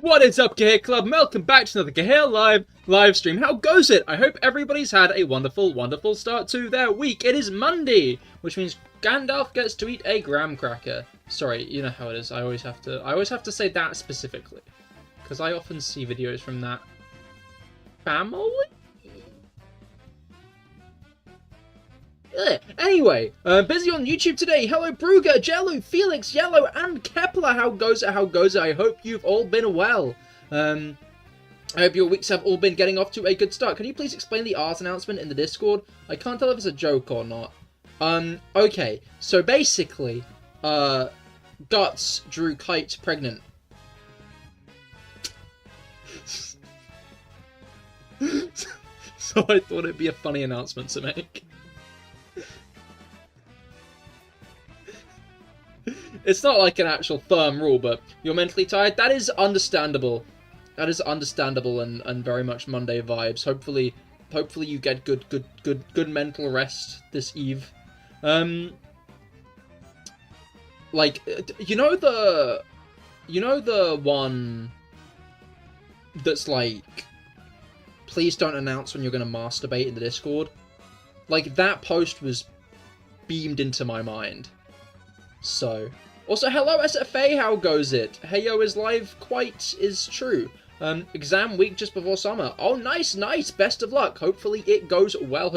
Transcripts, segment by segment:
What is up, Cahir Club? Welcome back to another CahirLIVE live stream. How goes it? I hope everybody's had a wonderful, wonderful start to their week. It is Monday, which means Gandalf gets to eat a graham cracker. Sorry, you know how it is. I always have to say that specifically, because I often see videos from that family. Anyway, busy on YouTube today. Hello, Brugger, Jello, Felix, Yellow, and Kepler. How goes it? How goes it? I hope you've all been well. I hope your weeks have all been getting off to a good start. Can you please explain the art announcement in the Discord? I can't tell if it's a joke or not. Okay. So basically, Guts drew Kite pregnant. So I thought it'd be a funny announcement to make. It's not like an actual firm rule, but you're mentally tired. That is understandable. That is understandable and very much Monday vibes. Hopefully you get good mental rest this eve. Like you know the one that's like, please don't announce when you're gonna masturbate in the Discord. Like, that post was beamed into my mind. So, also, hello SFA, how goes it? Heyo is live quite is true. Exam week just before summer. Oh, nice, nice, best of luck. Hopefully it goes well,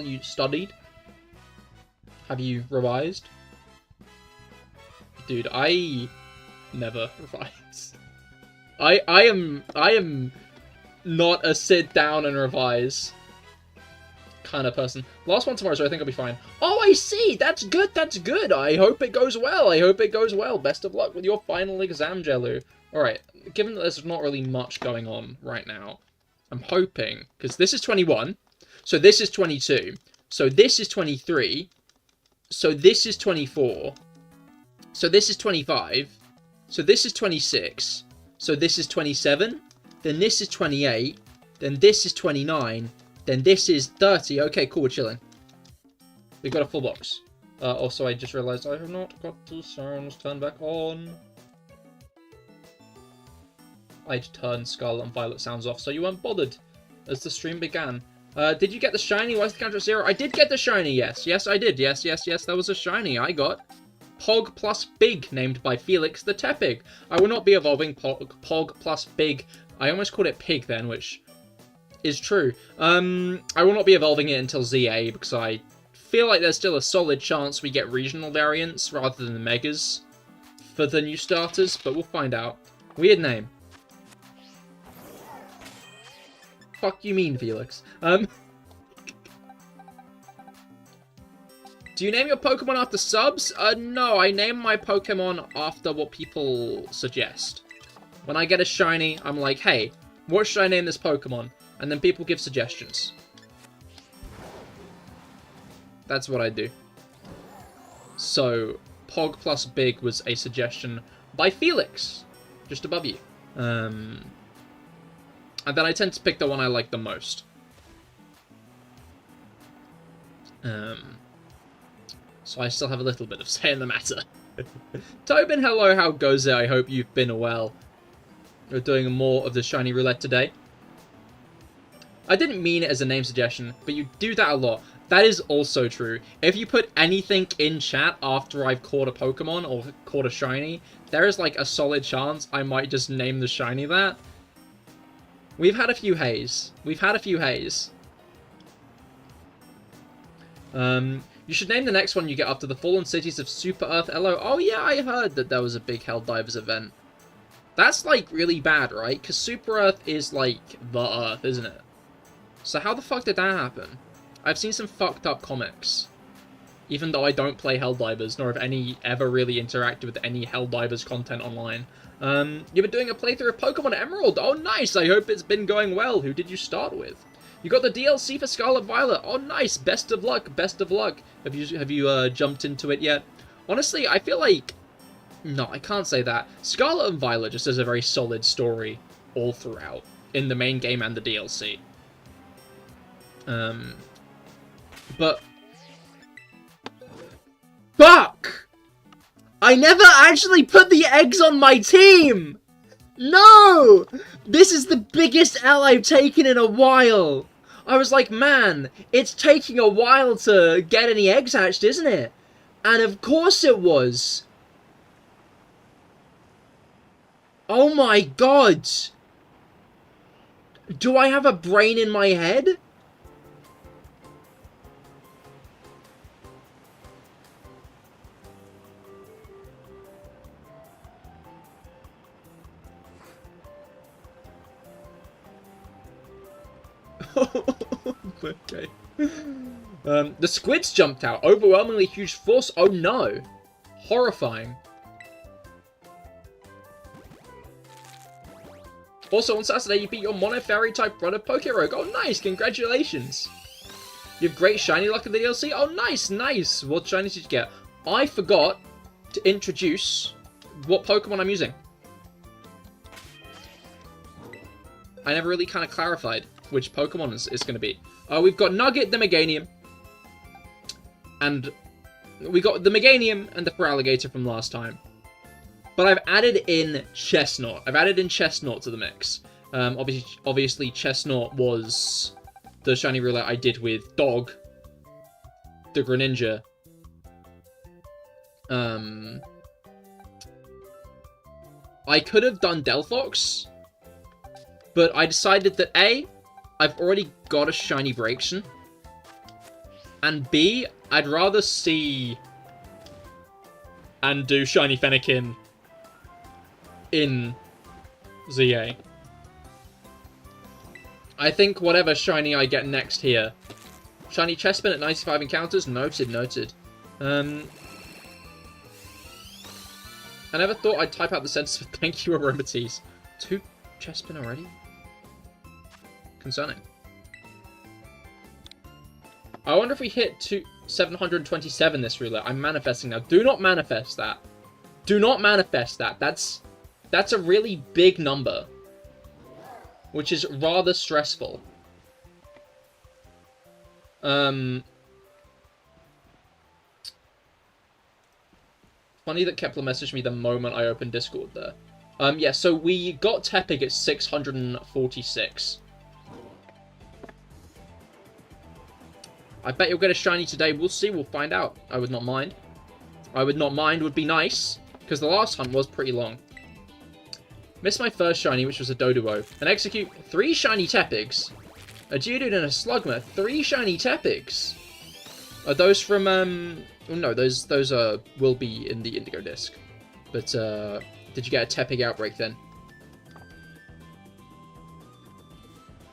you studied. Have you revised? Dude, I never revise. I am not a sit down and revise kind of person. Last one tomorrow, so I think I'll be fine. Oh, I see! That's good, that's good! I hope it goes well, I hope it goes well. Best of luck with your final exam, Jello. Alright, given that there's not really much going on right now, I'm hoping, because this is 21, so this is 22, so this is 23, so this is 24, so this is 25, so this is 26, so this is 27, then this is 28, then this is 29, then this is 30. Okay, cool, we're chilling. We've got a full box. Also, I just realized I have not got the sounds turned back on. I'd turned Scarlet and Violet sounds off, so you weren't bothered as the stream began. Did you get the shiny? Why is the counter at 0? I did get the shiny, yes. Yes, I did. Yes, that was a shiny. I got Pog plus Big, named by Felix the Tepig. I will not be evolving Pog plus Big. I almost called it Pig then, which is true. I will not be evolving it until ZA, because I feel like there's still a solid chance we get regional variants rather than the Megas for the new starters, but we'll find out. Weird name. Fuck you mean, Felix? Do you name your Pokemon after subs? No, I name my Pokemon after what people suggest. When I get a shiny, I'm like, hey, what should I name this Pokemon? And then people give suggestions. That's what I do. So, Pog plus Big was a suggestion by Felix, just above you. And then I tend to pick the one I like the most. So I still have a little bit of say in the matter. Tobin, hello, how goes it? I hope you've been well. We're doing more of the shiny roulette today. I didn't mean it as a name suggestion, but you do that a lot. That is also true. If you put anything in chat after I've caught a Pokemon or caught a shiny, there is like a solid chance I might just name the shiny that. We've had a few hays. We've had a few hays. You should name the next one you get after the Fallen Cities of Super Earth LO. Oh yeah, I heard that there was a big Helldivers event. That's like really bad, right? Because Super Earth is like the Earth, isn't it? So how the fuck did that happen? I've seen some fucked up comics. Even though I don't play Helldivers, nor have ever really interacted with any Helldivers content online. You've been doing a playthrough of Pokemon Emerald. Oh, nice. I hope it's been going well. Who did you start with? You got the DLC for Scarlet Violet. Oh, nice. Best of luck. Best of luck. Have you jumped into it yet? Honestly, I feel like... No, I can't say that. Scarlet and Violet just has a very solid story all throughout. In the main game and the DLC. But... Fuck! I never actually put the eggs on my team! No! This is the biggest L I've taken in a while. I was like, man, it's taking a while to get any eggs hatched, isn't it? And of course it was. Oh my god. Do I have a brain in my head? Okay. The squids jumped out. Overwhelmingly huge force. Oh no. Horrifying. Also, on Saturday, you beat your Mono Fairy type brother Pokerogue. Oh, nice. Congratulations. You have great shiny luck in the DLC. Oh, nice. Nice. What shinies did you get? I forgot to introduce what Pokemon I'm using. I never really kind of clarified which Pokemon it's going to be. We've got Nugget the Meganium. And we got the Meganium and the Feraligatr from last time. But I've added in Chestnut. I've added in Chestnut to the mix. Obviously, Chestnut was the shiny roulette I did with Dog, the Greninja. I could have done Delphox, but I decided that A, I've already got a shiny Braixen, and B, I'd rather see and do shiny Fennekin in ZA. I think whatever shiny I get next here. Shiny Chespin at 95 encounters? Noted, noted. I never thought I'd type out the sentence for thank you, Aromatisse. 2 Chespin already? Concerning. I wonder if we hit 727 this roulette. I'm manifesting now. Do not manifest that. Do not manifest that. That's a really big number, which is rather stressful. Funny that Kepler messaged me the moment I opened Discord there. Yeah, so we got Tepig at 646. I bet you'll get a shiny today. We'll see. We'll find out. I would not mind. I would not mind would be nice, because the last hunt was pretty long. Missed my first shiny, which was a Doduo. An Execute, 3 shiny Tepigs. A Geodude and a Slugma, 3 shiny Tepigs. Are those from, oh no, those will be in the Indigo Disc. But, did you get a Tepig Outbreak then?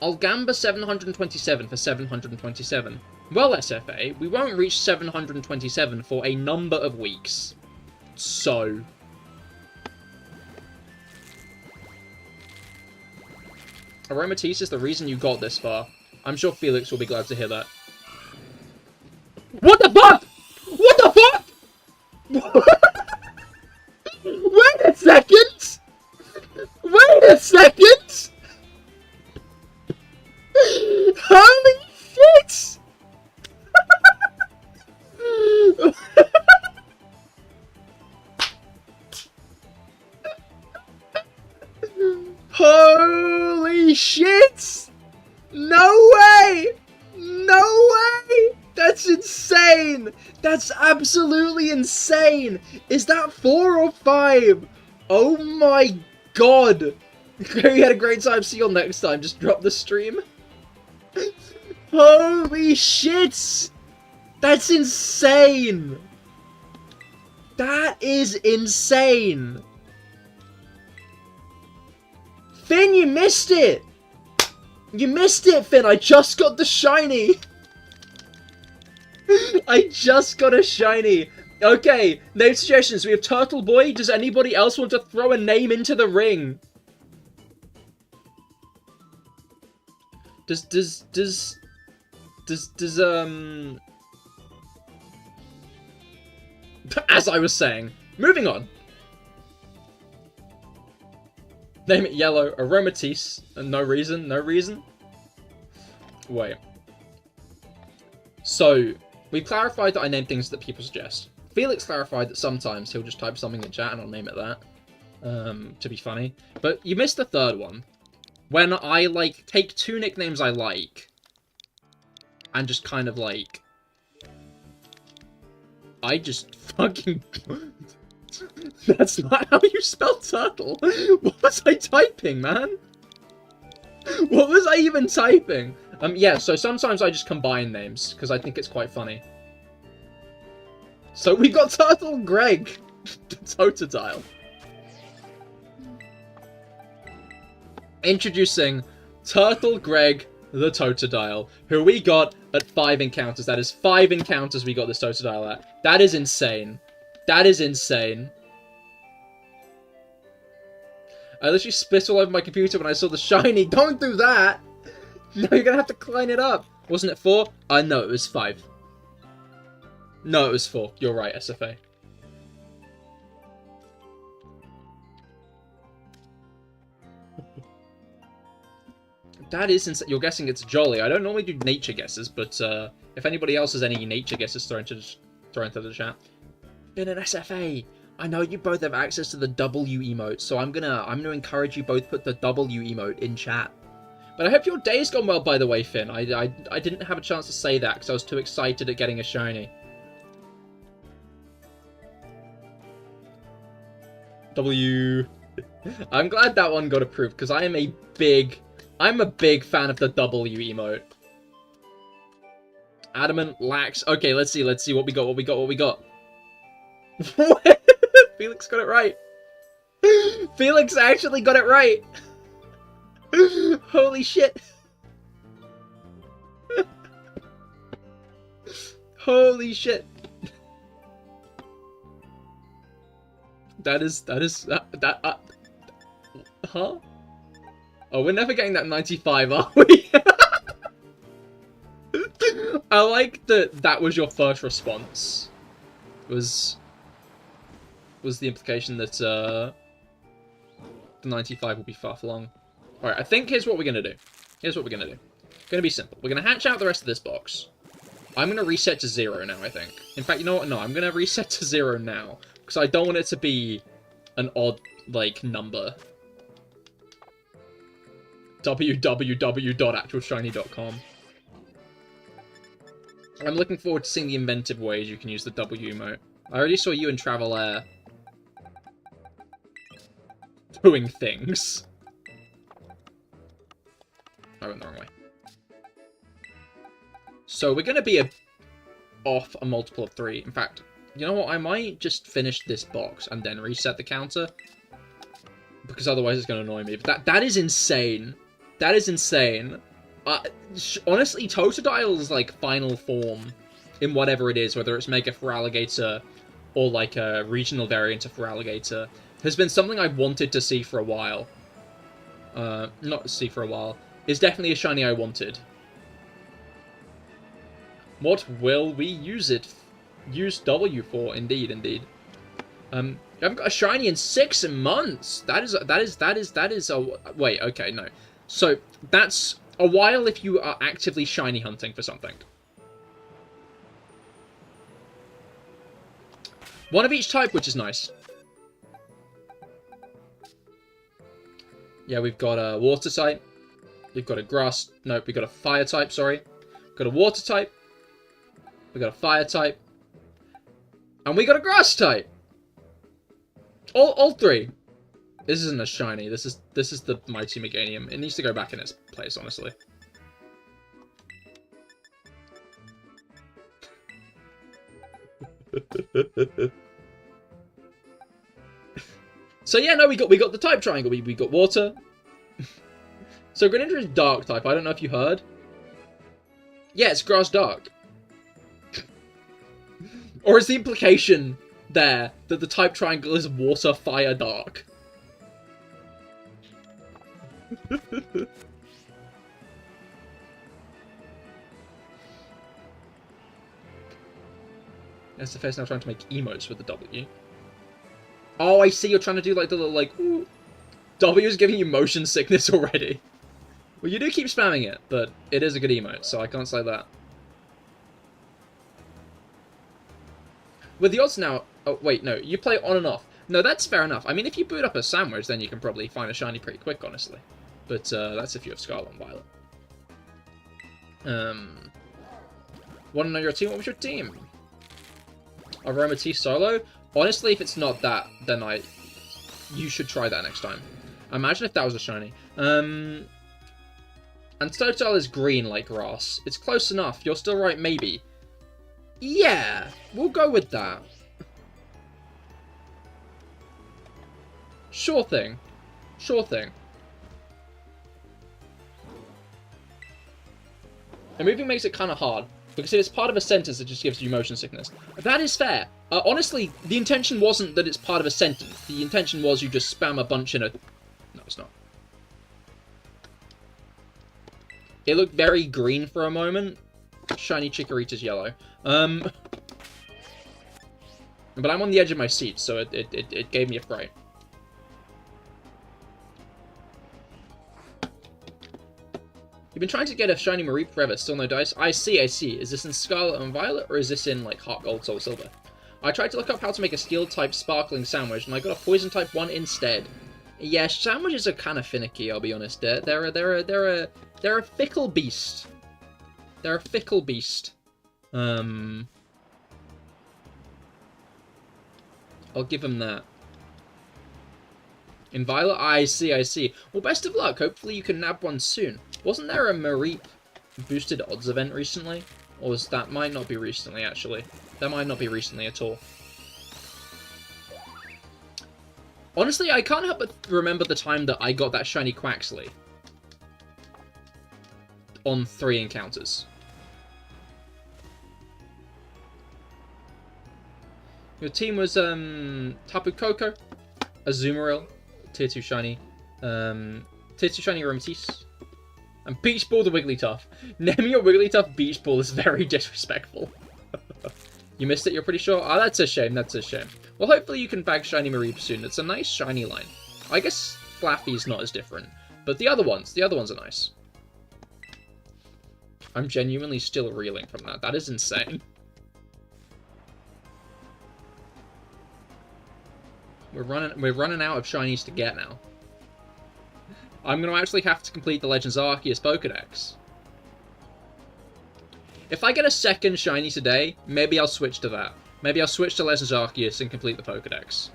Algamba 727 for 727. Well, SFA, we won't reach 727 for a number of weeks. So... Aromatisse is the reason you got this far. I'm sure Felix will be glad to hear that. What the fuck?! What the fuck?! Wait a second! Wait a second! Holy shit! Holy shit! No way! No way! That's insane! That's absolutely insane! Is that 4 or 5? Oh my god! We had a great time. See you all next time. Just drop the stream. Holy shit! That's insane! That is insane! Finn, you missed it! You missed it, Finn! I just got the shiny! I just got a shiny! Okay, name suggestions. We have Turtle Boy. Does anybody else want to throw a name into the ring? As I was saying. Moving on. Name it Yellow. Aromatisse. No reason. No reason. Wait. So, we clarified that I name things that people suggest. Felix clarified that sometimes he'll just type something in chat and I'll name it that. to be funny. But you missed the third one. When I, like, take two nicknames I like, and just kind of, like... I just fucking... That's not how you spell turtle! What was I typing, man? What was I even typing? Yeah, so sometimes I just combine names, because I think it's quite funny. So we got Turtle Greg, the Totodile. Introducing Turtle Greg, the Totodile, who we got at 5 encounters. That is 5 encounters we got this Totodile at. That is insane. That is insane. I literally spit all over my computer when I saw the shiny. Don't do that! No, you're gonna have to clean it up. Wasn't it 4? No, it was 5. No, it was 4. You're right, SFA. That is insane. You're guessing it's Jolly. I don't normally do nature guesses, but if anybody else has any nature guesses, throw into the chat. Been an SFA. I know you both have access to the W emote, so I'm gonna encourage you both put the W emote in chat. But I hope your day's gone well, by the way, Finn. I didn't have a chance to say that because I was too excited at getting a shiny. W. I'm glad that one got approved because I'm a big fan of the W emote. Adamant, Lax. Okay, let's see what we got. Felix got it right. Felix actually got it right. Holy shit. Holy shit. Huh? Oh, we're never getting that 95, are we? I like that was your first response. Was the implication that the 95 will be far flung. Alright, I think here's what we're gonna do. It's gonna be simple. We're gonna hatch out the rest of this box. I'm gonna reset to 0 now, I think. In fact, you know what? No, I'm gonna reset to 0 now. Because I don't want it to be an odd, like, number. www.actualshiny.com. I'm looking forward to seeing the inventive ways you can use the W emote. I already saw you and Travel Air doing things. I went the wrong way. So we're going to be off a multiple of 3. In fact, you know what? I might just finish this box and then reset the counter. Because otherwise it's going to annoy me. But that is insane. That is insane. Honestly, Totodile's like final form in whatever it is, whether it's Mega Feraligatr or like a regional variant of Feraligatr, has been something I've wanted to see for a while. Not see for a while. It's definitely a shiny I wanted. What will we use W for? Indeed, indeed. I haven't got a shiny in 6 months. That is a wait. Okay, no. So that's a while if you are actively shiny hunting for something. One of each type, which is nice. Yeah, we've got a water type. We've got a grass. Nope, we've got a fire type. Sorry, we've got a water type. We got a fire type, and we got a grass type. All 3. This isn't a shiny. This is the Mighty Meganium. It needs to go back in its place, honestly. So yeah, no, we got the type triangle. We got water. So Greninja is dark type. I don't know if you heard. Yeah, it's grass dark. Or is the implication there that the type triangle is water, fire, dark? SFA's now trying to make emotes with the W. Oh, I see. You're trying to do like the little like. Ooh. W is giving you motion sickness already. Well, you do keep spamming it, but it is a good emote, so I can't say that. With the odds now... Oh, wait, no. You play on and off. No, that's fair enough. I mean, if you boot up a sandwich, then you can probably find a shiny pretty quick, honestly. But that's if you have Scarlet and Violet. Want to know your team? What was your team? Aroma Tea solo? Honestly, if it's not that, then you should try that next time. Imagine if that was a shiny. And Totale is green like grass. It's close enough. You're still right, maybe. Yeah, we'll go with that. Sure thing. Sure thing. And moving makes it kind of hard, because if it's part of a sentence, it just gives you motion sickness. That is fair. Honestly, the intention wasn't that it's part of a sentence. The intention was you just spam a bunch in a... No, it's not. It looked very green for a moment. Shiny Chikorita's yellow. But I'm on the edge of my seat, so it gave me a fright. You've been trying to get a shiny Mareep forever, still no dice? I see. Is this in Scarlet and Violet, or is this in, like, Heart Gold, Soul Silver? I tried to look up how to make a Steel-type sparkling sandwich, and I got a Poison-type one instead. Yeah, sandwiches are kind of finicky, I'll be honest. They're a fickle beast. They're a fickle beast. I'll give them that. In Violet? I see. Well, best of luck. Hopefully you can nab one soon. Wasn't there a Mareep boosted odds event recently? Or was that... might not be recently, actually. That might not be recently at all. Honestly, I can't help but remember the time that I got that shiny Quaxley. On 3 encounters. Your team was, Tapu Koko, Azumarill, Tier 2 shiny, Tier 2 shiny Aromatisse, and Beach Ball the Wigglytuff. Naming your Wigglytuff Beach Ball is very disrespectful. You missed it, you're pretty sure? Ah, that's a shame, that's a shame. Well, hopefully you can bag shiny Mareep soon. It's a nice shiny line. I guess Flaffy's not as different, but the other ones are nice. I'm genuinely still reeling from that. That is insane. We're running out of shinies to get now. I'm going to actually have to complete the Legends Arceus Pokedex. If I get a second shiny today, maybe I'll switch to that. Maybe I'll switch to Legends Arceus and complete the Pokedex.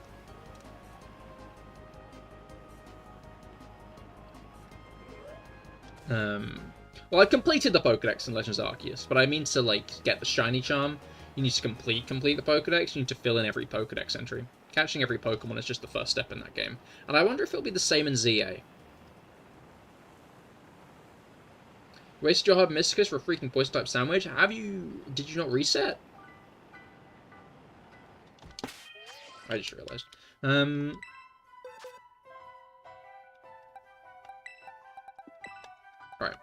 Well, I completed the Pokedex in Legends Arceus, but I mean to, like, get the shiny charm. You need to complete the Pokedex. You need to fill in every Pokedex entry. Catching every Pokemon is just the first step in that game. And I wonder if it'll be the same in ZA. Wasted your hard Mysticus for a freaking Poison-type sandwich? Did you not reset? I just realized. Right.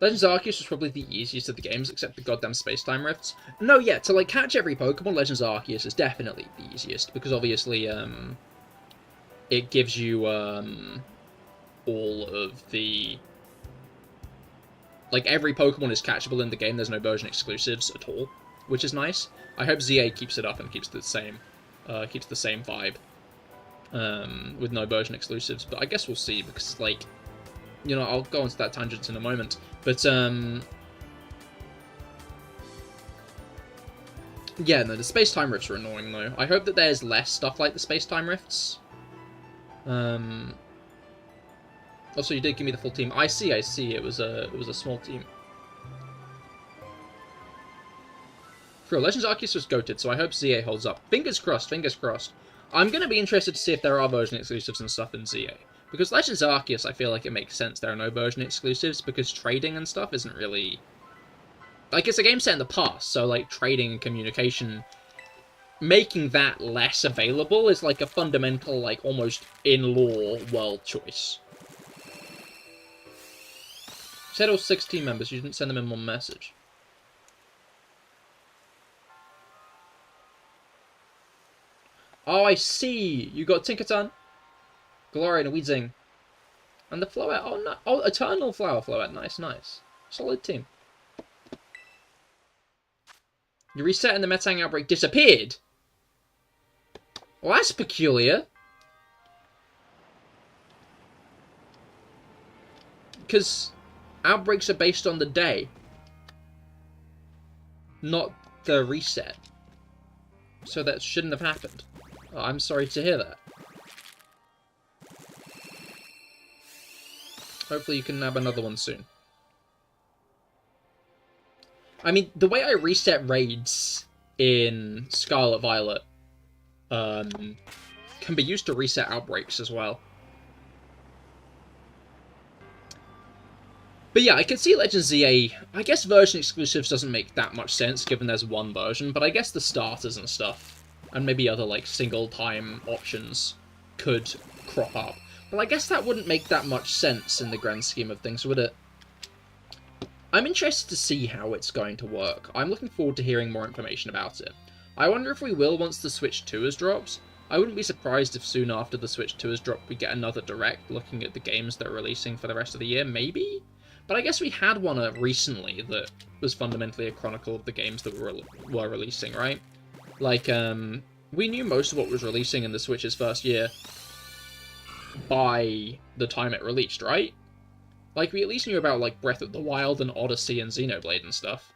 Legends Arceus was probably the easiest of the games, except the goddamn space-time rifts. No, yeah, to, like, catch every Pokemon, Legends Arceus is definitely the easiest, because obviously, it gives you, all of the... Like, every Pokemon is catchable in the game, there's no version exclusives at all, which is nice. I hope ZA keeps it up and keeps the same vibe, with no version exclusives, but I guess we'll see, because, like, you know, I'll go into that tangent in a moment, but, yeah, no, the space-time rifts are annoying, though. I hope that there's less stuff like the space-time rifts. Also, you did give me the full team. I see, it was a small team. For real, Legends Arceus was goated, so I hope ZA holds up. Fingers crossed, fingers crossed. I'm going to be interested to see if there are version exclusives and stuff in ZA. Because Legends Arceus, I feel like it makes sense there are no version exclusives, because trading and stuff isn't really... Like, it's a game set in the past, so, like, trading and communication, making that less available is, like, a fundamental, like, almost in-law world choice. You said all 6 team members, you didn't send them in one message. Oh, I see! You got Tinkerton, Gloria, and Weezing. And the Floette. Oh, no. Oh, Eternal Flower Floette. Nice, nice. Solid team. You reset and the Metang outbreak disappeared? Well, that's peculiar. Because outbreaks are based on the day, not the reset. So that shouldn't have happened. Oh, I'm sorry to hear that. Hopefully you can nab another one soon. I mean, the way I reset raids in Scarlet Violet can be used to reset outbreaks as well. But yeah, I can see Legend ZA. I guess version exclusives doesn't make that much sense, given there's one version, but I guess the starters and stuff, and maybe other, like, single-time options could crop up. But I guess that wouldn't make that much sense in the grand scheme of things, would it? I'm interested to see how it's going to work. I'm looking forward to hearing more information about it. I wonder if we will once the Switch 2 has dropped. I wouldn't be surprised if soon after the Switch 2 has dropped we get another Direct looking at the games they're releasing for the rest of the year, maybe? But I guess we had one recently that was fundamentally a chronicle of the games that were releasing, right? Like, we knew most of what was releasing in the Switch's first year by the time it released, right? Like, we at least knew about, like, Breath of the Wild and Odyssey and Xenoblade and stuff.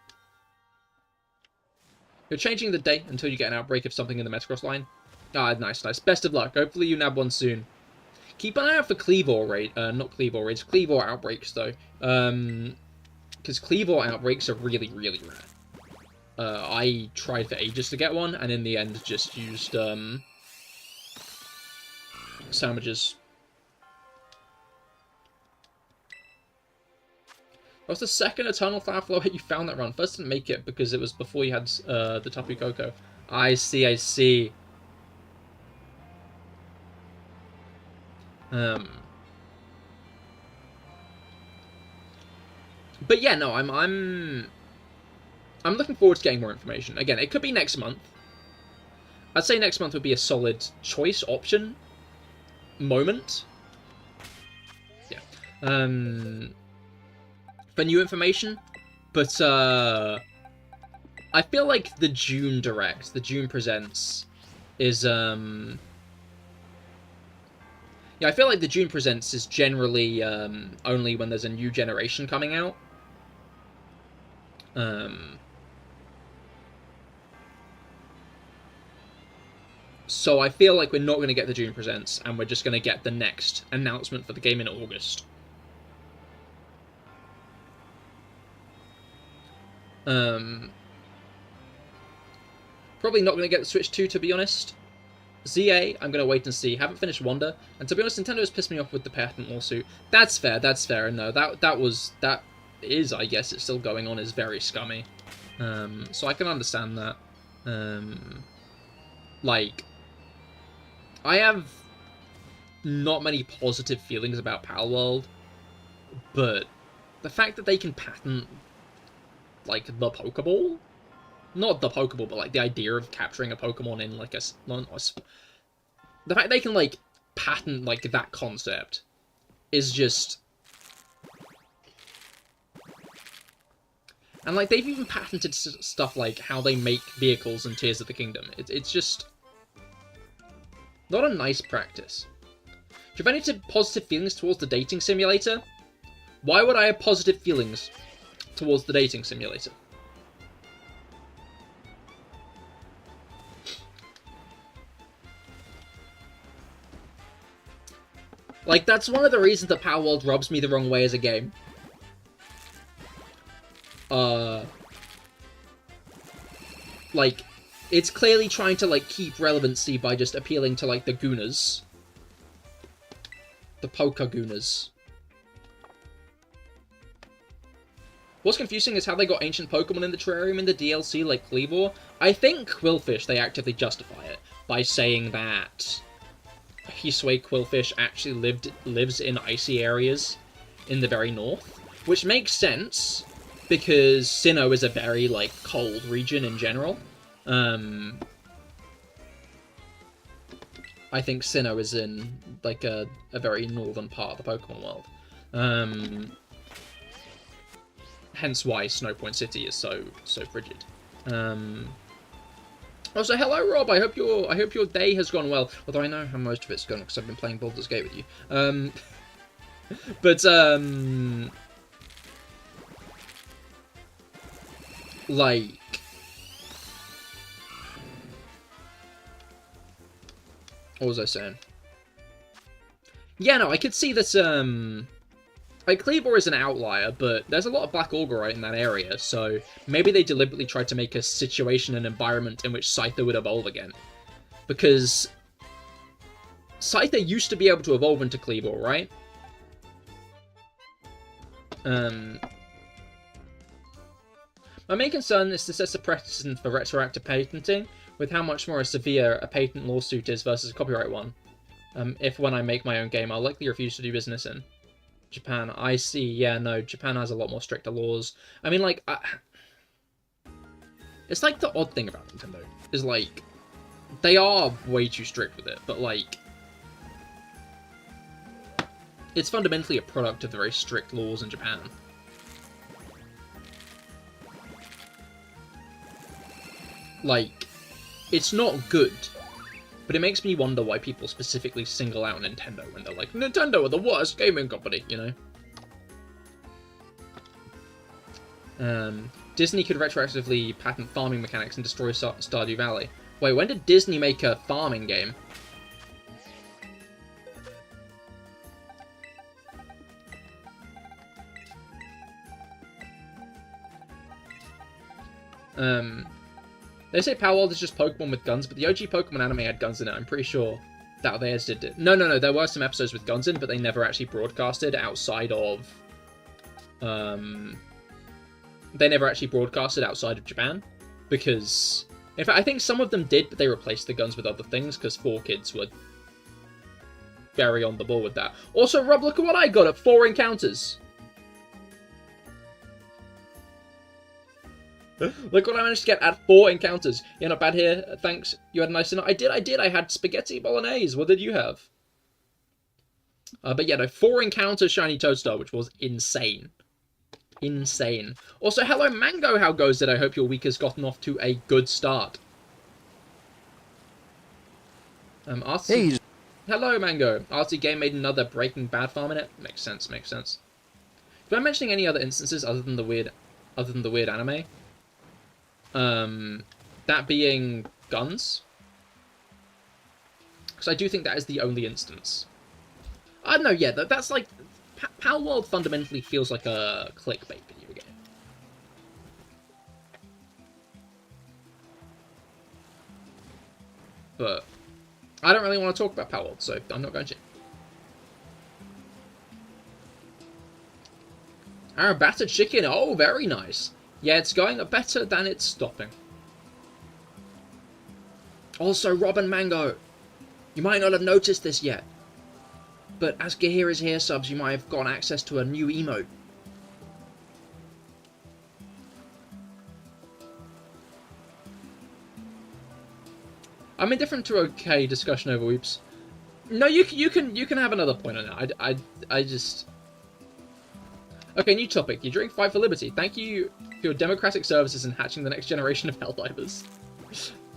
You're changing the date until you get an outbreak of something in the Metagross line? Ah, nice, nice. Best of luck. Hopefully you nab one soon. Keep an eye out for Cleavor not Cleavor raids, Cleavor outbreaks, though. Because Cleavor outbreaks are really, really rare. I tried for ages to get one, and in the end just used, sandwiches. What's the second Eternal Flower Flow hit you found that run? First didn't make it because it was before you had, the Tapu Koko. I see, I see. But yeah, no, I'm looking forward to getting more information. Again, it could be next month. I'd say next month would be a solid choice option moment. Yeah. For new information, but I feel like the June Direct, the June Presents, is yeah, I feel like the June Presents is generally only when there's a new generation coming out. So I feel like we're not going to get the June Presents, and we're just going to get the next announcement for the game in August. Probably not going to get the Switch 2, to be honest. ZA, I'm going to wait and see. Haven't finished Wonder. And to be honest, Nintendo has pissed me off with the patent lawsuit. That's fair, that's fair. And no, that is, I guess, it's still going on, is very scummy. So I can understand that. Like, I have not many positive feelings about Palworld, but the fact that they can patent, like, the Pokeball? Not the Pokeball, but, like, the idea of capturing a Pokemon in, like, the fact they can, like, patent, like, that concept is just... And, like, they've even patented stuff like how they make vehicles in Tears of the Kingdom. It's just... not a nice practice. Do you have any positive feelings towards the dating simulator? Why would I have positive feelings towards the dating simulator? Like, that's one of the reasons that Palworld rubs me the wrong way as a game. Like, it's clearly trying to, like, keep relevancy by just appealing to, like, the Goonas. The Pokegunas. What's confusing is how they got ancient Pokemon in the terrarium in the DLC, like Cleavor. I think Quillfish, they actively justify it by saying that Hisui Quillfish actually lives in icy areas in the very north, which makes sense because Sinnoh is a very, like, cold region in general. I think Sinnoh is in, like, a very northern part of the Pokemon world. Hence why Snowpoint City is so frigid. Also, hello Rob. I hope your day has gone well. Although I know how most of it's gone because I've been playing Baldur's Gate with you. But like, what was I saying? Yeah, no, I could see that, like, Kleavor is an outlier, but there's a lot of Black Augurite in that area, so maybe they deliberately tried to make a situation and environment in which Scyther would evolve again. Because Scyther used to be able to evolve into Kleavor, right? My main concern is to set a precedent for retroactive patenting, with how much more severe a patent lawsuit is versus a copyright one. If when I make my own game, I'll likely refuse to do business in Japan. I see, yeah, no, Japan has a lot more stricter laws. I mean, like, it's like the odd thing about Nintendo, is like, they are way too strict with it, but like, it's fundamentally a product of the very strict laws in Japan. Like, it's not good, but it makes me wonder why people specifically single out Nintendo when they're like, Nintendo are the worst gaming company, you know? Disney could retroactively patent farming mechanics and destroy Stardew Valley. Wait, when did Disney make a farming game? They say Power World is just Pokemon with guns, but the OG Pokemon anime had guns in it. I'm pretty sure that theirs did it. No, there were some episodes with guns in, but they never actually broadcasted outside of... They never actually broadcasted outside of Japan, because... In fact, I think some of them did, but they replaced the guns with other things, because 4Kids were very on the ball with that. Also, Rob, look at what I got at 4 encounters! Look what I managed to get at 4 encounters. You're not bad here, thanks. You had a nice dinner. I did. I had spaghetti bolognese. What did you have? But yeah, no, 4 encounters shiny Toadstar, which was insane. Insane. Also, hello Mango, how goes it? I hope your week has gotten off to a good start. Hey. Hello Mango. RTGame made another Breaking Bad farm in it. Makes sense, makes sense. Am I mentioning any other instances other than the weird anime? That being guns. Because I do think that is the only instance. I don't know, yeah, that's like... Power World fundamentally feels like a clickbait video game. But I don't really want to talk about Power World, so I'm not going to. Our battered chicken, oh, very nice. Yeah, it's going better than it's stopping. Also, Rob and Mango, you might not have noticed this yet, but as Cahir is here subs, you might have got access to a new emote. I'm indifferent to okay discussion over Weeps. No, you can have another point on it. I just... Okay, new topic. You drink Fight for Liberty. Thank you for your democratic services in hatching the next generation of Helldivers.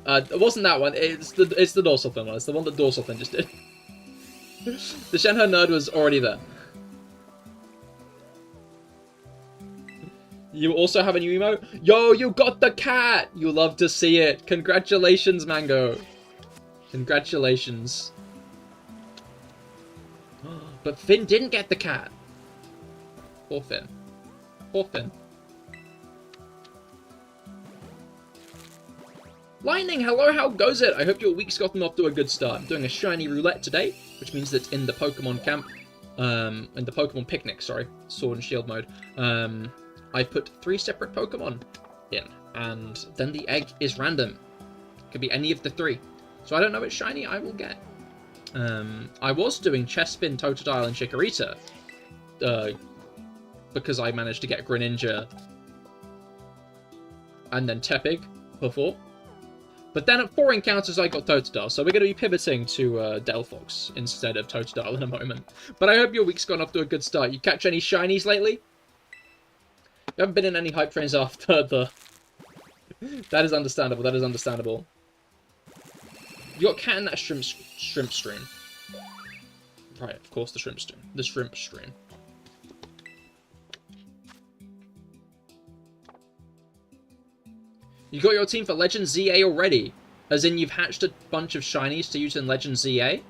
It wasn't that one. It's the Dorsal Fin one. It's the one that Dorsal Fin just did. The Shenhe nerd was already there. You also have a new emote? Yo, you got the cat! You love to see it. Congratulations, Mango. Congratulations. But Finn didn't get the cat. Poor Finn. Poor Finn. Lightning, hello, how goes it? I hope your week's gotten off to a good start. I'm doing a shiny roulette today, which means that in the Pokemon camp, in the Pokemon picnic, sorry, Sword and Shield mode, I put 3 separate Pokemon in, and then the egg is random. It could be any of the 3. So I don't know which shiny I will get. I was doing Chespin, Totodile, and Chikorita, because I managed to get Greninja and then Tepig before. But then at 4 encounters I got Totodile, so we're going to be pivoting to Delphox instead of Totodile in a moment. But I hope your week's gone off to a good start. You catch any shinies lately? You haven't been in any hype trains after the That is understandable. That is understandable. You got cat in that shrimp stream. Right, of course, the shrimp stream. The shrimp stream. You got your team for Legend ZA already? As in, you've hatched a bunch of shinies to use in Legend ZA?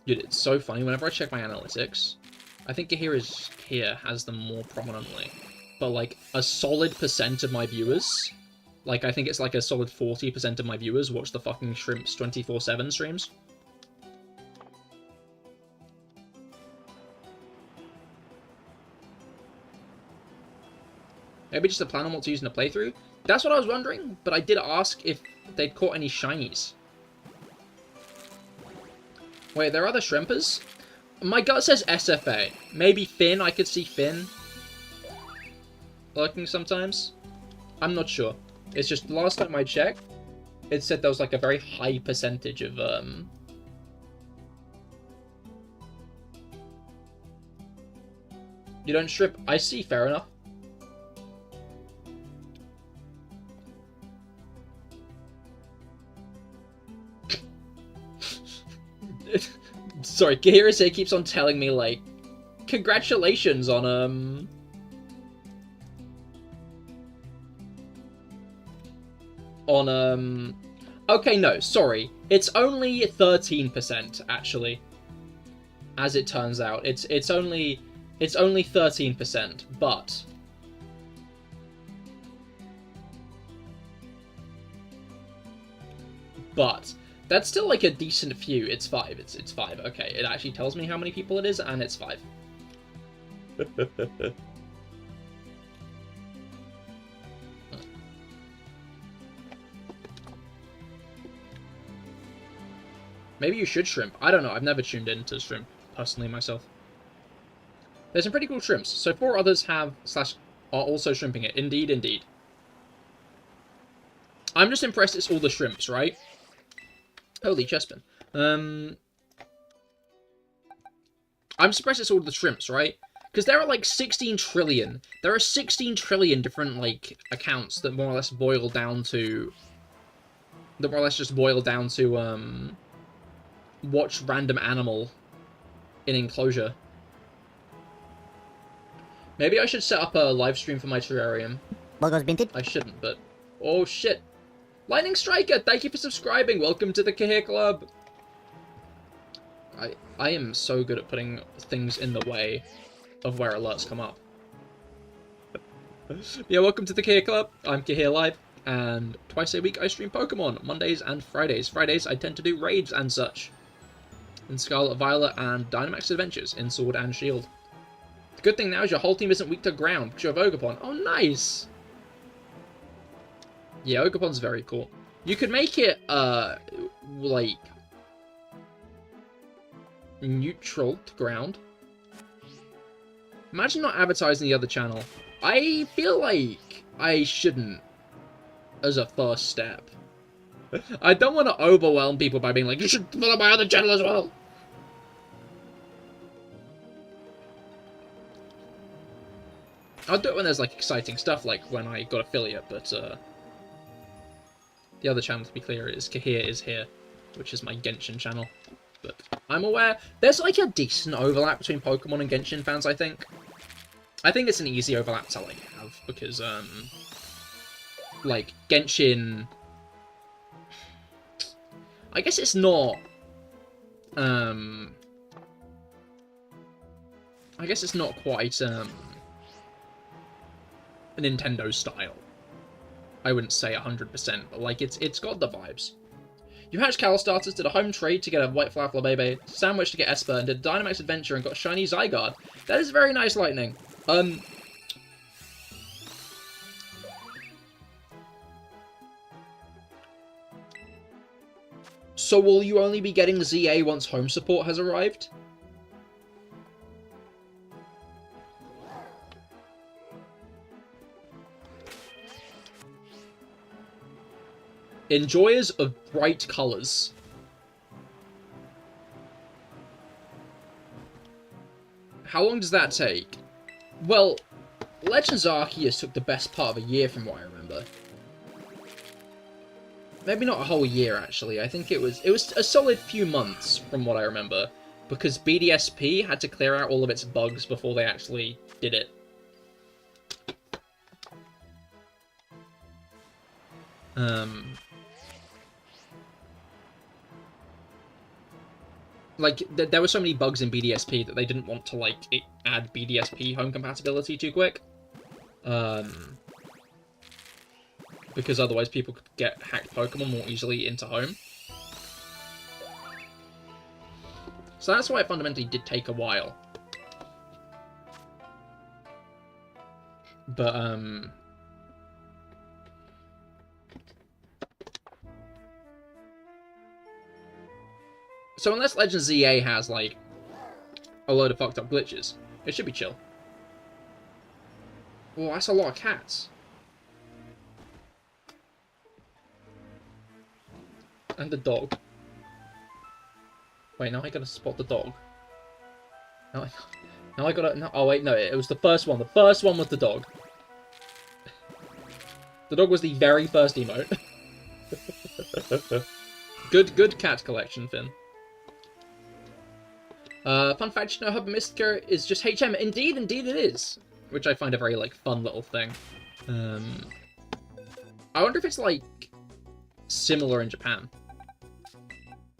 Dude, it's so funny. Whenever I check my analytics, I think Cahir has them more prominently. But, like, a solid % of my viewers, like, I think it's like a solid 40% of my viewers watch the fucking Shrimps 24/7 streams. Maybe just a plan on what to use in a playthrough? That's what I was wondering, but I did ask if they'd caught any shinies. Wait, there are other shrimpers? My gut says SFA. Maybe Finn, I could see Finn lurking sometimes. I'm not sure. It's just, last time I checked, it said there was like a very high percentage of, You don't shrimp? I see, fair enough. Sorry, Cahir keeps on telling me, like, congratulations on, okay, no, sorry. It's only 13%, actually. As it turns out. It's only 13%, but... that's still, like, a decent few. It's 5. It's 5. Okay, it actually tells me how many people it is, and it's 5. Maybe you should shrimp. I don't know. I've never tuned in to shrimp, personally, myself. There's some pretty cool shrimps. So 4 others have / are also shrimping it. Indeed, indeed. I'm just impressed it's all the shrimps, right? Holy Chespin. I'm surprised it's all the shrimps, right? Because there are like 16 trillion. There are 16 trillion different, like, accounts that more or less boil down to... that more or less just boil down to, watch random animal in enclosure. Maybe I should set up a live stream for my terrarium. I shouldn't, but... oh, shit. Lightning Striker, thank you for subscribing. Welcome to the Cahir Club. I am so good at putting things in the way of where alerts come up. Yeah, welcome to the Cahir Club. I'm CahirLIVE, and twice a week I stream Pokemon, Mondays and Fridays. Fridays I tend to do raids and such. In Scarlet Violet and Dynamax Adventures in Sword and Shield. The good thing now is your whole team isn't weak to ground, because you have Ogerpon. Oh, nice! Yeah, Ogerpon's very cool. You could make it, like, neutral to ground. Imagine not advertising the other channel. I feel like I shouldn't, as a first step. I don't want to overwhelm people by being like, you should follow my other channel as well. I'll do it when there's, like, exciting stuff, like when I got affiliate, but, the other channel, to be clear, is Cahir is here, which is my Genshin channel. But I'm aware there's, like, a decent overlap between Pokemon and Genshin fans, I think. I think it's an easy overlap to, like, have, because, like, Genshin... I guess it's not, I guess it's not quite, Nintendo style. I wouldn't say 100%, but, like, it's got the vibes. You hatched Kalos starters, did a home trade to get a White Flower Flabébé, sandwich to get Esper, and did a Dynamax Adventure and got Shiny Zygarde. That is very nice, Lightning. So will you only be getting ZA once home support has arrived? Enjoyers of bright colours. How long does that take? Well, Legends Arceus took the best part of a year from what I remember. Maybe not a whole year, actually. I think it was a solid few months from what I remember, because BDSP had to clear out all of its bugs before they actually did it. Like, there were so many bugs in BDSP that they didn't want to, like, add BDSP home compatibility too quick. Because otherwise people could get hacked Pokemon more easily into home. So that's why it fundamentally did take a while. But, so unless Legends ZA has, like, a load of fucked up glitches, it should be chill. Oh, that's a lot of cats. And the dog. Wait, now I gotta spot the dog. Now I gotta... No, oh, wait, no, it was the first one. The first one was the dog. The dog was the very first emote. Good cat collection, Finn. Fun fact, you know, Hub Mystica is just HM. Indeed it is. Which I find a very, like, fun little thing. I wonder if it's, like, similar in Japan.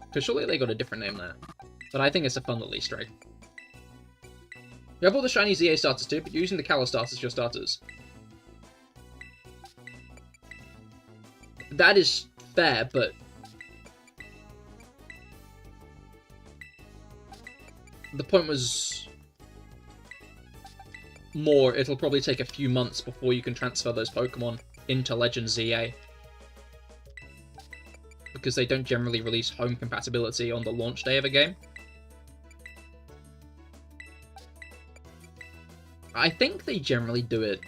Because surely they got a different name there. But I think it's a fun little Easter egg. You have all the shiny ZA starters too, but you're using the Kalos starters as your starters. That is fair, but... the point was... more, it'll probably take a few months before you can transfer those Pokemon into Legends ZA. Because they don't generally release home compatibility on the launch day of a game. I think they generally do it...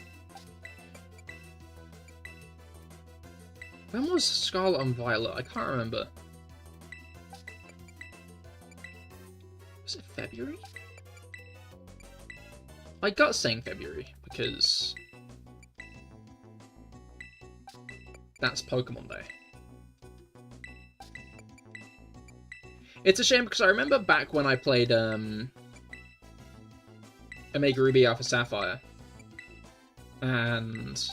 when was Scarlet and Violet? I can't remember. Was it February? My gut's saying February, because... that's Pokemon Day. It's a shame, because I remember back when I played, Omega Ruby Alpha Sapphire, and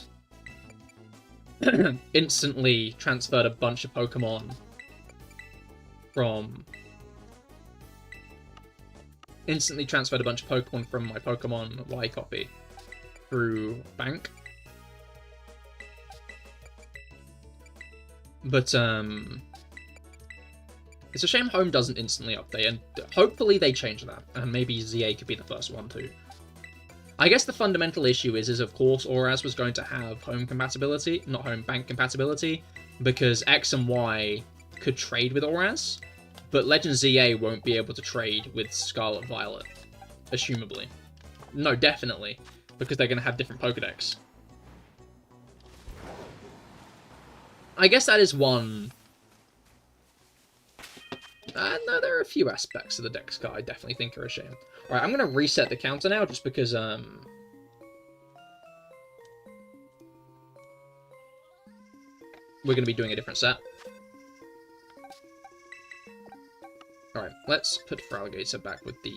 instantly transferred a bunch of Pokemon from... from my Pokemon Y copy through Bank. But, it's a shame Home doesn't instantly update, and hopefully they change that, and maybe ZA could be the first one too. I guess the fundamental issue is of course Auraz was going to have home compatibility, not home bank compatibility, because X and Y could trade with Auraz, but Legend ZA won't be able to trade with Scarlet Violet, assumably. No, definitely, because they're going to have different Pokedex. I guess that is one... no, there are a few aspects of the Dex card I definitely think are a shame. Alright, I'm going to reset the counter now, just because, we're going to be doing a different set. Alright, let's put Feraligatr back with the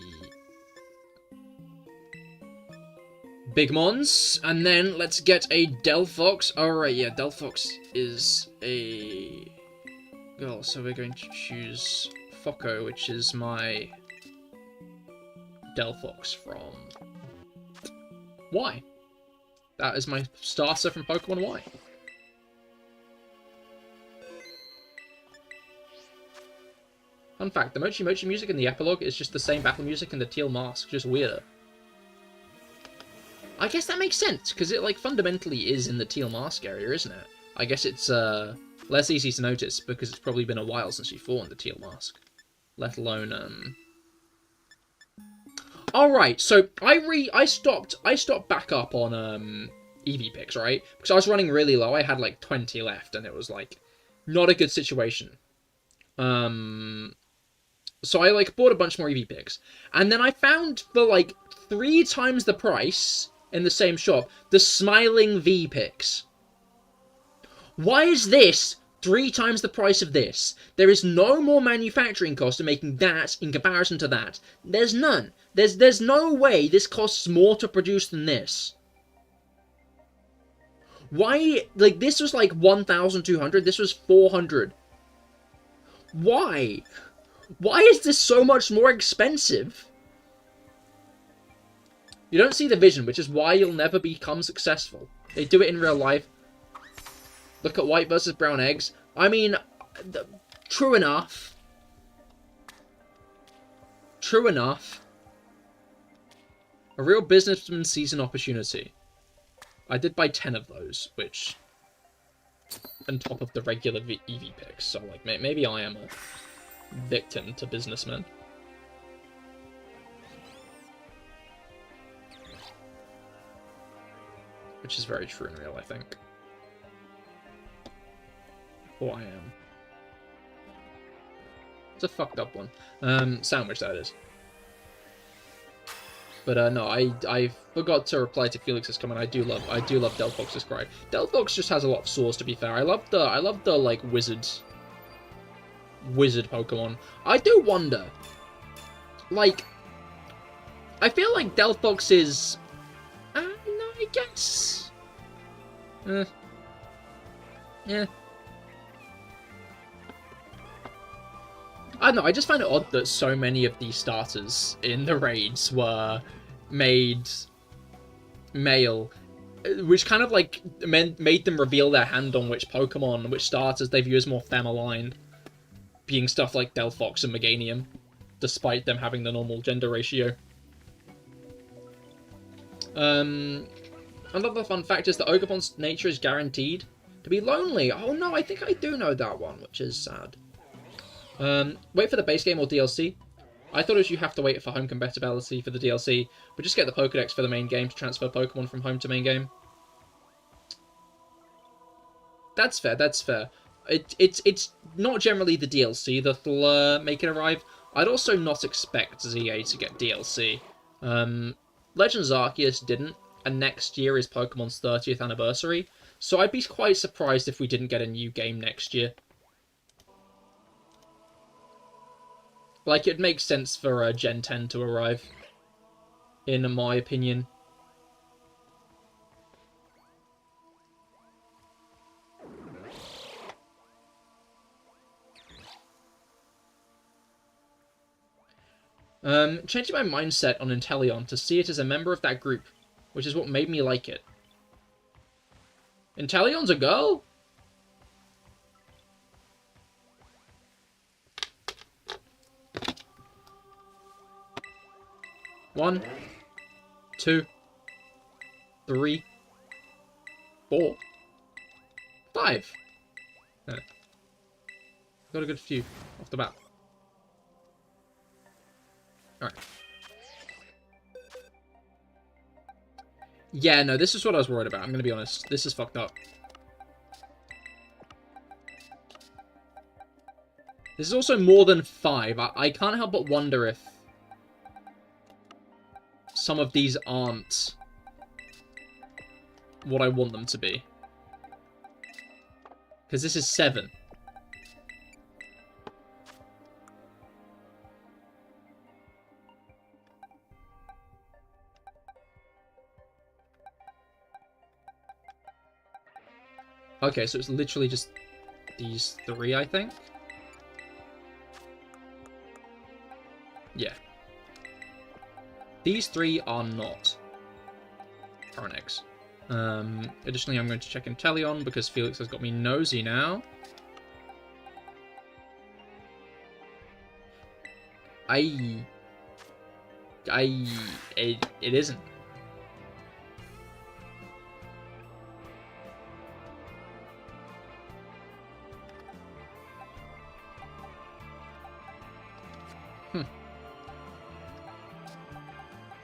Big Mons, and then let's get a Delphox. Alright, yeah, Delphox is a girl, so we're going to choose Focko, which is my Delphox from Y. That is my starter from Pokemon Y. Fun fact, the Mochi Mochi music in the epilogue is just the same battle music in the Teal Mask, just weirder. I guess that makes sense, because it, like, fundamentally is in the Teal Mask area, isn't it? I guess it's, less easy to notice, because it's probably been a while since you fought in the Teal Mask. Let alone, Alright, so I stopped back up on, EV picks, right? Because I was running really low, I had, like, 20 left, and it was, like, not a good situation. So I, like, bought a bunch more EV picks. And then I found for, like, 3 times the price, in the same shop. The Smiling V picks. Why is this 3 times the price of this? There is no more manufacturing cost in making that in comparison to that. There's none. There's no way this costs more to produce than this. Why? Like, this was like 1,200. This was 400. Why? Why is this so much more expensive? You don't see the vision, which is why you'll never become successful. They do it in real life. Look at white versus brown eggs. I mean, true enough. True enough. A real businessman sees an opportunity. I did buy 10 of those, which... on top of the regular EV picks. So, like, maybe I am a victim to businessmen. Which is very true in real, I think. Or I am. It's a fucked up one. Sandwich, that is. But no, I forgot to reply to Felix's comment. I do love Delphox's cry. Delphox just has a lot of sauce, to be fair. I love the like wizard Pokemon. I do wonder, like, I feel like Delphox is, no, I guess, yeah. I don't know, I just find it odd that so many of these starters in the raids were made male, which kind of like made them reveal their hand on which Pokemon, which starters they view as more fem-aligned, being stuff like Delphox and Meganium, despite them having the normal gender ratio. Another fun fact is that Ogerpon's nature is guaranteed to be lonely. Oh no, I think I do know that one, which is sad. Wait for the base game or DLC. I thought it was you have to wait for home compatibility for the DLC, but just get the Pokedex for the main game to transfer Pokemon from home to main game. That's fair, that's fair. It's not generally the DLC that'll make it arrive. I'd also not expect ZA to get DLC. Legends Arceus didn't, and next year is Pokemon's 30th anniversary, so I'd be quite surprised if we didn't get a new game next year. Like, it makes sense for Gen 10 to arrive, in my opinion. Changing my mindset on Inteleon to see it as a member of that group, which is what made me like it. Inteleon's a girl? One, 2, 3, 4, 5. Yeah. Got a good few off the bat. Alright. Yeah, no, this is what I was worried about. I'm gonna be honest. This is fucked up. This is also more than 5. I can't help but wonder if some of these aren't what I want them to be. Because this is 7. Okay, so it's literally just these 3, I think. Yeah. These 3 are not current eggs. Additionally, I'm going to check Inteleon because Felix has got me nosy now. It isn't.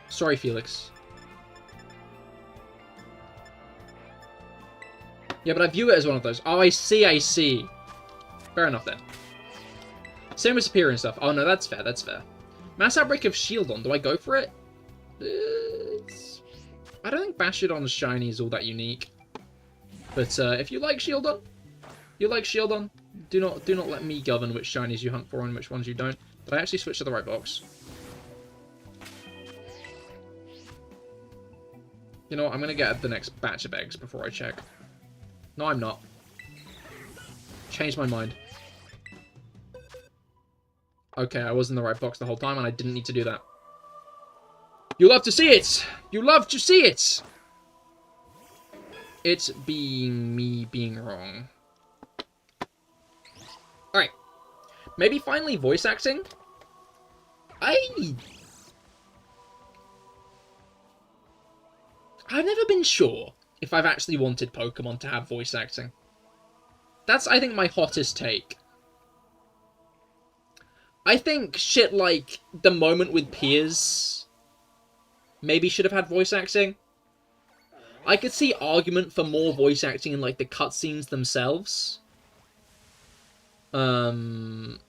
Sorry, Felix. Yeah, but I view it as one of those. Oh, I see, I see. Fair enough, then. Same with Superior and stuff. Oh, no, that's fair, that's fair. Mass Outbreak of Shieldon. Do I go for it? I don't think Bastiodon's shiny is all that unique. But if you like Shieldon, do not let me govern which shinies you hunt for and which ones you don't. Did I actually switch to the right box? You know what, I'm gonna get the next batch of eggs before I check. No, I'm not. Changed my mind. Okay, I was in the right box the whole time and I didn't need to do that. You love to see it! You love to see it! It's being me being wrong. Alright. Maybe finally voice acting? I've never been sure if I've actually wanted Pokemon to have voice acting. That's, I think, my hottest take. I think shit like the moment with Piers maybe should have had voice acting. I could see argument for more voice acting in, like, the cutscenes themselves. I'm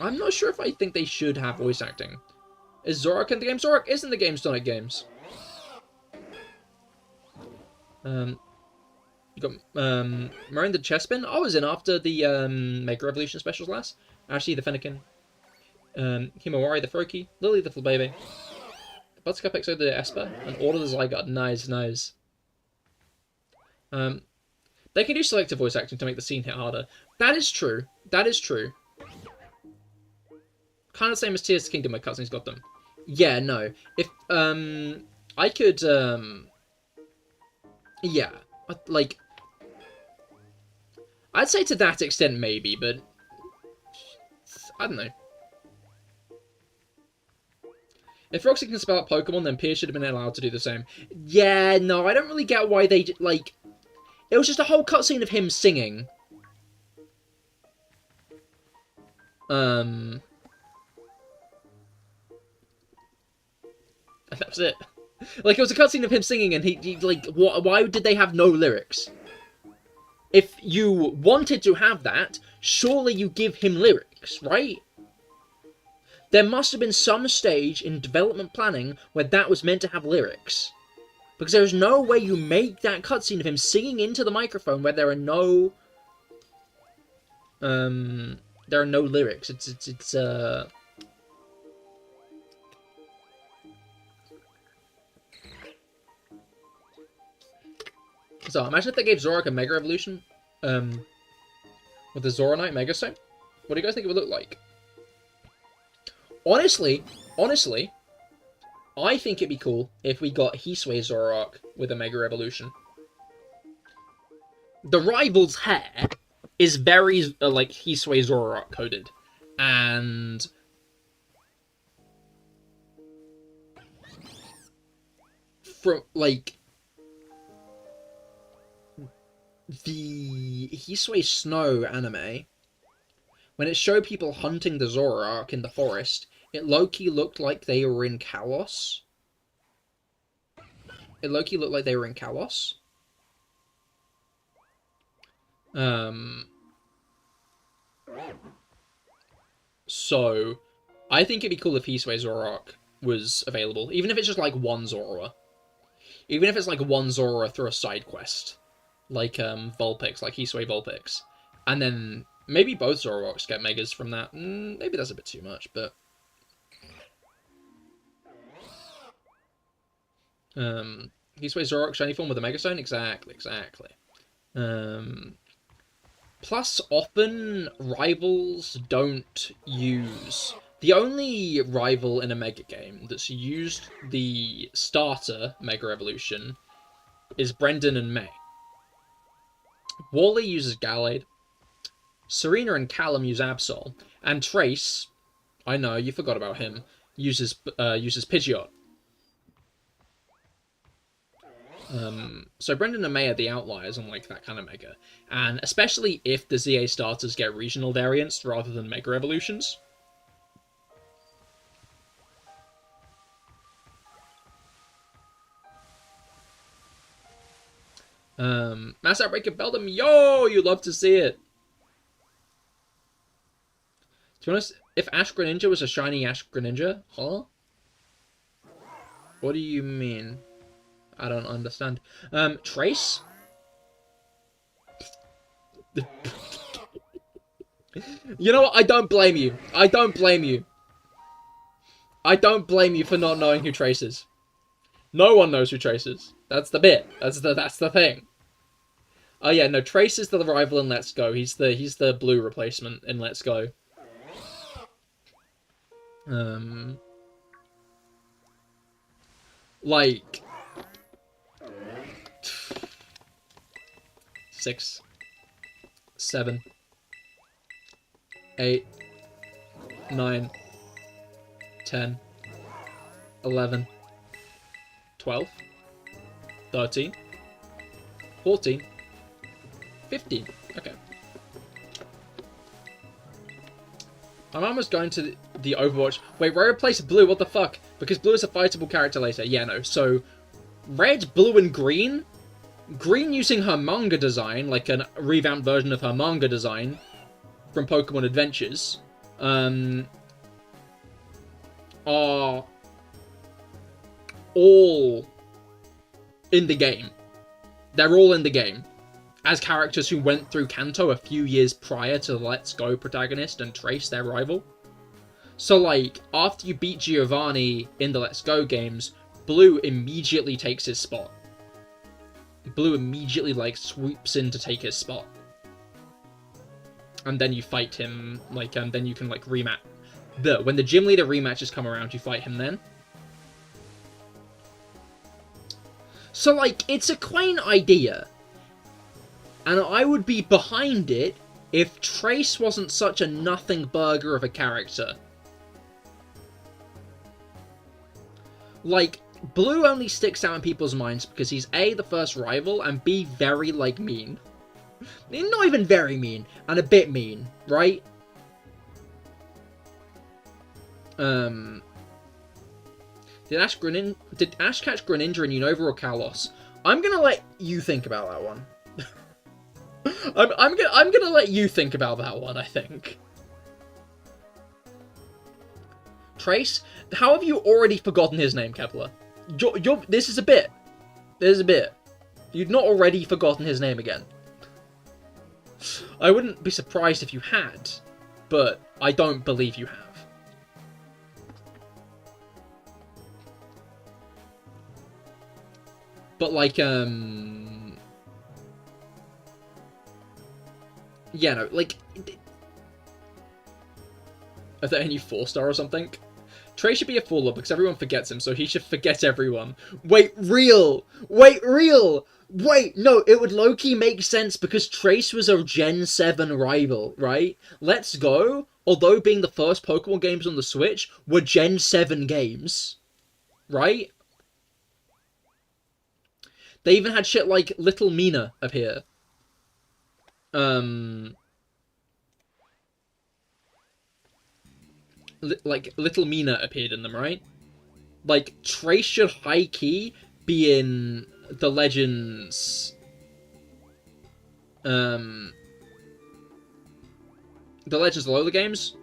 not sure if I think they should have voice acting. Is Zoroark in the game? Zoroark is in the game, Sonic Games. You got, Miranda Chespin? I was in after the, Mega Revolution specials last. Ashley the Fennekin. Himawari the Froakie. Lily the Baby. Buttercup XO the Esper. And Order the Zygarde. Nice, nice. They can do selective voice acting to make the scene hit harder. That is true. That is true. Kind of the same as Tears of the Kingdom where cutscenes got them. Yeah, no. If, I could, yeah. Like, I'd say to that extent maybe, but I don't know. If Roxy can spell out Pokemon, then Piers should have been allowed to do the same. Yeah, no, I don't really get why they, like, it was just a whole cutscene of him singing. And that was it. Like, it was a cutscene of him singing, and he like, why did they have no lyrics? If you wanted to have that, surely you give him lyrics, right? There must have been some stage in development planning where that was meant to have lyrics. Because there's no way you make that cutscene of him singing into the microphone where there are no... there are no lyrics. So, imagine if they gave Zoroark a Mega Evolution, with the Zoronite Mega Stone. What do you guys think it would look like? Honestly, I think it'd be cool if we got Hisui Zoroark with a Mega Evolution. The rival's hair is very, like, Hisui Zoroark coded. And... from, like... the Hisui Snow anime, when it showed people hunting the Zoroark in the forest, it low-key looked like they were in Kalos. So, I think it'd be cool if Hisui Zoroark was available, even if it's just like one Zorua. Even if it's like one Zorua through a side quest. Like, Vulpix, like Hisui Vulpix. And then, maybe both Zoroarks get Megas from that. Maybe that's a bit too much, but... Hisui Zoroark shiny form with a Mega Stone? Exactly. Plus, often, rivals don't use... The only rival in a Mega game that's used the starter Mega Evolution is Brendan and May. Wally uses Gallade. Serena and Callum use Absol. And Trace, I know, you forgot about him, uses Pidgeot. So Brendan and May are the outliers on, like, that kind of Mega. And especially if the ZA starters get regional variants rather than Mega Evolutions. Mass Outbreak of Beldum, yo, you love to see it. To be honest, if Ash Greninja was a shiny Ash Greninja, huh? What do you mean? I don't understand. Trace? You know what? I don't blame you. I don't blame you. I don't blame you for not knowing who Trace is. No one knows who Trace is. That's the bit. That's the thing. Oh yeah, no, Trace is the rival in Let's Go. He's the blue replacement in Let's Go. Like 6, 7, 8, 9, 10, 11, 12, 13, 14, 15. Okay. My mum was going to the Overwatch. Wait, Red replaced Blue? What the fuck? Because Blue is a fightable character later. Yeah, no. So, Red, Blue, and Green. Green using her manga design, like a revamped version of her manga design from Pokemon Adventures, are all in the game. They're all in the game. As characters who went through Kanto a few years prior to the Let's Go protagonist and Trace, their rival. So, like, after you beat Giovanni in the Let's Go games, Blue immediately takes his spot. Blue immediately, like, swoops in to take his spot. And then you fight him, like, and then you can, like, rematch. When the gym leader rematches come around, you fight him then. So, like, it's a quaint idea. And I would be behind it if Trace wasn't such a nothing burger of a character. Like, Blue only sticks out in people's minds because he's A, the first rival, and B, very, like, mean. Not even very mean, and a bit mean, right? Did Ash catch Greninja in Unova or Kalos? I'm gonna let you think about that one. I'm gonna let you think about that one, I think. Trace? How have you already forgotten his name, Kepler? This is a bit. This is a bit. You've not already forgotten his name again. I wouldn't be surprised if you had, but I don't believe you have. But, like, yeah, no, like, are there any 4-star or something? Trey should be a faller because everyone forgets him, so he should forget everyone. Wait, real! Wait, real! Wait, no, it would low-key make sense because Trace was a Gen 7 rival, right? Let's Go, although being the first Pokemon games on the Switch, were Gen 7 games. Right? They even had shit like Little Mina appear. Like, Little Mina appeared in them, right? Like, Trace should high-key be in the Legends... the Legends of Alola games.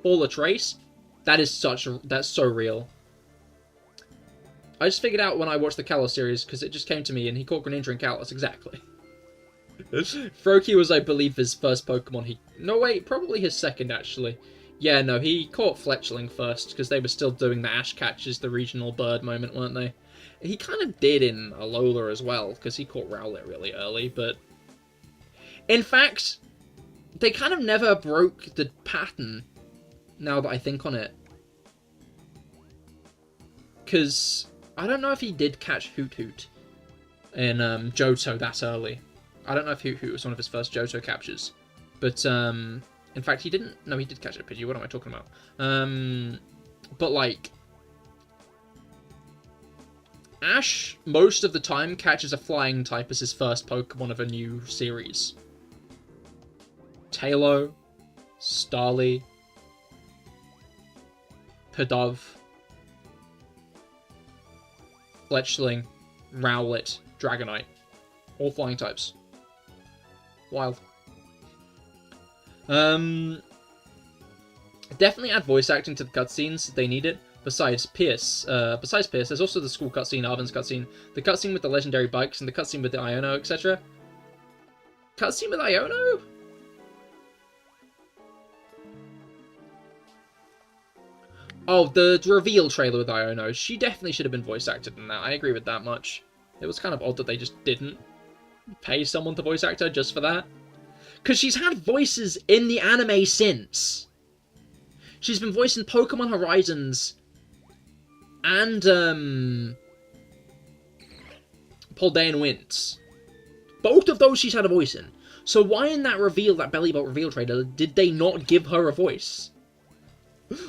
All the Trace. That's so real. I just figured out when I watched the Kalos series, because it just came to me, and he caught Greninja and Kalos, exactly. Froakie was, I believe, his first Pokemon No, wait, probably his second, actually. Yeah, no, he caught Fletchling first, because they were still doing the Ash catches, the regional bird moment, weren't they? He kind of did in Alola as well, because he caught Rowlet really early, but... In fact, they kind of never broke the pattern, now that I think on it. Because I don't know if he did catch Hoot Hoot in Johto that early. I don't know if Hoot Hoot was one of his first Johto captures. But, in fact, he didn't... No, he did catch a Pidgey. What am I talking about? But, like... Ash, most of the time, catches a flying type as his first Pokemon of a new series. Tailo, Starly, Pidove, Fletchling, Rowlet, Dragonite. All flying types. Wild. Definitely add voice acting to the cutscenes. They need it. Besides Pierce, there's also the school cutscene, Arven's cutscene, the cutscene with the legendary bikes, and the cutscene with the Iono, etc. Cutscene with Iono? Oh, the reveal trailer with Iono. She definitely should have been voice acted in that. I agree with that much. It was kind of odd that they just didn't pay someone to voice act her just for that. Because she's had voices in the anime since. She's been voicing Pokemon Horizons and Poldean Winds. Both of those she's had a voice in. So why in that reveal, that Belly Belt reveal trailer, did they not give her a voice?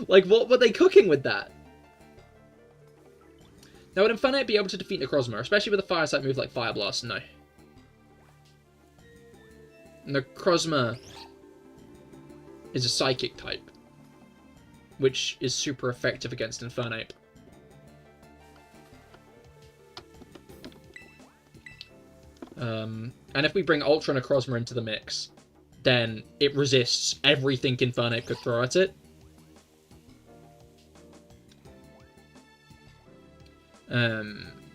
Like, what were they cooking with that? Now, would Infernape be able to defeat Necrozma, especially with a fire type move like Fire Blast? No. Necrozma is a psychic type, which is super effective against Infernape. And if we bring Ultra Necrozma into the mix, then it resists everything Infernape could throw at it.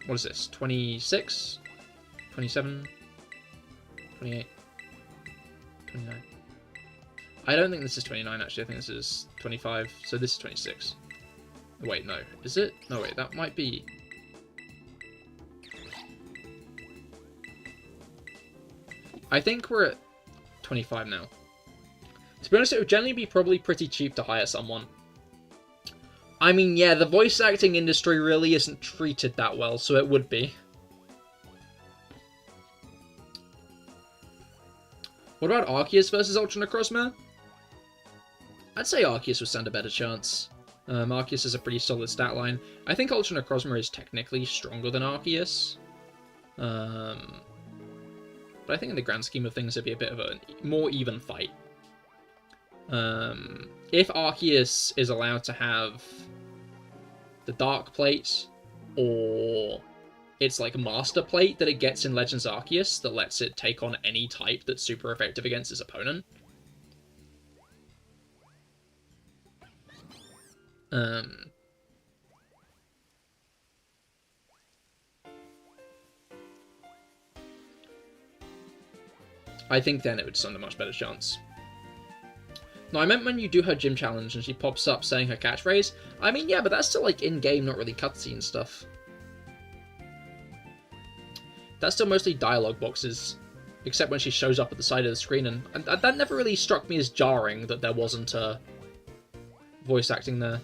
What is this? 26? 27? 28? 29? I don't think this is 29, actually. I think this is 25. So this is 26. Wait, no. Is it? No, wait. That might be... I think we're at 25 now. To be honest, it would generally be probably pretty cheap to hire someone. I mean, yeah, the voice acting industry really isn't treated that well, so it would be. What about Arceus versus Ultra Necrozma? I'd say Arceus would stand a better chance. Arceus is a pretty solid stat line. I think Ultra Necrozma is technically stronger than Arceus. But I think in the grand scheme of things, it'd be a bit of a more even fight. If Arceus is allowed to have the Dark Plate, or it's like a Master Plate that it gets in Legends Arceus that lets it take on any type that's super effective against its opponent. I think then it would stand a much better chance. No, I meant when you do her gym challenge and she pops up saying her catchphrase. I mean, yeah, but that's still like in-game, not really cutscene stuff. That's still mostly dialogue boxes, except when she shows up at the side of the screen, and that never really struck me as jarring that there wasn't voice acting there.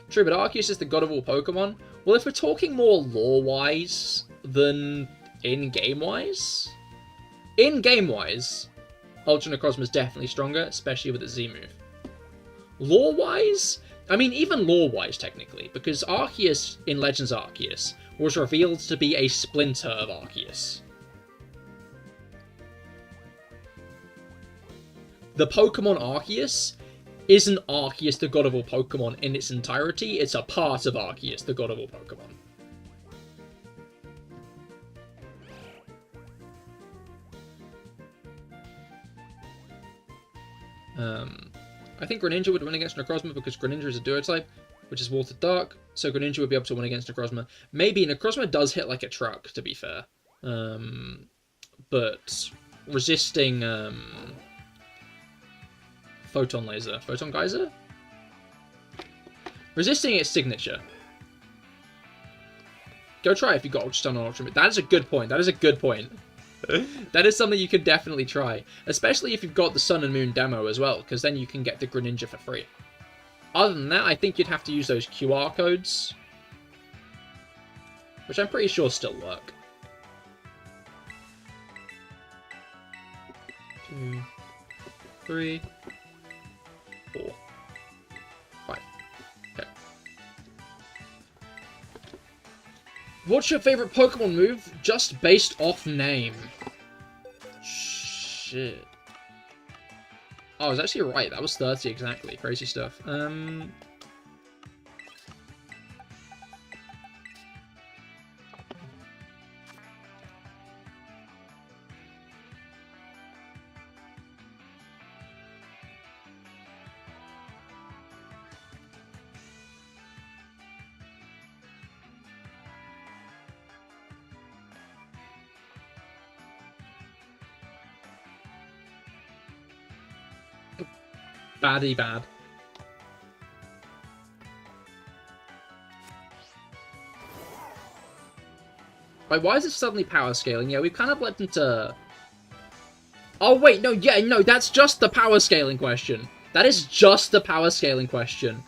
True, but Arceus is the god of all Pokemon. Well, if we're talking more lore-wise than in-game-wise... In-game-wise, Ultra Necrozma is definitely stronger, especially with its Z move. Lore-wise? I mean, even lore-wise, technically, because Arceus in Legends Arceus was revealed to be a splinter of Arceus. The Pokemon Arceus isn't Arceus, the god of all Pokemon, in its entirety. It's a part of Arceus, the god of all Pokemon. I think Greninja would win against Necrozma because Greninja is a Duo type, which is Water Dark, so Greninja would be able to win against Necrozma. Maybe Necrozma does hit like a truck, to be fair. But resisting Photon Laser. Photon Geyser? Resisting its signature. Go try if you got Ultra Stun on Ultra Moon. That is a good point. That is a good point. That is something you could definitely try. Especially if you've got the Sun and Moon demo as well, because then you can get the Greninja for free. Other than that, I think you'd have to use those QR codes, which I'm pretty sure still work. 2, 3, 4, 5. Okay. What's your favorite Pokemon move, just based off name? Shit. Oh, I was actually right. That was 30 exactly. Crazy stuff. Baddie bad. Wait, why is it suddenly power scaling? Yeah, we've kind of leapt into... Oh, wait, no, yeah, no, that's just the power scaling question. That is just the power scaling question.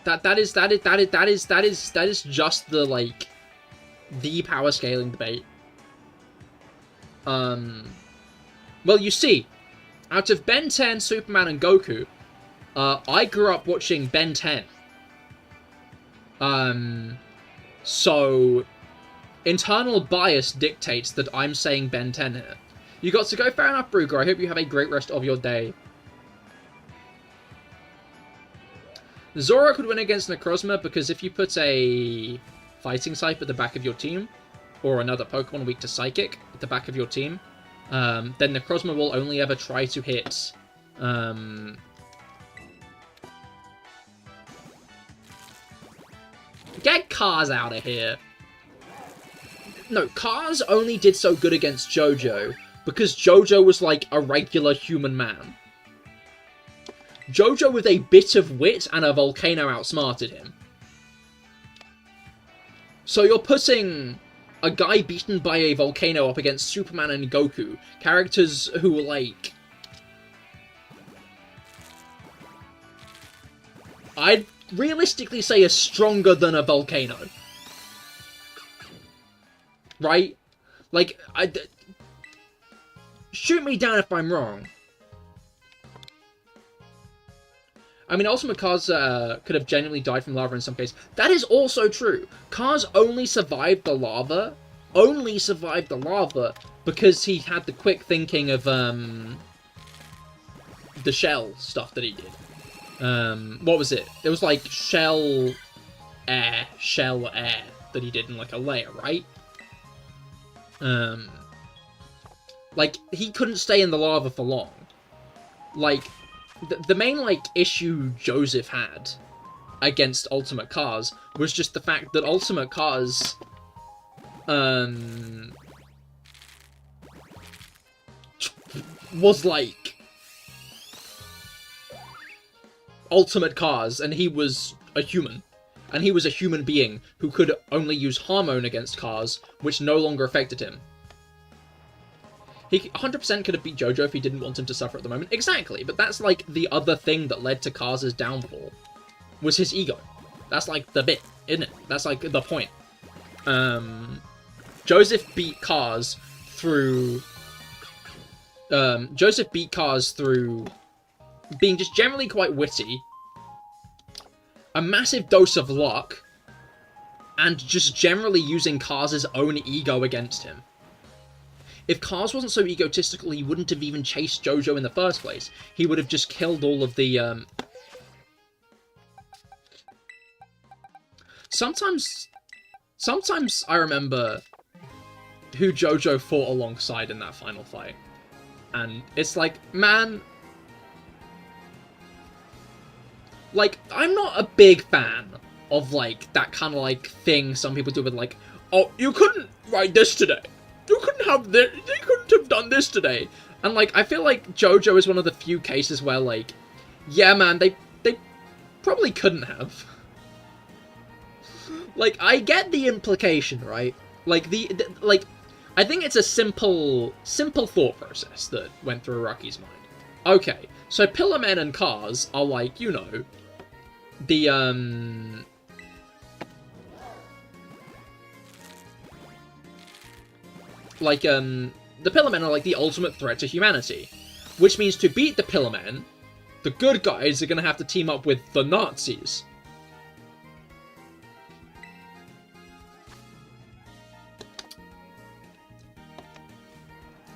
That is just the, like, the power scaling debate. Well, you see, out of Ben 10, Superman, and Goku, I grew up watching Ben 10. So, internal bias dictates that I'm saying Ben 10 here. You got to go, fair enough, Brugger. I hope you have a great rest of your day. Zora could win against Necrozma because if you put a fighting type at the back of your team, or another Pokemon weak to Psychic at the back of your team, then Necrozma will only ever try to hit... Get Cars out of here. No, Cars only did so good against Jojo because Jojo was like a regular human man. Jojo with a bit of wit and a volcano outsmarted him. So you're putting a guy beaten by a volcano up against Superman and Goku, characters who are like... I'd realistically say is stronger than a volcano. Right? Like, shoot me down if I'm wrong. I mean, Ultimate Cars could have genuinely died from lava in some case. That is also true. Cars only survived the lava. Because he had the quick thinking of the shell stuff that he did. What was it? It was like shell, air that he did in like a layer, right? Like, he couldn't stay in the lava for long. Like, the main, like, issue Joseph had against Ultimate Cars was just the fact that Ultimate Cars, was like Ultimate Cars, and he was a human. And he was a human being who could only use Hormone against Cars, which no longer affected him. He 100% could have beat Jojo if he didn't want him to suffer at the moment. Exactly, but that's like the other thing that led to Cars' downfall, was his ego. That's like the bit, isn't it? That's like the point. Joseph beat Cars through... being just generally quite witty, a massive dose of luck, and just generally using Cars' own ego against him. If Cars wasn't so egotistical, he wouldn't have even chased Jojo in the first place. He would have just killed all of the, Sometimes I remember who Jojo fought alongside in that final fight. And it's like, man... Like, I'm not a big fan of, like, that kind of, like, thing some people do with, like, oh, you couldn't write this today. You couldn't have this. You couldn't have done this today. And, like, I feel like Jojo is one of the few cases where, like, yeah, man, they probably couldn't have. Like, I get the implication, right? Like, like, I think it's a simple thought process that went through Rocky's mind. Okay, so Pillarmen and Cars are, like, you know, the, like, the Pillarmen are, like, the ultimate threat to humanity. Which means to beat the Pillarmen, the good guys are gonna have to team up with the Nazis.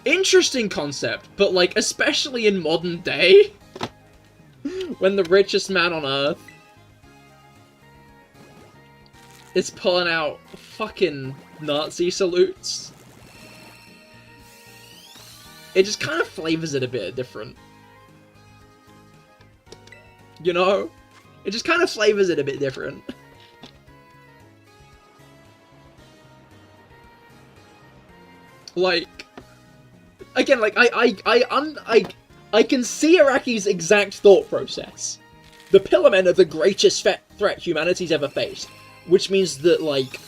Interesting concept, but, like, especially in modern day, when the richest man on Earth is pulling out fucking Nazi salutes. It just kind of flavors it a bit different. You know? It just kind of flavors it a bit different. Like... Again, like, I I can see Araki's exact thought process. The Pillarmen are the greatest threat humanity's ever faced, which means that, like,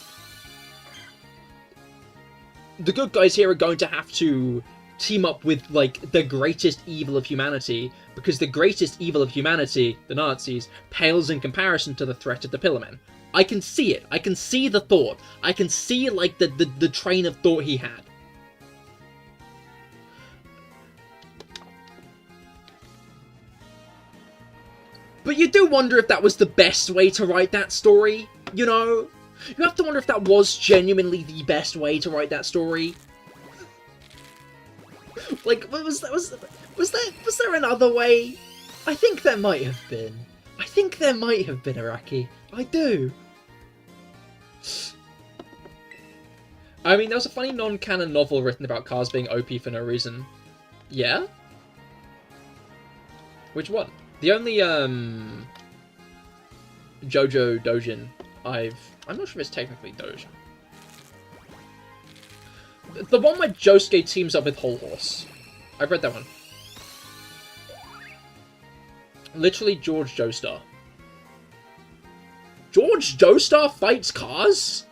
the good guys here are going to have to team up with, like, the greatest evil of humanity, because the greatest evil of humanity, the Nazis, pales in comparison to the threat of the Pillarmen. I can see it. I can see the thought. I can see, like, the train of thought he had. But you do wonder if that was the best way to write that story, you know? You have to wonder if that was genuinely the best way to write that story. Like, was there another way? I think there might have been. I think there might have been, Araki. I do. I mean, there was a funny non-canon novel written about cars being OP for no reason. Yeah? Which one? The only, JoJo Dojin I'm not sure if it's technically Dojin. The one where Josuke teams up with Whole Horse. I've read that one. Literally George Joestar. George Joestar fights cars?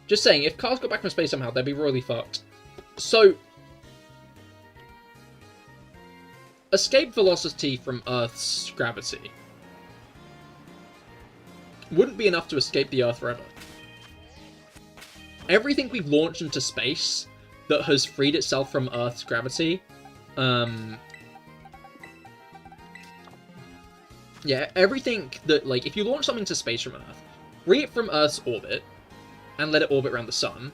Just saying, if cars got back from space somehow, they'd be really fucked. So, escape velocity from Earth's gravity wouldn't be enough to escape the Earth forever. Everything we've launched into space that has freed itself from Earth's gravity, yeah, everything that, like, if you launch something to space from Earth, free it from Earth's orbit, and let it orbit around the sun,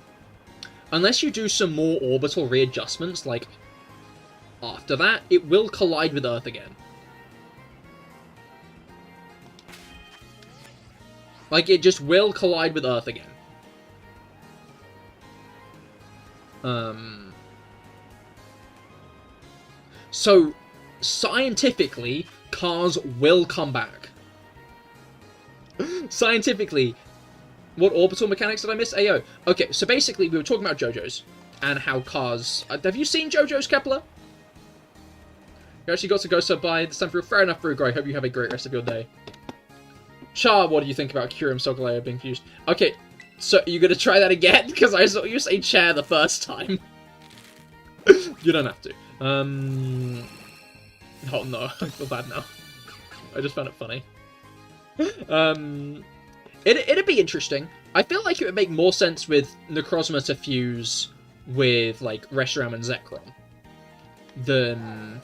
unless you do some more orbital readjustments, like, after that, it will collide with Earth again. Like, it just will collide with Earth again. So, scientifically, cars will come back. Scientifically, what orbital mechanics did I miss? Ayo. Okay, so basically, we were talking about JoJo's, and how cars... have you seen JoJo's, Kepler? You actually got to go so by this time through. Fair enough, Frugo. I hope you have a great rest of your day. Char, what do you think about Kyurem Solgaleo being fused? Okay, so are you going to try that again? Because I saw you say chair the first time. You don't have to. Oh no, I feel bad now. I just found it funny. It'd be interesting. I feel like it would make more sense with Necrozma to fuse with, like, Reshiram and Zekrom than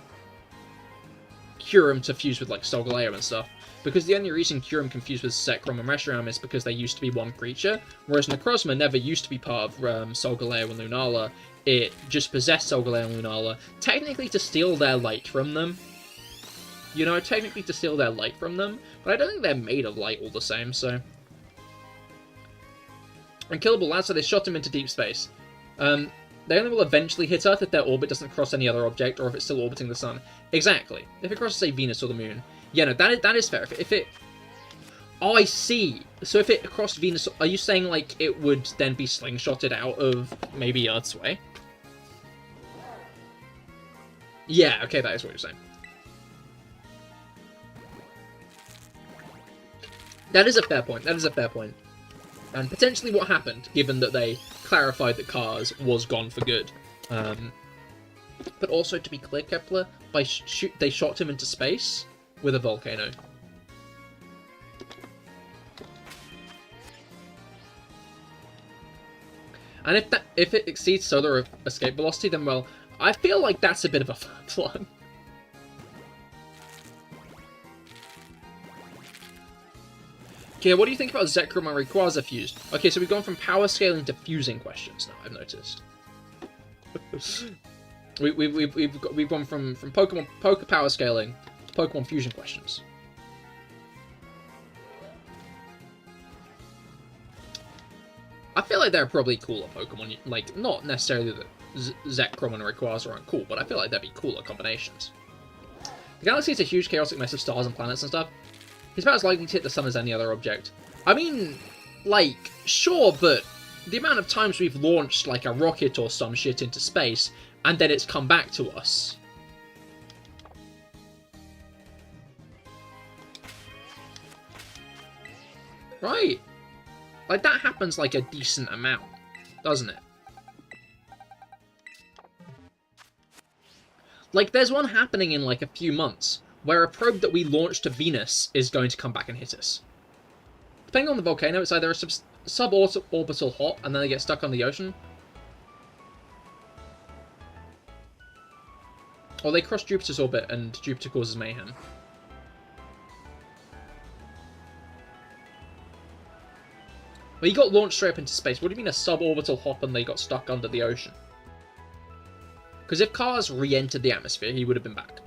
Kyurem to fuse with, like, Solgaleo and stuff. Because the only reason Kyurem can fuse with Zekrom and Reshiram is because they used to be one creature, whereas Necrozma never used to be part of Solgaleo and Lunala. It just possessed Solgaleo and Lunala, technically to steal their light from them. You know, technically to steal their light from them, but I don't think they're made of light all the same, so... Unkillable lads, so they shot him into deep space. They only will eventually hit Earth if their orbit doesn't cross any other object, or if it's still orbiting the sun. Exactly. If it crosses, say, Venus or the Moon. Yeah, no, that is fair. If it... Oh, I see. So if it crossed Venus... Are you saying, like, it would then be slingshotted out of maybe Earth's way? Yeah, okay, that is what you're saying. That is a fair point. That is a fair point. And potentially what happened, given that they clarified that Cars was gone for good. But also, to be clear, Kepler, they shot him into space with a volcano. And if it exceeds solar escape velocity, then, well, I feel like that's a bit of a flun. Okay, what do you think about Zekrom and Rayquaza fused? Okay, so we've gone from power scaling to fusing questions now, I've noticed. We've gone from Poke power scaling to Pokemon fusion questions. I feel like they're probably cooler Pokemon. Like, not necessarily that Zekrom and Rayquaza aren't cool, but I feel like they'd be cooler combinations. The galaxy is a huge chaotic mess of stars and planets and stuff. It's about as likely to hit the sun as any other object. I mean, Like, sure, but the amount of times we've launched, like, a rocket or some shit into space, and then it's come back to us. Right? Like, that happens, like, a decent amount, doesn't it? Like, there's one happening in, like, a few months, where a probe that we launched to Venus is going to come back and hit us. Depending on the volcano, it's either a suborbital hop, and then they get stuck on the ocean, or they cross Jupiter's orbit, and Jupiter causes mayhem. Well, he got launched straight up into space. What do you mean a suborbital hop and they got stuck under the ocean? Because if Cars re-entered the atmosphere, he would have been back.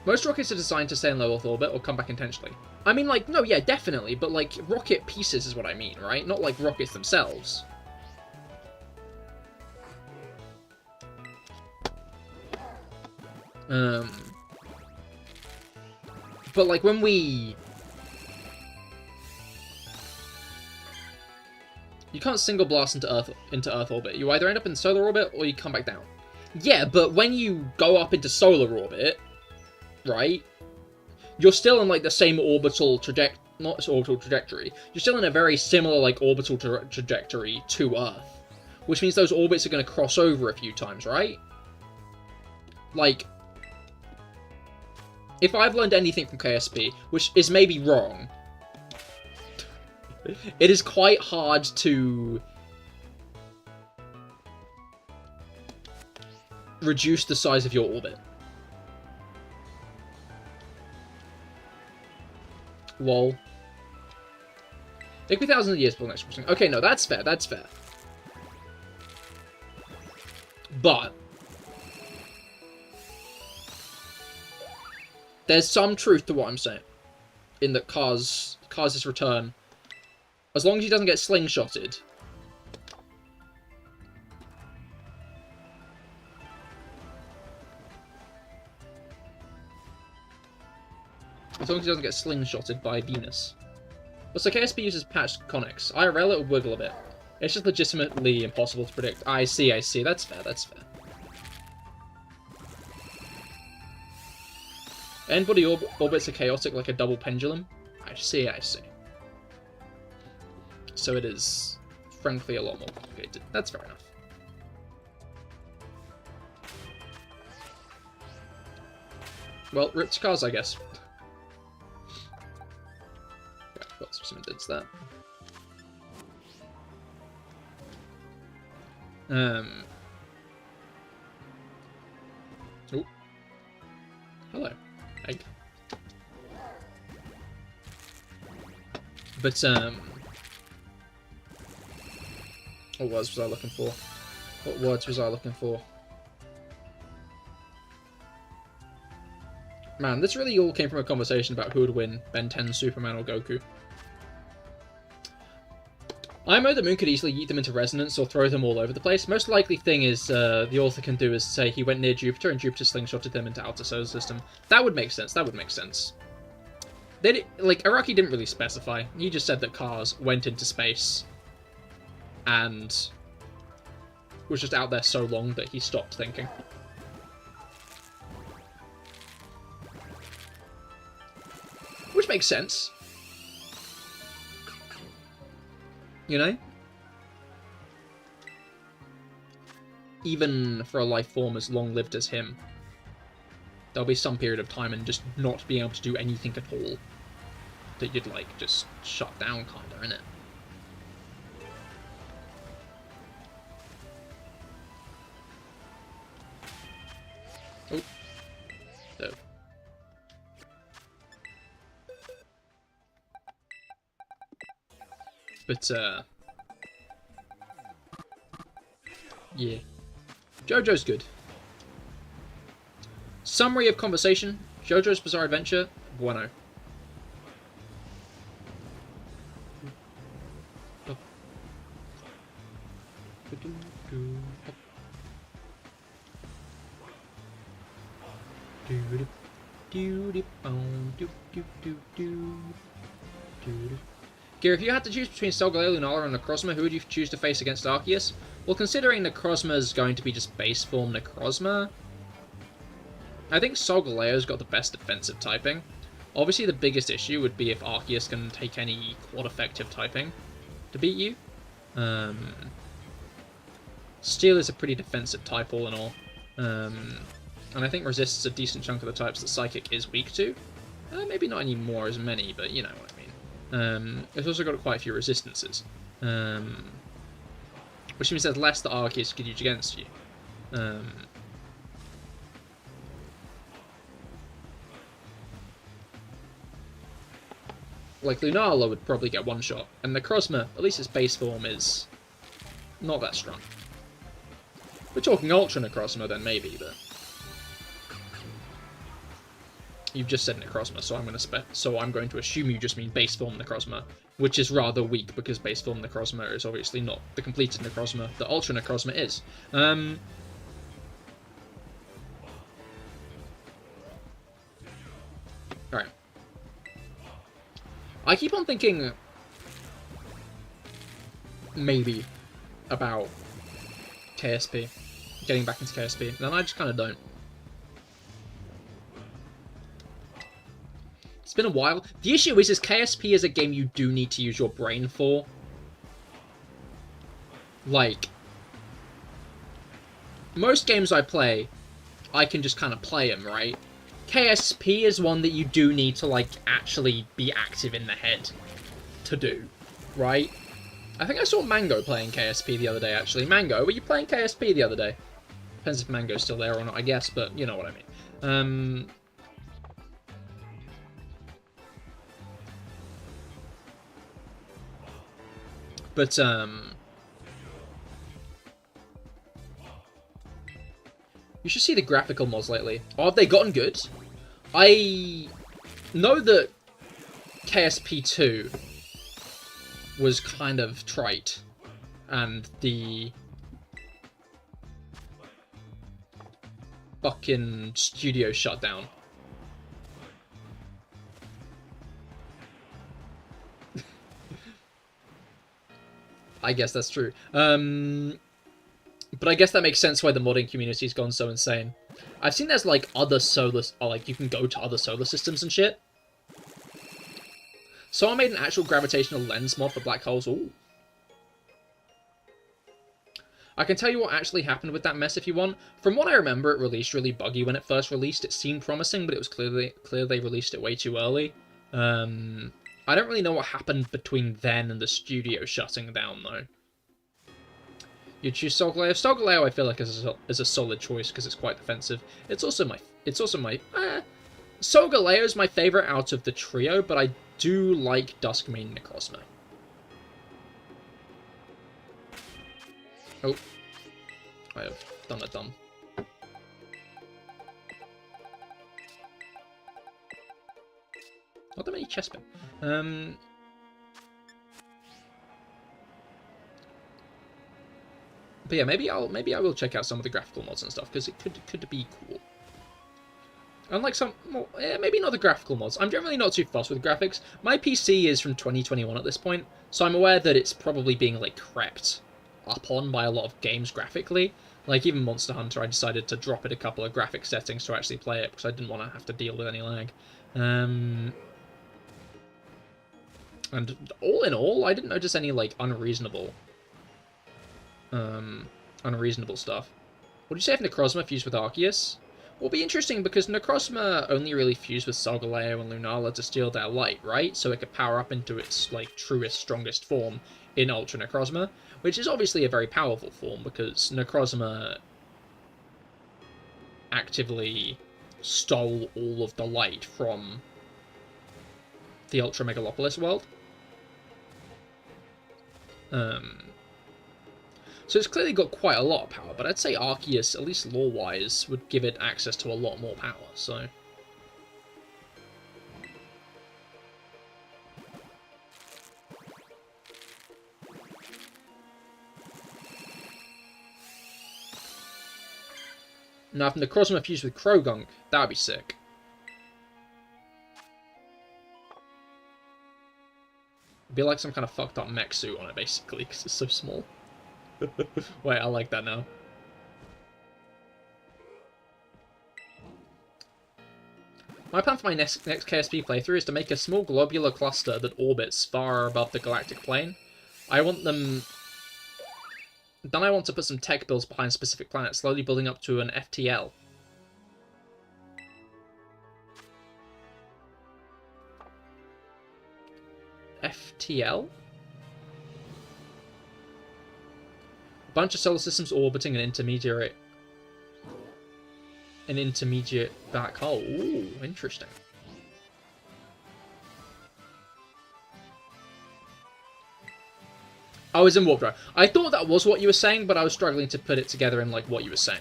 Most rockets are designed to stay in low Earth orbit or come back intentionally. I mean, like, no, yeah, definitely, but, like, rocket pieces is what I mean, right? Not, like, rockets themselves. But, like, when we... You can't single blast into Earth orbit. You either end up in solar orbit or you come back down. Yeah, but when you go up into solar orbit, right, you're still in, like, the same orbital trajectory. Not orbital trajectory. You're still in a very similar, like, orbital trajectory to Earth. Which means those orbits are going to cross over a few times, right? Like... If I've learned anything from KSP, which is maybe wrong, it is quite hard to reduce the size of your orbit. Lol. Take 1,000 years for the next question. Okay, no, that's fair, that's fair. But there's some truth to what I'm saying. In that Cars' return, as long as he doesn't get slingshotted, by Venus. But so KSP uses patched conics. IRL, it will wiggle a bit. It's just legitimately impossible to predict. I see. That's fair, that's fair. N-body orbits are chaotic like a double pendulum. I see. So it is, frankly, a lot more complicated. That's fair enough. Well, ripped cars, I guess. Yeah, I've got some indents there. Oh. Hello. Egg. But, what words was I looking for? Man, this really all came from a conversation about who would win, Ben 10, Superman, or Goku. IMO, the moon could easily yeet them into resonance or throw them all over the place. Most likely thing is the author can do is say he went near Jupiter and Jupiter slingshotted them into outer solar system. That would make sense. Araki didn't really specify. He just said that Cars went into space and was just out there so long that he stopped thinking. Which makes sense. You know? Even for a life form as long-lived as him, there'll be some period of time and just not being able to do anything at all that you'd, like, just shut down, kinda, innit? Oh. So. But, yeah. JoJo's good. Summary of conversation. JoJo's Bizarre Adventure, bueno. Gear, if you had to choose between Solgaleo, Lunala, and Necrozma, who would you choose to face against Arceus? Well, considering Necrozma is going to be just base form Necrozma, I think Solgaleo's got the best defensive typing. Obviously, the biggest issue would be if Arceus can take any quad-effective typing to beat you. Steel is a pretty defensive type, all in all. And I think resists a decent chunk of the types that Psychic is weak to. Maybe not anymore as many, but you know what I mean. It's also got quite a few resistances. Which means there's less that Arceus could use against you. Like, Lunala would probably get one shot, and Necrozma, at least its base form, is not that strong. We're talking Ultra Necrozma then, maybe, but... You've just said Necrozma, so I'm going to assume you just mean base form Necrozma, which is rather weak, because base form Necrozma is obviously not the completed Necrozma that Ultra Necrozma is. Alright. I keep on thinking, maybe, about KSP, getting back into KSP, and then I just kind of don't. It's been a while. The issue is KSP is a game you do need to use your brain for. Like, most games I play, I can just kind of play them, right? KSP is one that you do need to, like, actually be active in the head to do, right? I think I saw Mango playing KSP the other day, actually. Mango, were you playing KSP the other day? Depends if Mango's still there or not, I guess, but you know what I mean. You should see the graphical mods lately. Oh, have they gotten good? I know that KSP2 was kind of trite, and the fucking studio shut down. I guess that's true. But I guess that makes sense why the modding community's gone so insane. I've seen there's, like, other solar... like, you can go to other solar systems and shit. Someone made an actual gravitational lens mod for black holes. Ooh. I can tell you what actually happened with that mess if you want. From what I remember, it released really buggy when it first released. It seemed promising, but it was clear they released it way too early. I don't really know what happened between then and the studio shutting down, though. You choose Solgaleo. Solgaleo, I feel like, is a solid choice because it's quite defensive. It's also my Solgaleo's my favorite out of the trio, but I do like Duskmane Necrozma. Oh, I have done a dumb. Not that many Chespin. But yeah, maybe I will check out some of the graphical mods and stuff because it could be cool. Unlike some, well, maybe not the graphical mods. I'm generally not too fussed with graphics. My PC is from 2021 at this point, so I'm aware that it's probably being like crept up on by a lot of games graphically. Like even Monster Hunter, I decided to drop it a couple of graphic settings to actually play it because I didn't want to have to deal with any lag. And all in all, I didn't notice any like unreasonable stuff. What do you say if Necrozma fused with Arceus? Will be interesting because Necrozma only really fused with Solgaleo and Lunala to steal their light, right? So it could power up into its like truest, strongest form in Ultra Necrozma, which is obviously a very powerful form because Necrozma actively stole all of the light from the Ultra Megalopolis world. So it's clearly got quite a lot of power, but I'd say Arceus, at least lore-wise, would give it access to a lot more power, so... Now, if Necrozma fused with Krogunk, that would be sick. It'd be like some kind of fucked up mech suit on it, basically, because it's so small. Wait, I like that now. My plan for my next KSP playthrough is to make a small globular cluster that orbits far above the galactic plane. I want them... Then I want to put some tech builds behind specific planets, slowly building up to an FTL. FTL? A bunch of solar systems orbiting an intermediate black hole. Ooh, interesting. I was in warp drive. I thought that was what you were saying, but I was struggling to put it together in like what you were saying.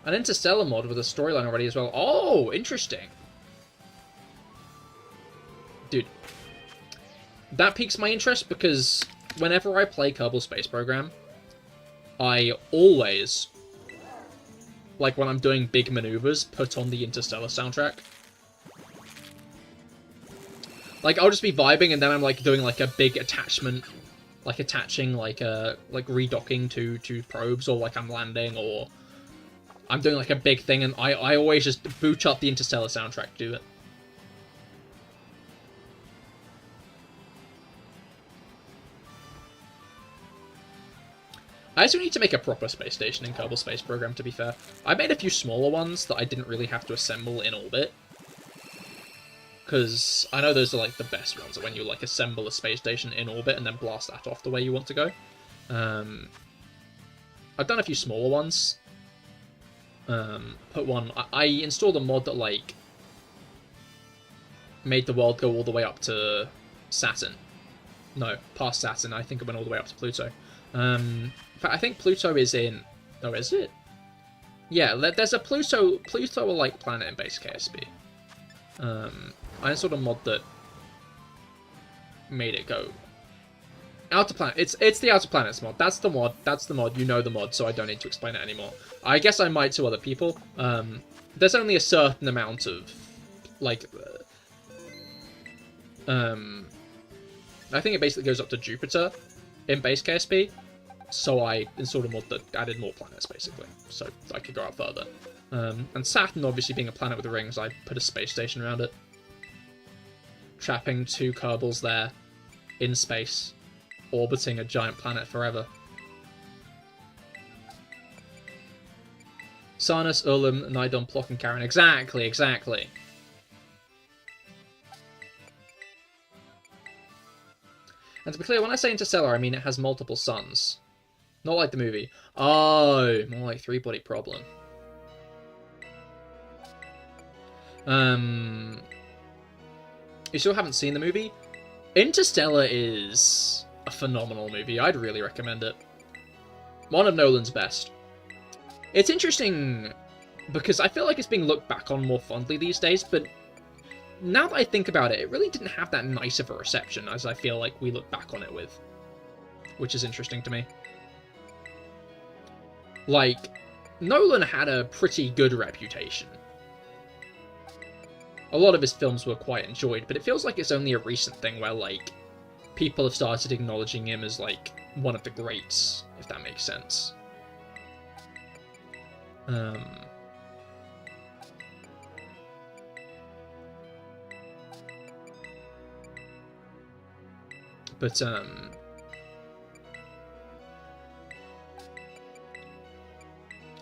An Interstellar mod with a storyline already as well. Oh, interesting. Dude. That piques my interest because whenever I play Kerbal Space Program, I always, like when I'm doing big maneuvers, put on the Interstellar soundtrack. Like, I'll just be vibing and then I'm like doing like a big attachment, like attaching like redocking to probes, or like I'm landing, or I'm doing like a big thing, and I always just boot up the Interstellar soundtrack to do it. I also need to make a proper space station in Kerbal Space Program, to be fair. I made a few smaller ones that I didn't really have to assemble in orbit. Because I know those are like the best ones, when you like assemble a space station in orbit and then blast that off the way you want to go. I've done a few smaller ones. I installed a mod that like made the world go all the way up to Saturn. No, past Saturn. I think it went all the way up to Pluto. In fact, I think Pluto is in... Oh, is it? Yeah, there's a Pluto-like planet in base KSP. I installed a mod that made it go... Outer Planet. It's the Outer Planets mod. That's the mod. That's the mod. You know the mod, so I don't need to explain it anymore. I guess I might to other people. There's only a certain amount of, like... I think it basically goes up to Jupiter in base KSP. So I installed a mod that added more planets, basically. So I could go out further. And Saturn, obviously being a planet with rings, I put a space station around it. Trapping 2 Kerbals there, in space, orbiting a giant planet forever. Sarnus, Ullum, Nidon, Plock, and Karen. Exactly, exactly. And to be clear, when I say interstellar, I mean it has multiple suns. Not like the movie. Oh, more like Three-Body Problem. You still haven't seen the movie? Interstellar is a phenomenal movie. I'd really recommend it. One of Nolan's best. It's interesting because I feel like it's being looked back on more fondly these days, but now that I think about it, it really didn't have that nice of a reception as I feel like we look back on it with. Which is interesting to me. Like, Nolan had a pretty good reputation. A lot of his films were quite enjoyed, but it feels like it's only a recent thing where, like, people have started acknowledging him as, like, one of the greats, if that makes sense.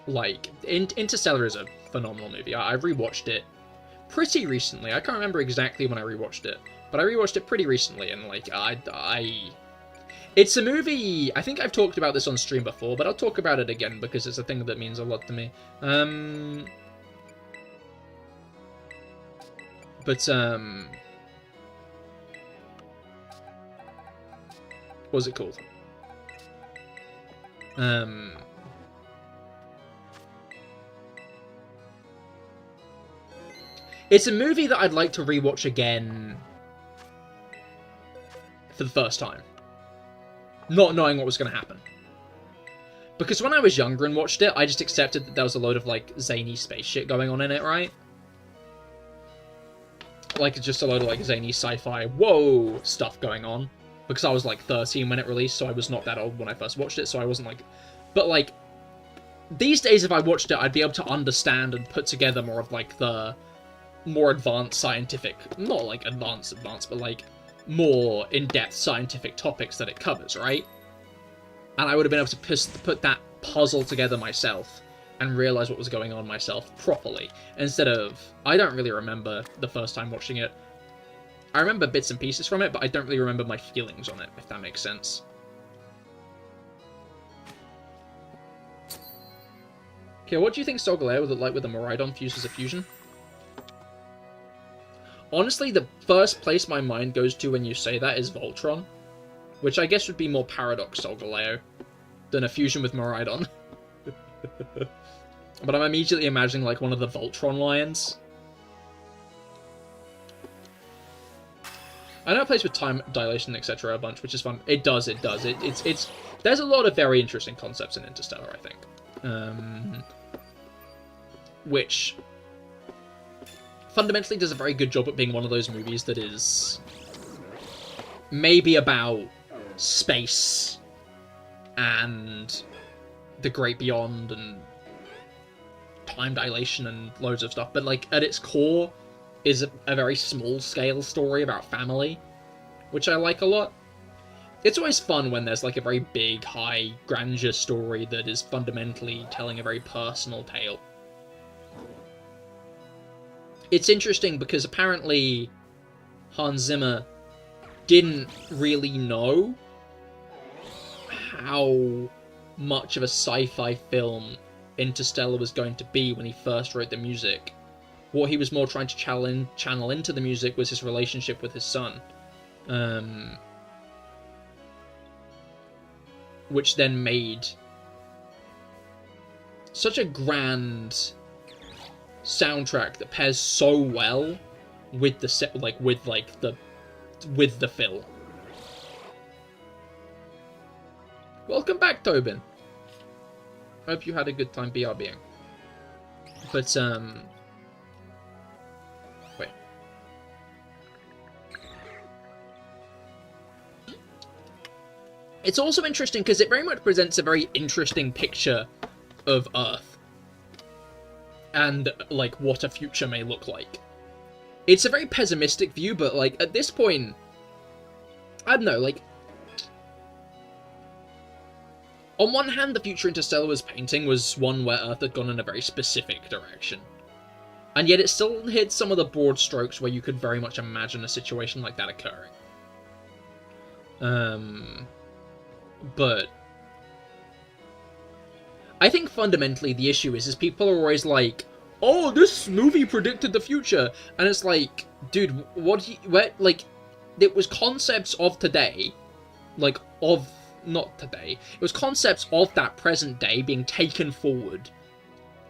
Like, Interstellar is a phenomenal movie. I rewatched it pretty recently. I can't remember exactly when I rewatched it, but I rewatched it pretty recently, and, like, it's a movie... I think I've talked about this on stream before, but I'll talk about it again because it's a thing that means a lot to me. What was it called? It's a movie that I'd like to rewatch again for the first time. Not knowing what was going to happen. Because when I was younger and watched it, I just accepted that there was a load of, like, zany space shit going on in it, right? Like, just a load of, like, zany sci-fi, whoa, stuff going on. Because I was, like, 13 when it released, so I was not that old when I first watched it, so I wasn't, like... But, like, these days, if I watched it, I'd be able to understand and put together more of, like, the more advanced scientific... Not, like, advanced, but, like, more in-depth scientific topics that it covers, right? And I would have been able to put that puzzle together myself and realize what was going on myself properly. Instead of... I don't really remember the first time watching it. I remember bits and pieces from it, but I don't really remember my feelings on it, if that makes sense. Okay, what do you think Solgaleo would look like with a Miraidon fused as a fusion? Honestly, the first place my mind goes to when you say that is Voltron. Which I guess would be more Paradox Solgaleo than a fusion with Miraidon. But I'm immediately imagining like one of the Voltron lions. I know it plays with time dilation, etc. a bunch, which is fun. It does. It's there's a lot of very interesting concepts in Interstellar, I think. Which fundamentally does a very good job at being one of those movies that is maybe about space and the great beyond and time dilation and loads of stuff, but like at its core is a very small scale story about family, which I like a lot. It's always fun when there's like a very big, high grandeur story that is fundamentally telling a very personal tale. It's interesting because apparently Hans Zimmer didn't really know how much of a sci-fi film Interstellar was going to be when he first wrote the music. What he was more trying to channel into the music was his relationship with his son. Which then made such a grand soundtrack that pairs so well with the with the film. Welcome back, Tobin. Hope you had a good time BRBing. But, wait. It's also interesting because it very much presents a very interesting picture of Earth. And, like, what a future may look like. It's a very pessimistic view, but, like, at this point, I don't know, like, on one hand, the future Interstellar was painting was one where Earth had gone in a very specific direction. And yet it still hit some of the broad strokes where you could very much imagine a situation like that occurring. But I think fundamentally the issue is people are always like, oh, this movie predicted the future. And it's like, dude, like, it was concepts of today, like, not today. It was concepts of that present day being taken forward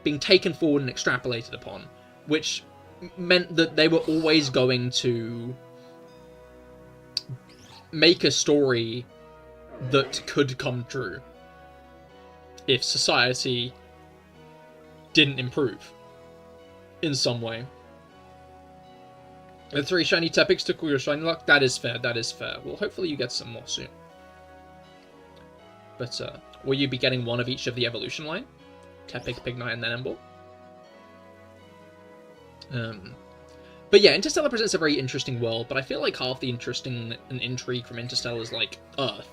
and extrapolated upon, which meant that they were always going to make a story that could come true if society didn't improve in some way. The 3 shiny Tepics to cool your shiny luck. That is fair. Well, hopefully you get some more soon. But, will you be getting one of each of the evolution line? Tepic, Pignite, and then Emble? But yeah, Interstellar presents a very interesting world, but I feel like half the interesting and intrigue from Interstellar is, like, Earth.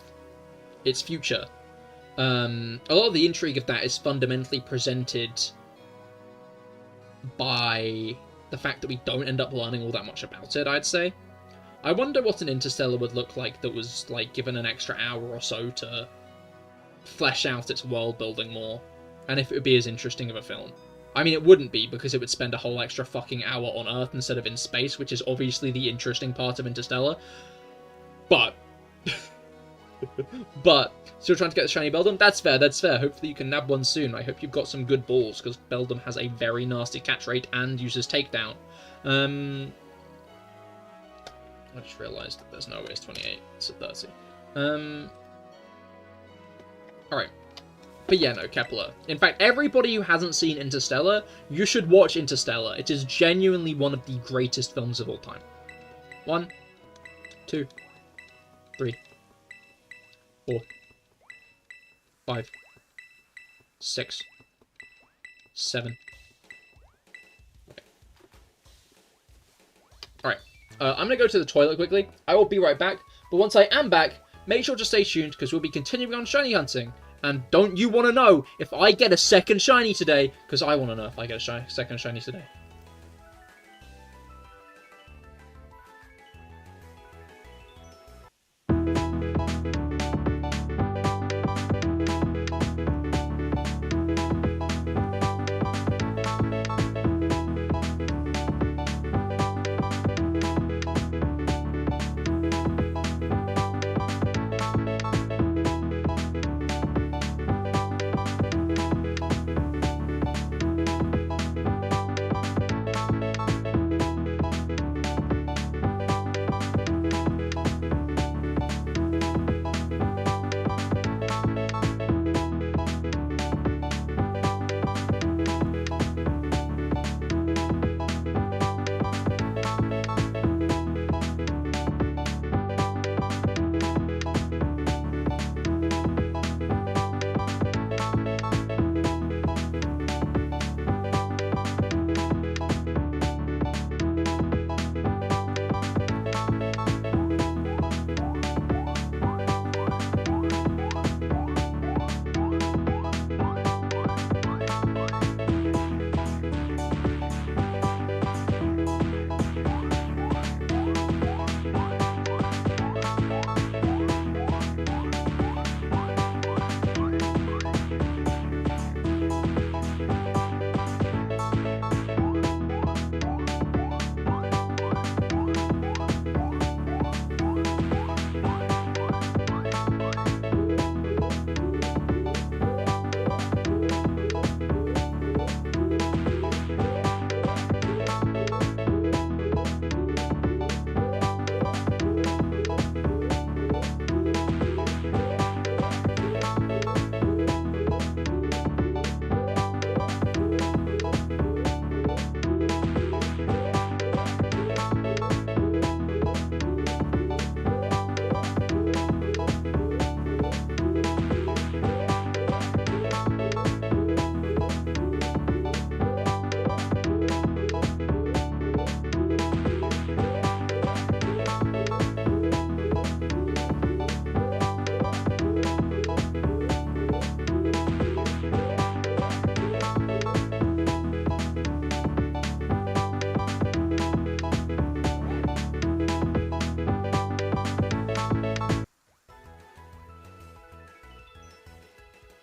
Its future. A lot of the intrigue of that is fundamentally presented by the fact that we don't end up learning all that much about it, I'd say. I wonder what an Interstellar would look like that was, like, given an extra hour or so to flesh out its world building more, and if it would be as interesting of a film. I mean, it wouldn't be, because it would spend a whole extra fucking hour on Earth instead of in space, which is obviously the interesting part of Interstellar. But still trying to get the shiny Beldum? That's fair. Hopefully you can nab one soon. I hope you've got some good balls, because Beldum has a very nasty catch rate and uses takedown. I just realised that there's no way it's 28, it's at 30. Alright. But yeah, no, Kepler. In fact, everybody who hasn't seen Interstellar, you should watch Interstellar. It is genuinely one of the greatest films of all time. 1, 2, 3, 4, 5, 6, 7. Alright, I'm going to go to the toilet quickly. I will be right back. But once I am back, make sure to stay tuned because we'll be continuing on shiny hunting. And don't you want to know if I get a second shiny today? Because I want to know if I get a second shiny today.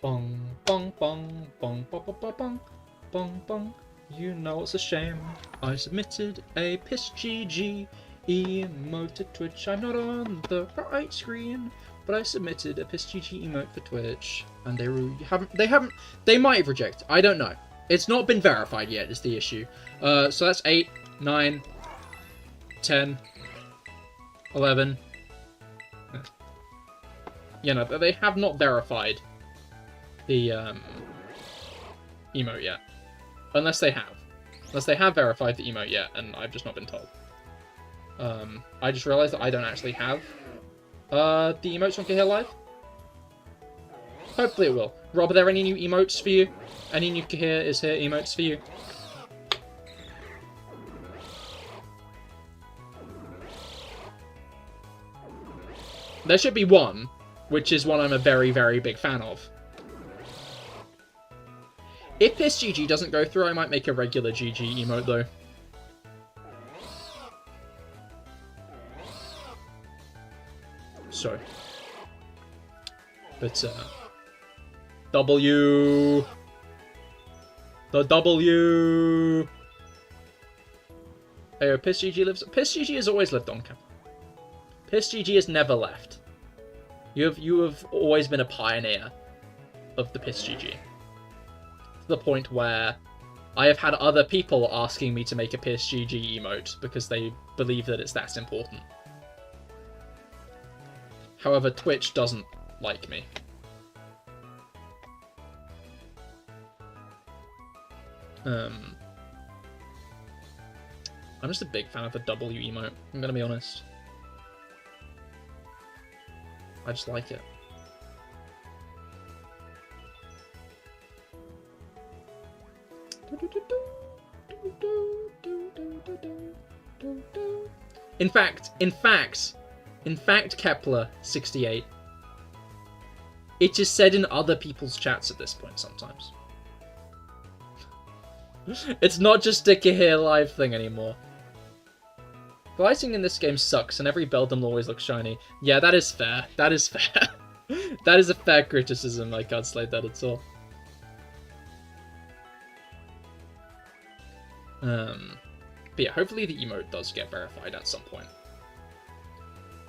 Bong, bong, bong, bong, bong, bong, bong, bong, bong, bong. You know it's a shame. I submitted a PissGG emote to Twitch. I'm not on the right screen, but I submitted a PissGG emote for Twitch, and they might have rejected. I don't know. It's not been verified yet, is the issue. So that's 8, 9, 10, 11. You know, they have not verified the emote yet. Unless they have. Unless they have verified the emote yet, and I've just not been told. I just realised that I don't actually have the emotes on CahirLIVE. Hopefully it will. Rob, are there any new emotes for you? Any new Cahir is here emotes for you? There should be one, which is one I'm a very, very big fan of. If PissGG doesn't go through, I might make a regular GG emote, though. So. But, W. The W. Hey, PissGG lives. PissGG has always lived on camera. PissGG has never left. You have always been a pioneer of the PissGG. To the point where I have had other people asking me to make a PissGG emote because they believe that it's that important. However, Twitch doesn't like me. I'm just a big fan of the W emote, I'm gonna be honest. I just like it. In fact, Kepler68. It is said in other people's chats at this point sometimes. It's not just a CahirLIVE thing anymore. The lighting in this game sucks and every Beldum always looks shiny. Yeah, that is fair. That is fair. That is a fair criticism, I can't slate that at all. But yeah, hopefully the emote does get verified at some point.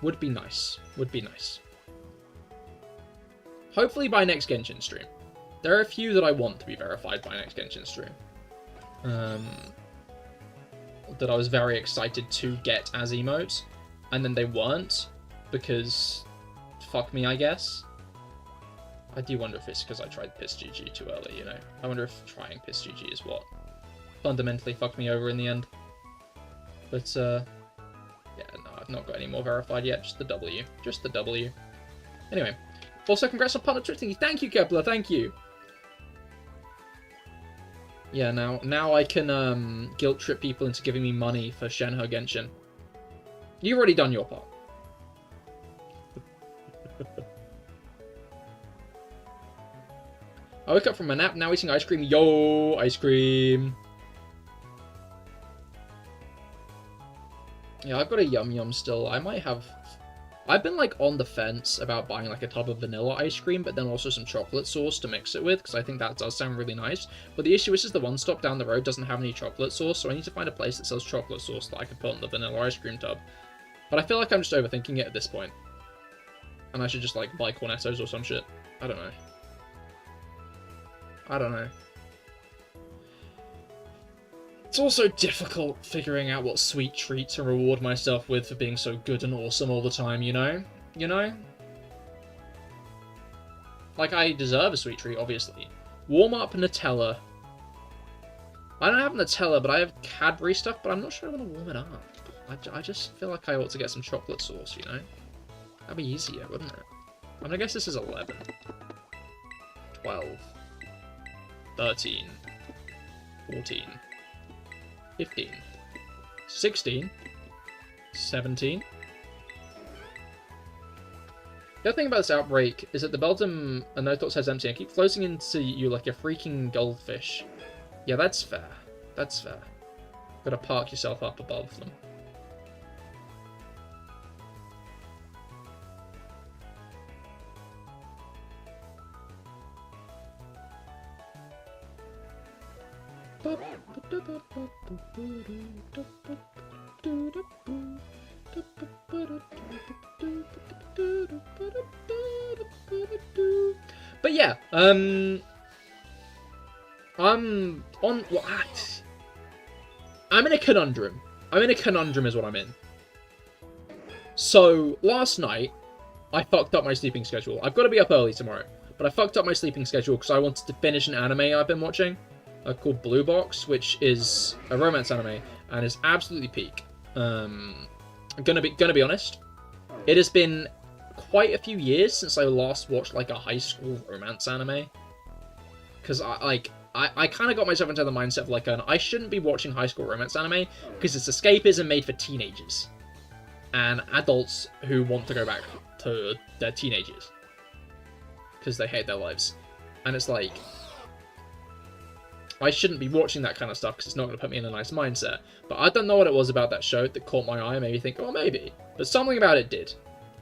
Would be nice. Would be nice. Hopefully by next Genshin stream. There are a few that I want to be verified by next Genshin stream. That I was very excited to get as emotes, and then they weren't, because fuck me, I guess. I do wonder if it's because I tried Piss GG too early, you know? I wonder if trying Piss GG is what fundamentally fucked me over in the end. But, yeah, no, I've not got any more verified yet, just the W. Just the W. Anyway, also congrats on partner Twitching. Thank you, Kepler, thank you! Yeah, now I can guilt trip people into giving me money for Shenhe Genshin. You've already done your part. I woke up from a nap, now eating ice cream. Yo, ice cream. Yeah, I've got a Yum Yum still. I might have... I've been, like, on the fence about buying, like, a tub of vanilla ice cream, but then also some chocolate sauce to mix it with, because I think that does sound really nice. But the issue is the one stop down the road doesn't have any chocolate sauce, so I need to find a place that sells chocolate sauce that I can put in the vanilla ice cream tub. But I feel like I'm just overthinking it at this point. And I should just, like, buy Cornettos or some shit. I don't know. I don't know. It's also difficult figuring out what sweet treat to reward myself with for being so good and awesome all the time, you know? You know? Like, I deserve a sweet treat, obviously. Warm up Nutella. I don't have Nutella, but I have Cadbury stuff, but I'm not sure I want to warm it up. I just feel like I ought to get some chocolate sauce, you know? That'd be easier, wouldn't it? I mean, I guess this is 11. 12. 13. 14. 15, 16, 17. The other thing about this outbreak is that the Beldum No Thought says empty and keep floating into you like a freaking goldfish. Yeah, that's fair. That's fair. Gotta park yourself up above them. But yeah, I'm on what? I'm in a conundrum. I'm in a conundrum is what I'm in. So last night I fucked up my sleeping schedule. I've got to be up early tomorrow, but I fucked up my sleeping schedule because I wanted to finish an anime I've been watching. Called Blue Box, which is a romance anime and is absolutely peak. Gonna be honest, it has been quite a few years since I last watched like a high school romance anime, because I kind of got myself into the mindset of like I shouldn't be watching high school romance anime because it's escapism made for teenagers and adults who want to go back to their teenagers because they hate their lives, and it's like, I shouldn't be watching that kind of stuff because it's not going to put me in a nice mindset. But I don't know what it was about that show that caught my eye and made me think, oh, maybe. But something about it did.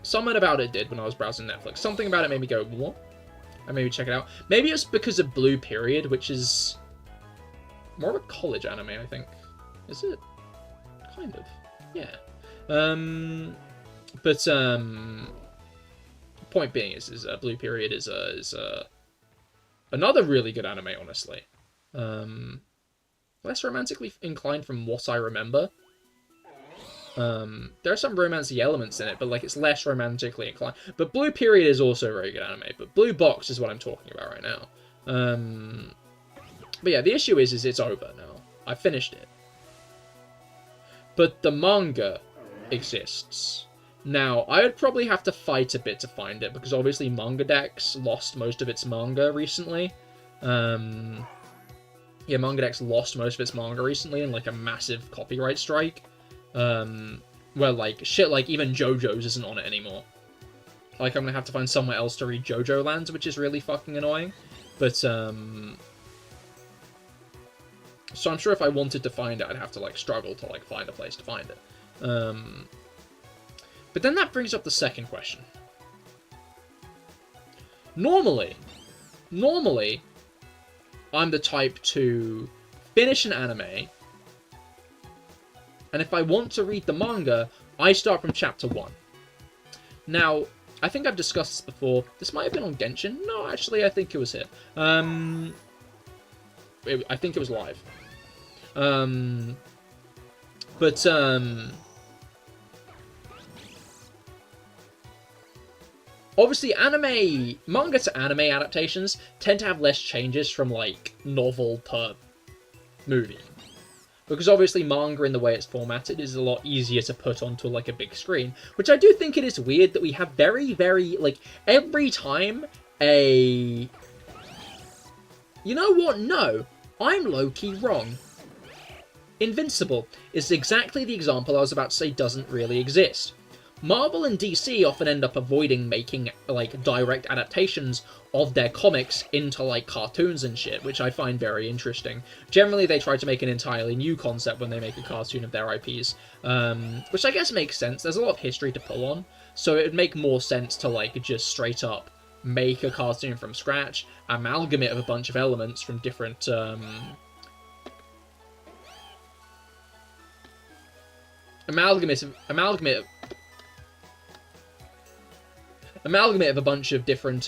Something about it did when I was browsing Netflix. Something about it made me go, what? And maybe check it out. Maybe it's because of Blue Period, which is more of a college anime, I think. Is it? Kind of. Yeah. Point being is Blue Period is another really good anime, honestly. Less romantically inclined from what I remember. There are some romancy elements in it, but like it's less romantically inclined. But Blue Period is also a very good anime, but Blue Box is what I'm talking about right now. But yeah, the issue is it's over now. I finished it. But the manga exists. Now, I would probably have to fight a bit to find it, because obviously MangaDex lost most of its manga recently. Yeah, MangaDex lost most of its manga recently in, like, a massive copyright strike. Where, like, shit like even JoJo's isn't on it anymore. Like, I'm gonna have to find somewhere else to read JoJo Lands, which is really fucking annoying. But, so I'm sure if I wanted to find it, I'd have to, like, struggle to, like, find a place to find it. But then that brings up the second question. Normally, I'm the type to finish an anime, and if I want to read the manga, I start from chapter 1. Now, I think I've discussed this before. This might have been on Genshin. No, actually, I think it was here. I think it was live. Obviously, manga to anime adaptations tend to have less changes from, like, novel to movie. Because obviously manga, in the way it's formatted, is a lot easier to put onto, like, a big screen. Which I do think it is weird that we have very, very, like, every time You know what? No. I'm low-key wrong. Invincible is exactly the example I was about to say doesn't really exist. Marvel and DC often end up avoiding making, like, direct adaptations of their comics into, like, cartoons and shit, which I find very interesting. Generally, they try to make an entirely new concept when they make a cartoon of their IPs, which I guess makes sense. There's a lot of history to pull on, so it would make more sense to, like, just straight up make a cartoon from scratch, amalgamate of a bunch of elements from different, amalgamate of a bunch of different,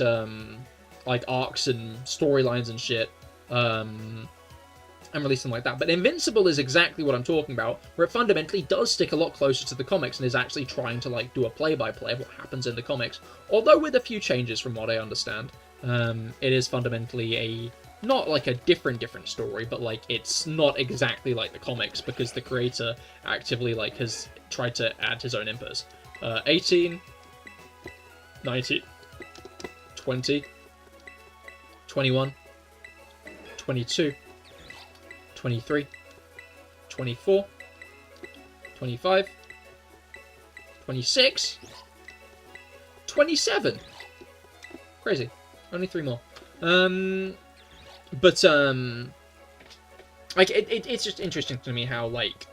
like, arcs and storylines and shit, and release them like that. But Invincible is exactly what I'm talking about, where it fundamentally does stick a lot closer to the comics and is actually trying to, like, do a play-by-play of what happens in the comics, although with a few changes from what I understand. It is fundamentally not like a different story, but, like, it's not exactly like the comics, because the creator actively, like, has tried to add his own inputs. 18... 19, 20, 21, 22, 23, 24, 25, 26, 27. Crazy. Only 3 more. Like, it's just interesting to me how, like,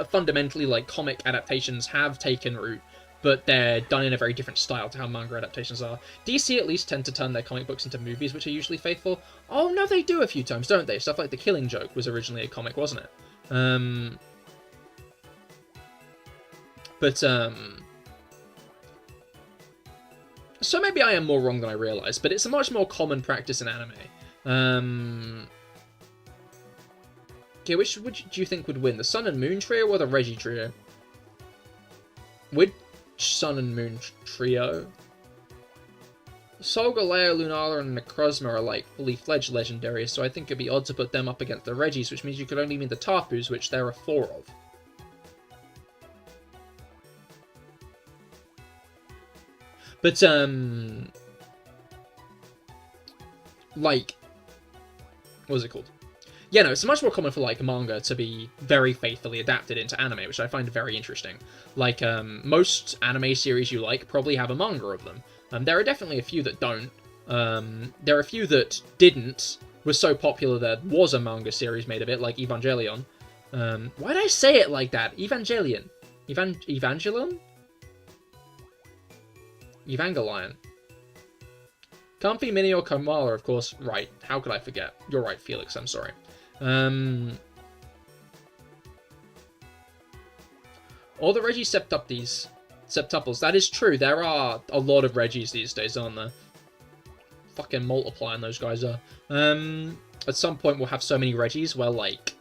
fundamentally, like, comic adaptations have taken root, but they're done in a very different style to how manga adaptations are. DC at least tend to turn their comic books into movies, which are usually faithful. Oh, no, they do a few times, don't they? Stuff like The Killing Joke was originally a comic, wasn't it? So maybe I am more wrong than I realise, but it's a much more common practice in anime. Okay, which do you think would win? The Sun and Moon trio or the Reggie trio? Which Sun and Moon trio? Solgaleo, Lunala, and Necrozma are, like, fully fledged legendaries, so I think it'd be odd to put them up against the Reggies, which means you could only mean the Tapus, which there are 4 of. But, like, what was it called? Yeah, no, it's much more common for, like, manga to be very faithfully adapted into anime, which I find very interesting. Like, most anime series you like probably have a manga of them. There are definitely a few that don't. There are a few that didn't, was so popular there was a manga series made of it, like Evangelion. Why did I say it like that? Evangelion. Evangelion? Evangelion. Comfy, Mini, or Kamala, of course. Right. How could I forget? You're right, Felix. I'm sorry. All the Reggie septuples. That is true. There are a lot of Reggies these days, aren't there? Fucking multiplying those guys are. At some point, we'll have so many Reggies where, like,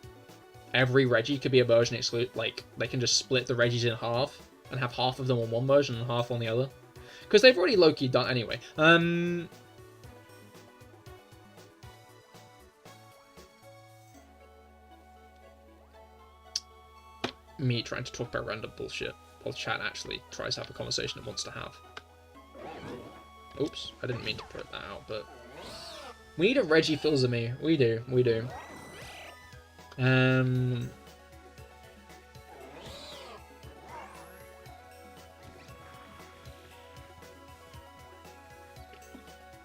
every Reggie could be a version exclude. Like, they can just split the Reggies in half and have half of them on one version and half on the other. Because they've already low-key done anyway. Me trying to talk about random bullshit while chat actually tries to have a conversation it wants to have. Oops, I didn't mean to put that out, but... We need a Reggie fills of me. We do, we do.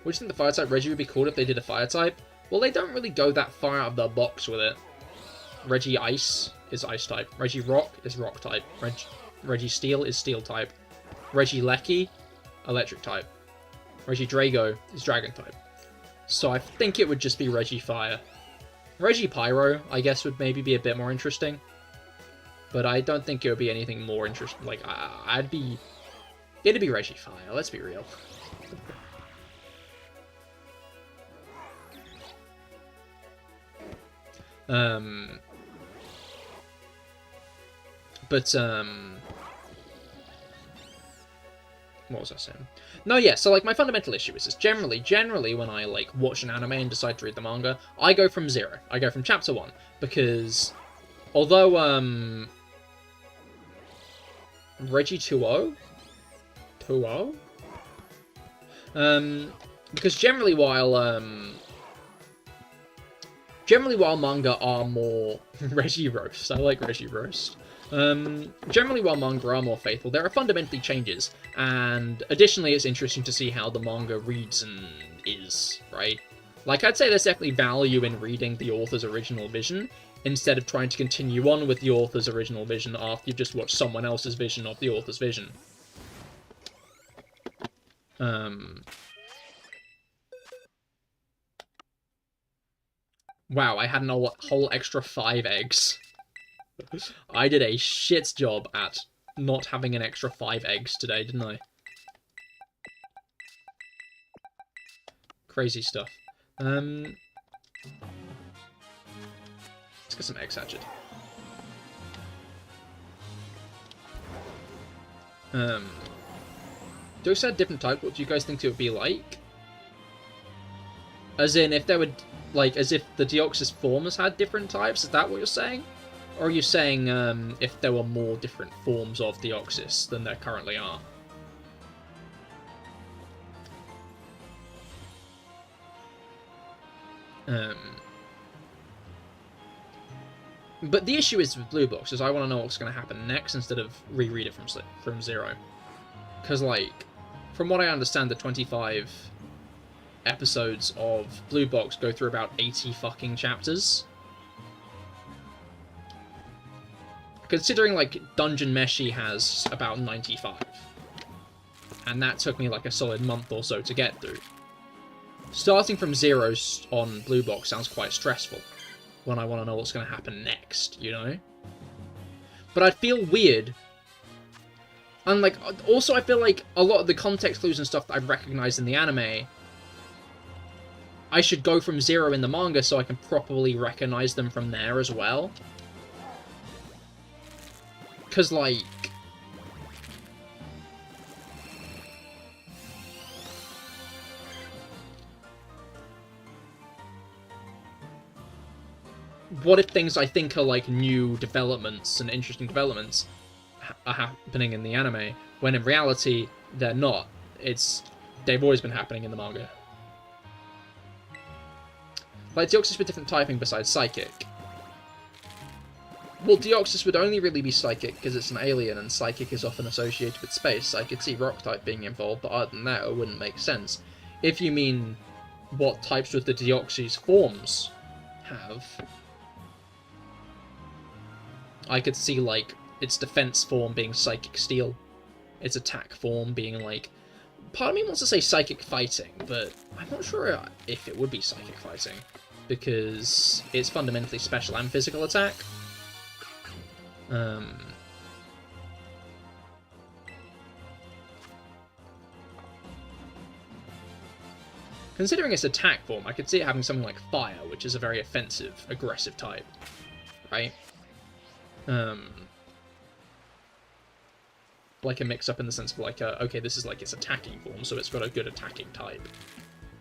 What do you think the Fire-type Reggie would be called if they did a Fire-type? Well, they don't really go that far out of the box with it. Reggie Ice is Ice-type. Reggie Rock is Rock-type. Reggie Steel is Steel-type. Reggie Lecky, Electric-type. Reggie Drago is Dragon-type. So I think it would just be Reggie Fire. Reggie Pyro, I guess, would maybe be a bit more interesting. But I don't think it would be anything more interesting. Like, it'd be Reggie Fire, let's be real. What was I saying? No, yeah, so, like, my fundamental issue is this. Generally, when I, like, watch an anime and decide to read the manga, I go from zero. I go from chapter 1. Because, although, Reggie 2-0? 2-0? Because generally while manga are more... Reggie Roast. I like Reggie Roast. Generally while manga are more faithful, there are fundamentally changes, and additionally it's interesting to see how the manga reads and is, right? Like, I'd say there's definitely value in reading the author's original vision, instead of trying to continue on with the author's original vision after you've just watched someone else's vision of the author's vision. Wow, I had a whole extra 5 eggs. I did a shit job at not having an extra 5 eggs today, didn't I? Crazy stuff. Let's get some eggs hatched. Jokes had different type, what do you guys think it would be like? As in, if there would, like, as if the Deoxys forms had different types, is that what you're saying? Or are you saying if there were more different forms of Deoxys than there currently are? But the issue is with Blue Box is I want to know what's going to happen next instead of reread it from zero. Because, like, from what I understand, the 25 episodes of Blue Box go through about 80 fucking chapters. Considering, like, Dungeon Meshi has about 95. And that took me, like, a solid month or so to get through. Starting from zeros on Blue Box sounds quite stressful when I want to know what's going to happen next, you know? But I'd feel weird. And, like, also I feel like a lot of the context clues and stuff that I've recognized in the anime, I should go from zero in the manga so I can properly recognize them from there as well. Because, like... what if things I think are, like, new developments and interesting developments are happening in the anime, when in reality, they're not. They've always been happening in the manga. Like, Deoxys with different typing besides Psychic. Well, Deoxys would only really be Psychic because it's an alien, and Psychic is often associated with space. I could see Rock-type being involved, but other than that, it wouldn't make sense. If you mean what types with the Deoxys forms have, I could see, like, its defense form being Psychic Steel, its attack form being, like... Part of me wants to say Psychic Fighting, but I'm not sure if it would be Psychic Fighting, because it's fundamentally special and physical attack. Considering its attack form, I could see it having something like Fire, which is a very offensive, aggressive type, right? Like a mix-up in the sense of like, okay, this is like its attacking form, so it's got a good attacking type.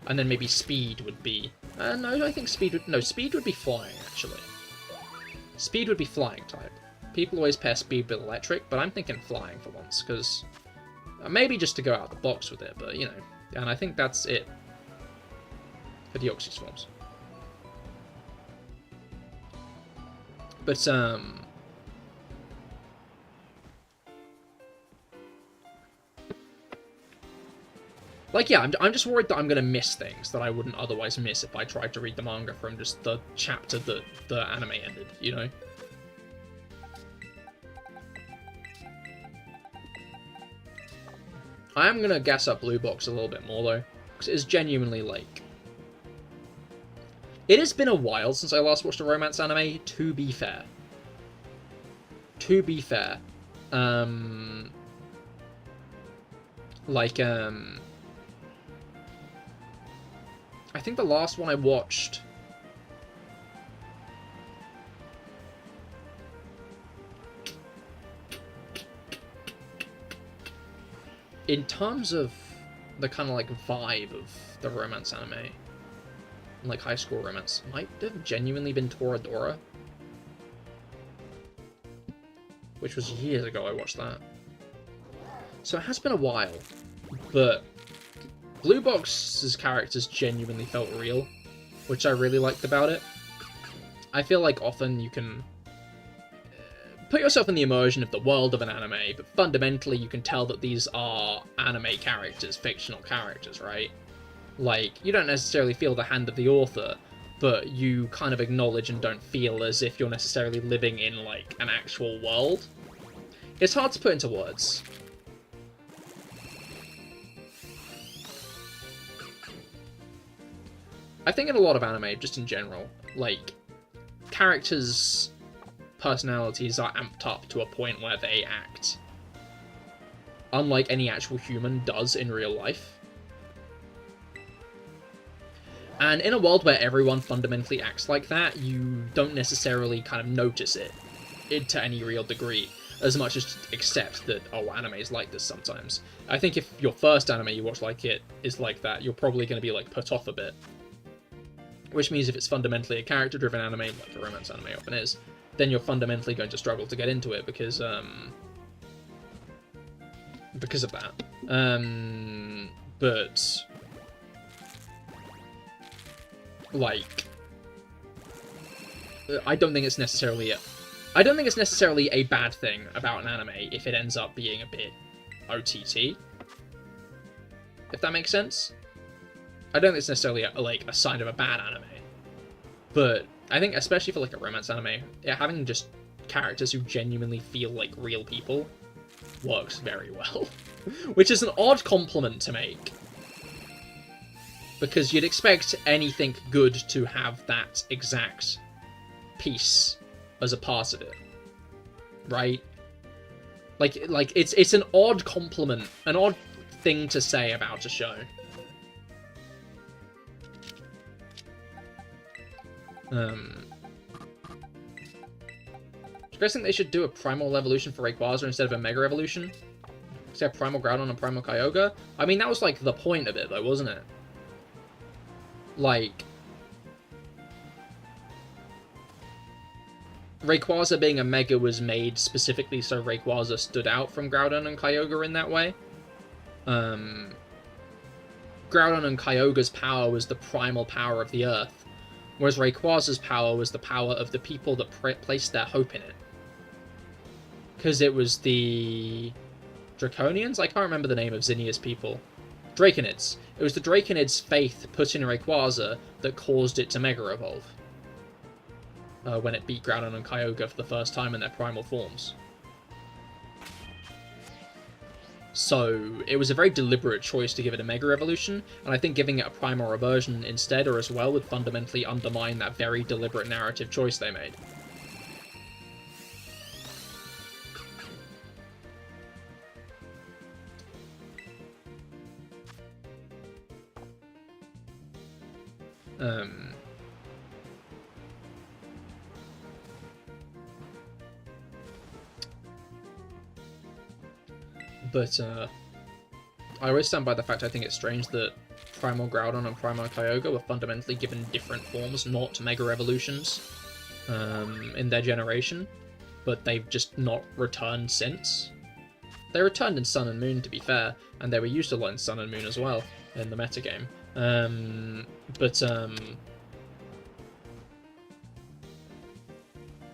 And then maybe speed would be... no, I think speed would... No, speed would be flying, actually. Speed would be flying type. People always pair speed with electric, but I'm thinking flying for once, because... maybe just to go out the box with it, but, you know. And I think that's it for the Oxy Swarms. But, like, yeah, I'm just worried that I'm going to miss things that I wouldn't otherwise miss if I tried to read the manga from just the chapter that the anime ended, you know? I am going to gas up Blue Box a little bit more, though, because it is genuinely, like... It has been a while since I last watched a romance anime, to be fair. To be fair. I think the last one I watched... In terms of the kind of, like, vibe of the romance anime, like high school romance, might have genuinely been Toradora. Which was years ago I watched that. So it has been a while, but Blue Box's characters genuinely felt real, which I really liked about it. I feel like often you can put yourself in the immersion of the world of an anime, but fundamentally you can tell that these are anime characters, fictional characters, right? Like, you don't necessarily feel the hand of the author, but you kind of acknowledge and don't feel as if you're necessarily living in, like, an actual world. It's hard to put into words. I think in a lot of anime, just in general, like, characters' personalities are amped up to a point where they act unlike any actual human does in real life. And in a world where everyone fundamentally acts like that, you don't necessarily kind of notice it to any real degree, as much as accept that, oh, anime is like this sometimes. I think if your first anime you watch like it is like that, you're probably going to be, like, put off a bit. Which means if it's fundamentally a character-driven anime, like a romance anime often is, then you're fundamentally going to struggle to get into it because of that. But, like, I don't think it's necessarily a bad thing about an anime if it ends up being a bit OTT. If that makes sense. I don't think it's necessarily a sign of a bad anime. But I think especially for like a romance anime, having just characters who genuinely feel like real people works very well. Which is an odd compliment to make. Because you'd expect anything good to have that exact piece as a part of it. Right? Like it's an odd compliment, an odd thing to say about a show. Do you guys think they should do a Primal Evolution for Rayquaza instead of a Mega Evolution? Because they have Primal Groudon and Primal Kyogre? I mean, that was, like, the point of it, though, wasn't it? Like, Rayquaza being a Mega was made specifically so Rayquaza stood out from Groudon and Kyogre in that way. Groudon and Kyogre's power was the primal power of the Earth, whereas Rayquaza's power was the power of the people that placed their hope in it. Because it was the Draconians? I can't remember the name of Zinnia's people. Draconids. It was the Draconids' faith put in Rayquaza that caused it to Mega Evolve. When it beat Groudon and Kyogre for the first time in their primal forms. So, it was a very deliberate choice to give it a Mega Evolution, and I think giving it a Primal Reversion instead or as well would fundamentally undermine that very deliberate narrative choice they made. But I always stand by the fact I think it's strange that Primal Groudon and Primal Kyogre were fundamentally given different forms, not Mega Evolutions, in their generation, but they've just not returned since. They returned in Sun and Moon, to be fair, and they were used a lot in Sun and Moon as well, in the metagame.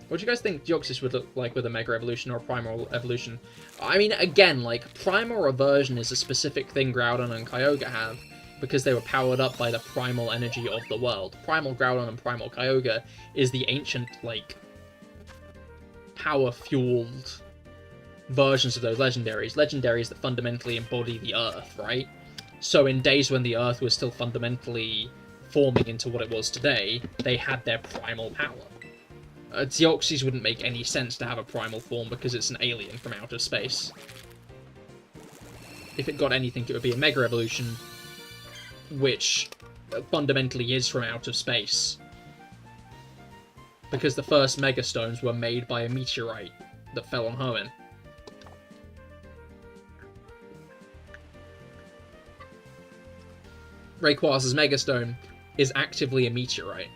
What do you guys think Deoxys would look like with a Mega Evolution or a Primal Evolution? I mean, again, like, Primal Reversion is a specific thing Groudon and Kyogre have, because they were powered up by the primal energy of the world. Primal Groudon and Primal Kyogre is the ancient, like, power-fueled versions of those legendaries. Legendaries that fundamentally embody the Earth, right? So in days when the Earth was still fundamentally forming into what it was today, they had their primal power. Deoxys wouldn't make any sense to have a primal form because it's an alien from outer space. If it got anything, it would be a Mega Evolution, which fundamentally is from outer space. Because the first Mega Stones were made by a meteorite that fell on Hoenn. Rayquaza's Mega Stone is actively a meteorite.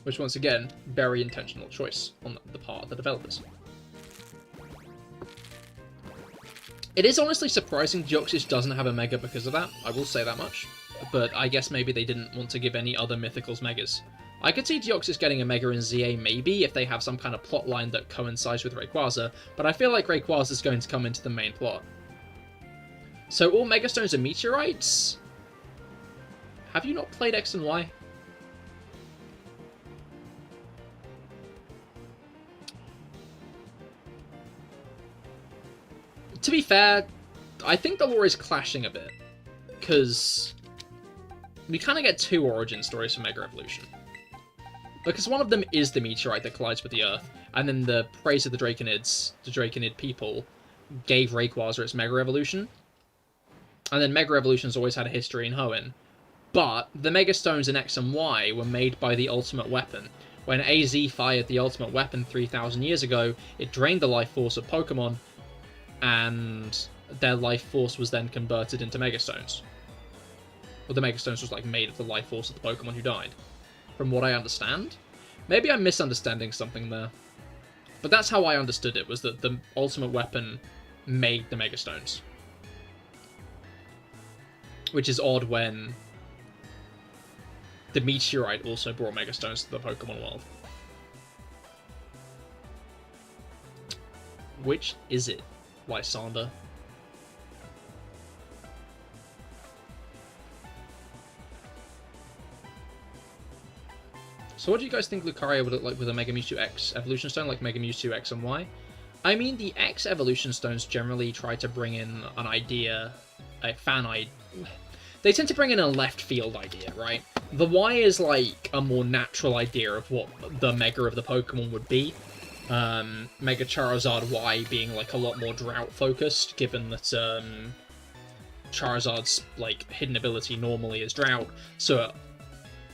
Which, once again, very intentional choice on the part of the developers. It is honestly surprising Deoxys doesn't have a Mega because of that, I will say that much. But I guess maybe they didn't want to give any other Mythicals Megas. I could see Deoxys getting a Mega in ZA maybe, if they have some kind of plot line that coincides with Rayquaza, but I feel like Rayquaza is going to come into the main plot. So all Mega Stones are meteorites? Have you not played X and Y? To be fair, I think the lore is clashing a bit, because we kind of get two origin stories for Mega Evolution. Because one of them is the meteorite that collides with the Earth, and then the praise of the Draconids, the Draconid people, gave Rayquaza its Mega Evolution. And then Mega Evolution's always had a history in Hoenn. But the Mega Stones in X and Y were made by the Ultimate Weapon. When AZ fired the Ultimate Weapon 3,000 years ago, it drained the life force of Pokemon, and their life force was then converted into Mega Stones. Well, the Mega Stones was like made of the life force of the Pokemon who died. From what I understand. Maybe I'm misunderstanding something there. But that's how I understood it, was that the Ultimate Weapon made the Mega Stones. Which is odd when the meteorite also brought Mega Stones to the Pokemon world. Which is it, Lysander? So what do you guys think Lucario would look like with a Mega Mewtwo X Evolution Stone, like Mega Mewtwo X and Y? I mean, the X Evolution Stones generally try to bring in an idea, a fan idea. They tend to bring in a left field idea, right? The Y is like a more natural idea of what the Mega of the Pokemon would be. Mega Charizard Y being like a lot more drought focused, given that Charizard's like hidden ability normally is drought, so it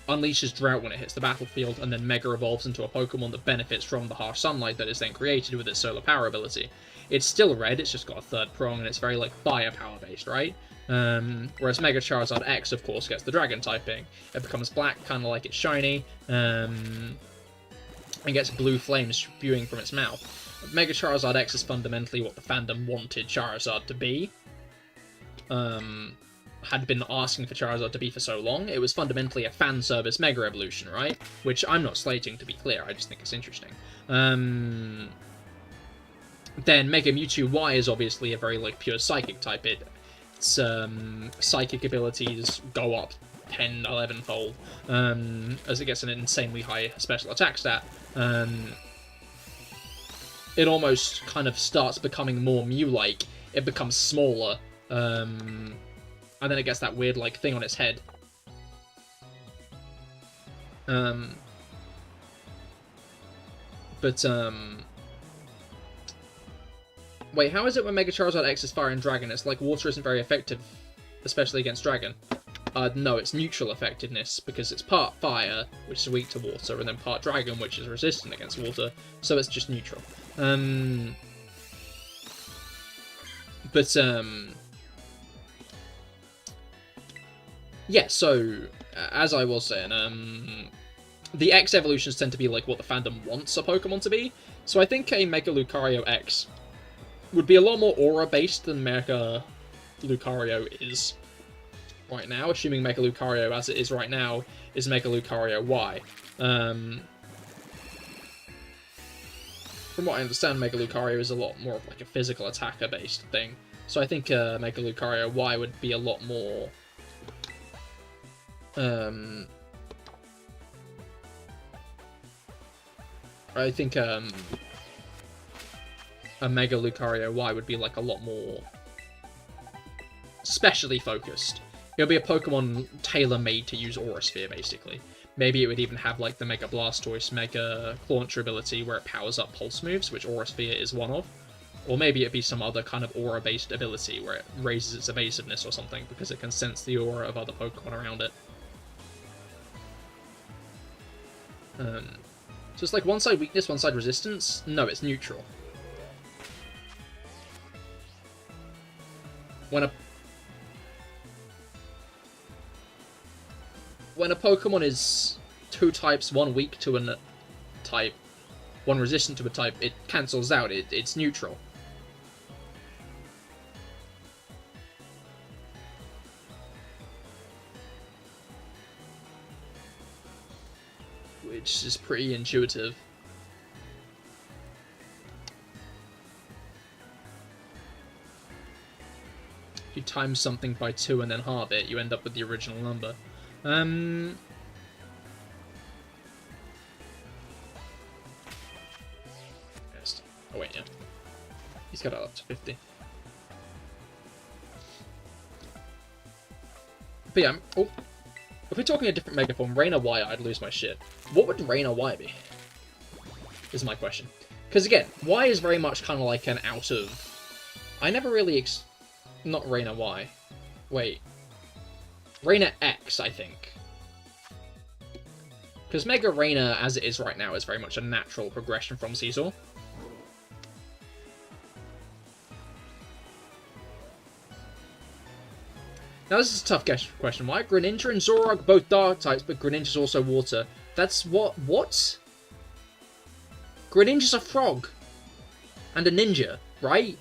unleashes drought when it hits the battlefield, and then Mega evolves into a Pokemon that benefits from the harsh sunlight that is then created with its solar power ability. It's still red, it's just got a third prong, and it's very like firepower based, right? Whereas Mega Charizard X, of course, gets the dragon typing. It becomes black, kind of like it's shiny, and gets blue flames spewing from its mouth. Mega Charizard X is fundamentally what the fandom wanted Charizard to be. Had been asking for Charizard to be for so long. It was fundamentally a fan service Mega Evolution, right? Which I'm not slating, to be clear, I just think it's interesting. Then Mega Mewtwo Y is obviously a very like pure psychic type. Its psychic abilities go up 10, 11 fold as it gets an insanely high special attack stat. It almost kind of starts becoming more Mew-like. It becomes smaller, and then it gets that weird like thing on its head. Wait, how is it when Mega Charizard X is Fire and Dragon? It's like water isn't very effective, especially against Dragon. No, it's neutral effectiveness, because it's part fire, which is weak to water, and then part dragon, which is resistant against water, so it's just neutral. Yeah, so, as I was saying, the X evolutions tend to be like what the fandom wants a Pokemon to be, so I think a Mega Lucario X would be a lot more aura-based than Mega Lucario is right now, assuming Mega Lucario, as it is right now, is Mega Lucario Y. From what I understand, Mega Lucario is a lot more of like a physical attacker-based thing, so I think Mega Lucario Y would be a lot more... I think a Mega Lucario Y would be like a lot more specially focused. It would be a Pokemon tailor-made to use Aura Sphere, basically. Maybe it would even have like the Mega Blastoise, Mega Launcher ability where it powers up Pulse moves, which Aura Sphere is one of. Or maybe it'd be some other kind of Aura-based ability where it raises its evasiveness or something because it can sense the aura of other Pokemon around it. So it's like one side weakness, one side resistance? No, it's neutral. When a Pokemon is two types, one weak to a type, one resistant to a type, it cancels out, it's neutral. Which is pretty intuitive. If you times something by 2 and then halve it, you end up with the original number. Oh wait, yeah. He's got it up to 50. But yeah, oh. If we're talking a different Mega form, Rain or Y, I'd lose my shit. What would Rain or Y be? Is my question. Because again, Y is very much kind of like an out of... I never really not Rain or Y. Wait. Raina X, I think. Because Mega Raina, as it is right now, is very much a natural progression from Caesar. Now this is a tough question. Why? Greninja and Zoroark both dark types, but Greninja's also water. That's what? What? Greninja's a frog. And a ninja, right?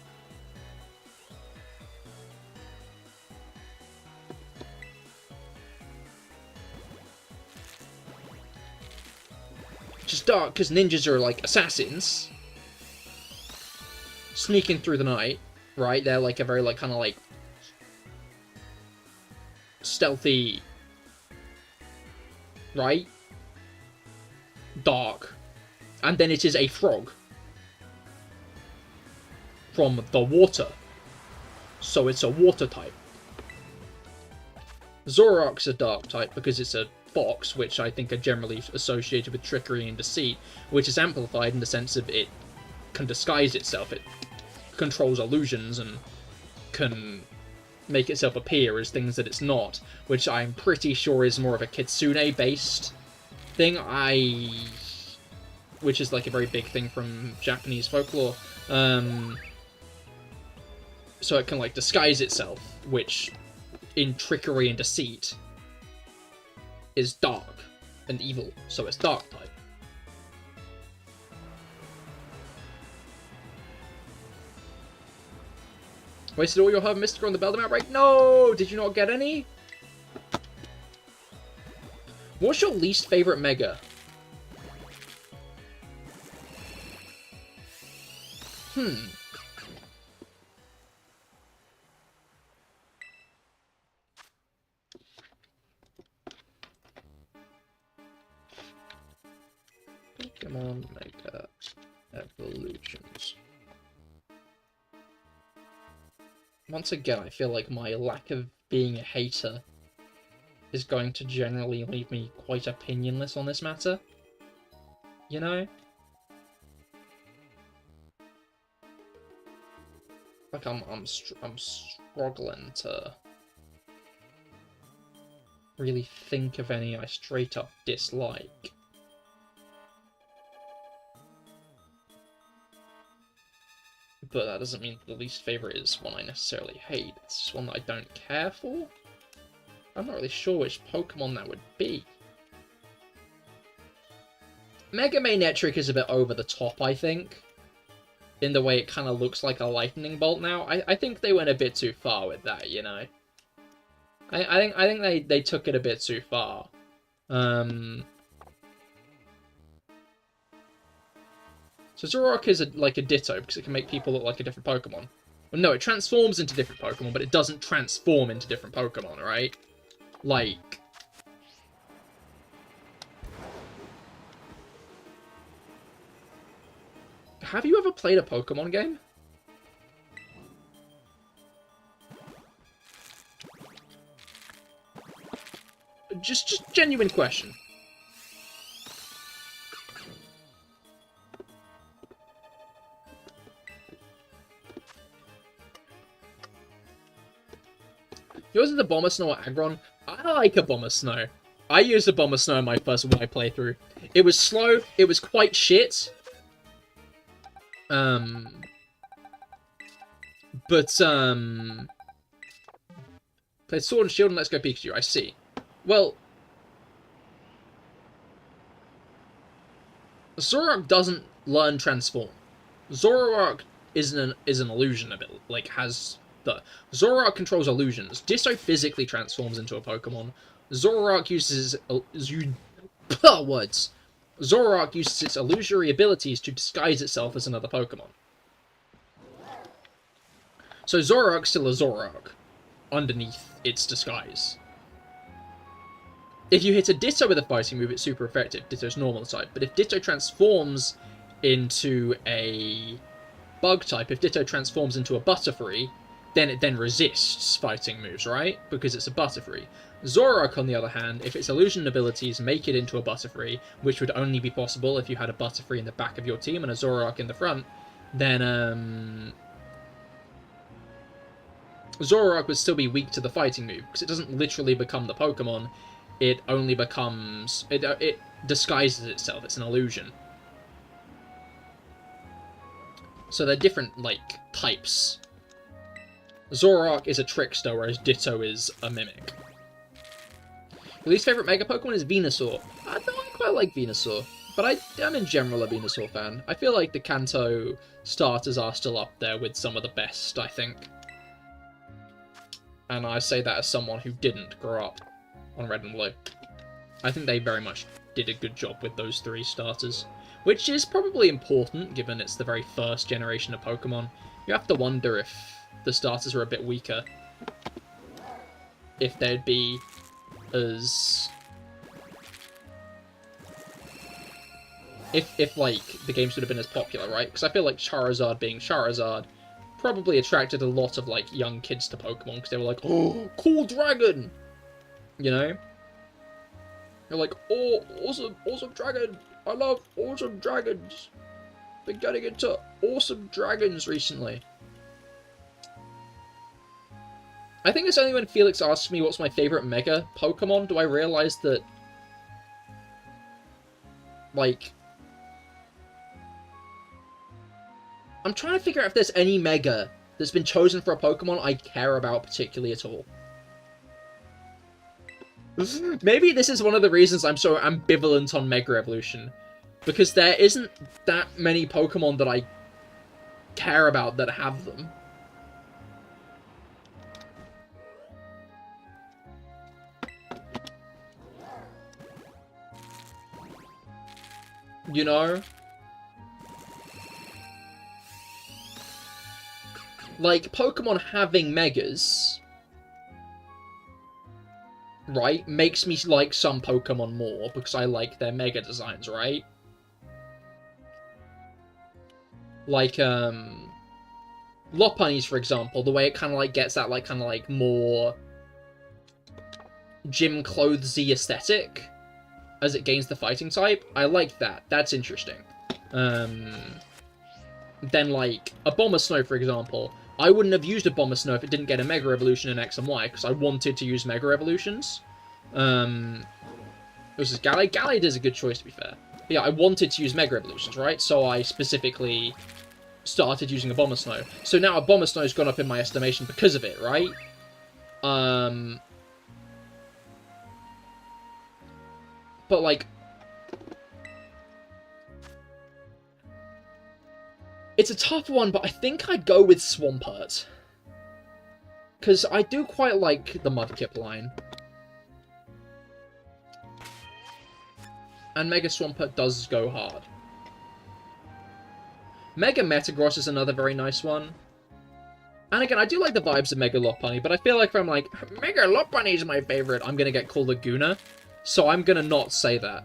Just dark, because ninjas are like assassins. Sneaking through the night, right? They're like a very like kind of like stealthy, right? Dark. And then it is a frog. From the water. So it's a water type. Zoroark's a dark type because it's a fox, which I think are generally associated with trickery and deceit, which is amplified in the sense of it can disguise itself. It controls illusions and can make itself appear as things that it's not, which I'm pretty sure is more of a kitsune-based thing. Which is like a very big thing from Japanese folklore. So it can like disguise itself, which in trickery and deceit is dark and evil, so it's dark type. Wasted all your Herb Mystica on the Beldam outbreak? No! Did you not get any? What's your least favorite Mega? Pokemon Mega Evolutions. Once again, I feel like my lack of being a hater is going to generally leave me quite opinionless on this matter. You know? Like I'm struggling to really think of any I straight up dislike. But that doesn't mean the least favorite is one I necessarily hate. It's just one that I don't care for. I'm not really sure which Pokemon that would be. Mega Manectric is a bit over the top, I think. In the way it kind of looks like a lightning bolt now. I think they went a bit too far with that, you know. I think they took it a bit too far. So Zoroark is like a Ditto because it can make people look like a different Pokemon. Well, no, it transforms into different Pokemon, but it doesn't transform into different Pokemon, right? Like... Have you ever played a Pokemon game? Just genuine question. Yours is the Bomber Snow or Aggron? I like a Bomber Snow. I used a Bomber Snow in my first Y playthrough. It was slow, it was quite shit. Played Sword and Shield and Let's Go Pikachu, I see. Well, Zoroark doesn't learn Transform. Zoroark is an illusion a bit, like, has the... Zoroark controls illusions. Ditto physically transforms into a Pokemon. Zoroark uses... words. Zoroark uses its illusory abilities to disguise itself as another Pokemon. So Zoroark's still a Zoroark, underneath its disguise. If you hit a Ditto with a fighting move, it's super effective. Ditto's normal type. But if Ditto transforms into a bug type, if Ditto transforms into a Butterfree, then it then resists fighting moves, right? Because it's a Butterfree. Zoroark, on the other hand, if its illusion abilities make it into a Butterfree, which would only be possible if you had a Butterfree in the back of your team and a Zoroark in the front, then Zoroark would still be weak to the fighting move, because it doesn't literally become the Pokemon. It only becomes... It disguises itself. It's an illusion. So they're different, like, types. Zoroark is a trickster, whereas Ditto is a mimic. Your least favourite Mega Pokemon is Venusaur. I quite like Venusaur, but I'm in general a Venusaur fan. I feel like the Kanto starters are still up there with some of the best, I think. And I say that as someone who didn't grow up on Red and Blue. I think they very much did a good job with those three starters, which is probably important given it's the very first generation of Pokemon. You have to wonder if the starters were a bit weaker, if they'd be as... If like, the games would have been as popular, right? Because I feel like Charizard being Charizard probably attracted a lot of, like, young kids to Pokemon, because they were like, oh, cool dragon! You know? They're like, oh, awesome dragon! I love awesome dragons! Been getting into awesome dragons recently. I think it's only when Felix asks me what's my favourite Mega Pokemon do I realise that, like... I'm trying to figure out if there's any Mega that's been chosen for a Pokemon I care about particularly at all. Maybe this is one of the reasons I'm so ambivalent on Mega Evolution. Because there isn't that many Pokemon that I care about that have them. You know? Like, Pokemon having Megas, right, makes me like some Pokemon more, because I like their Mega designs, right? Like, Lopunny's, for example, the way it kind of, like, gets that, like, kind of, like, more gym clothesy aesthetic as it gains the fighting type. I like that. That's interesting. Then, like, a Bomber Snow, for example, I wouldn't have used a Bomber Snow if it didn't get a Mega Evolution in X and Y, because I wanted to use Mega Evolutions. Versus Gallade. Gallade is a good choice, to be fair. But yeah, I wanted to use Mega Evolutions, right? So I specifically started using Abomasnow. So now Abomasnow's gone up in my estimation because of it, right? But, like, it's a tough one, but I think I'd go with Swampert. Because I do quite like the Mudkip line. And Mega Swampert does go hard. Mega Metagross is another very nice one. And again, I do like the vibes of Mega Lopunny, but I feel like if I'm like, Mega Lopunny is my favorite, I'm going to get called Laguna. So I'm going to not say that.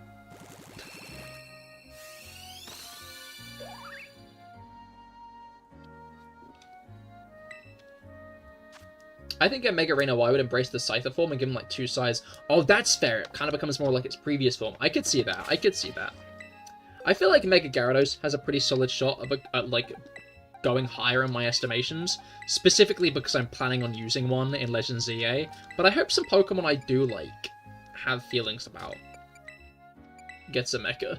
I think at Mega Arena, I would embrace the Scyther form and give him like 2 sides. Oh, that's fair. It kind of becomes more like its previous form. I could see that. I could see that. I feel like Mega Gyarados has a pretty solid shot of like going higher in my estimations, specifically because I'm planning on using one in Legends EA. But I hope some Pokemon I do like have feelings about gets a Mecha.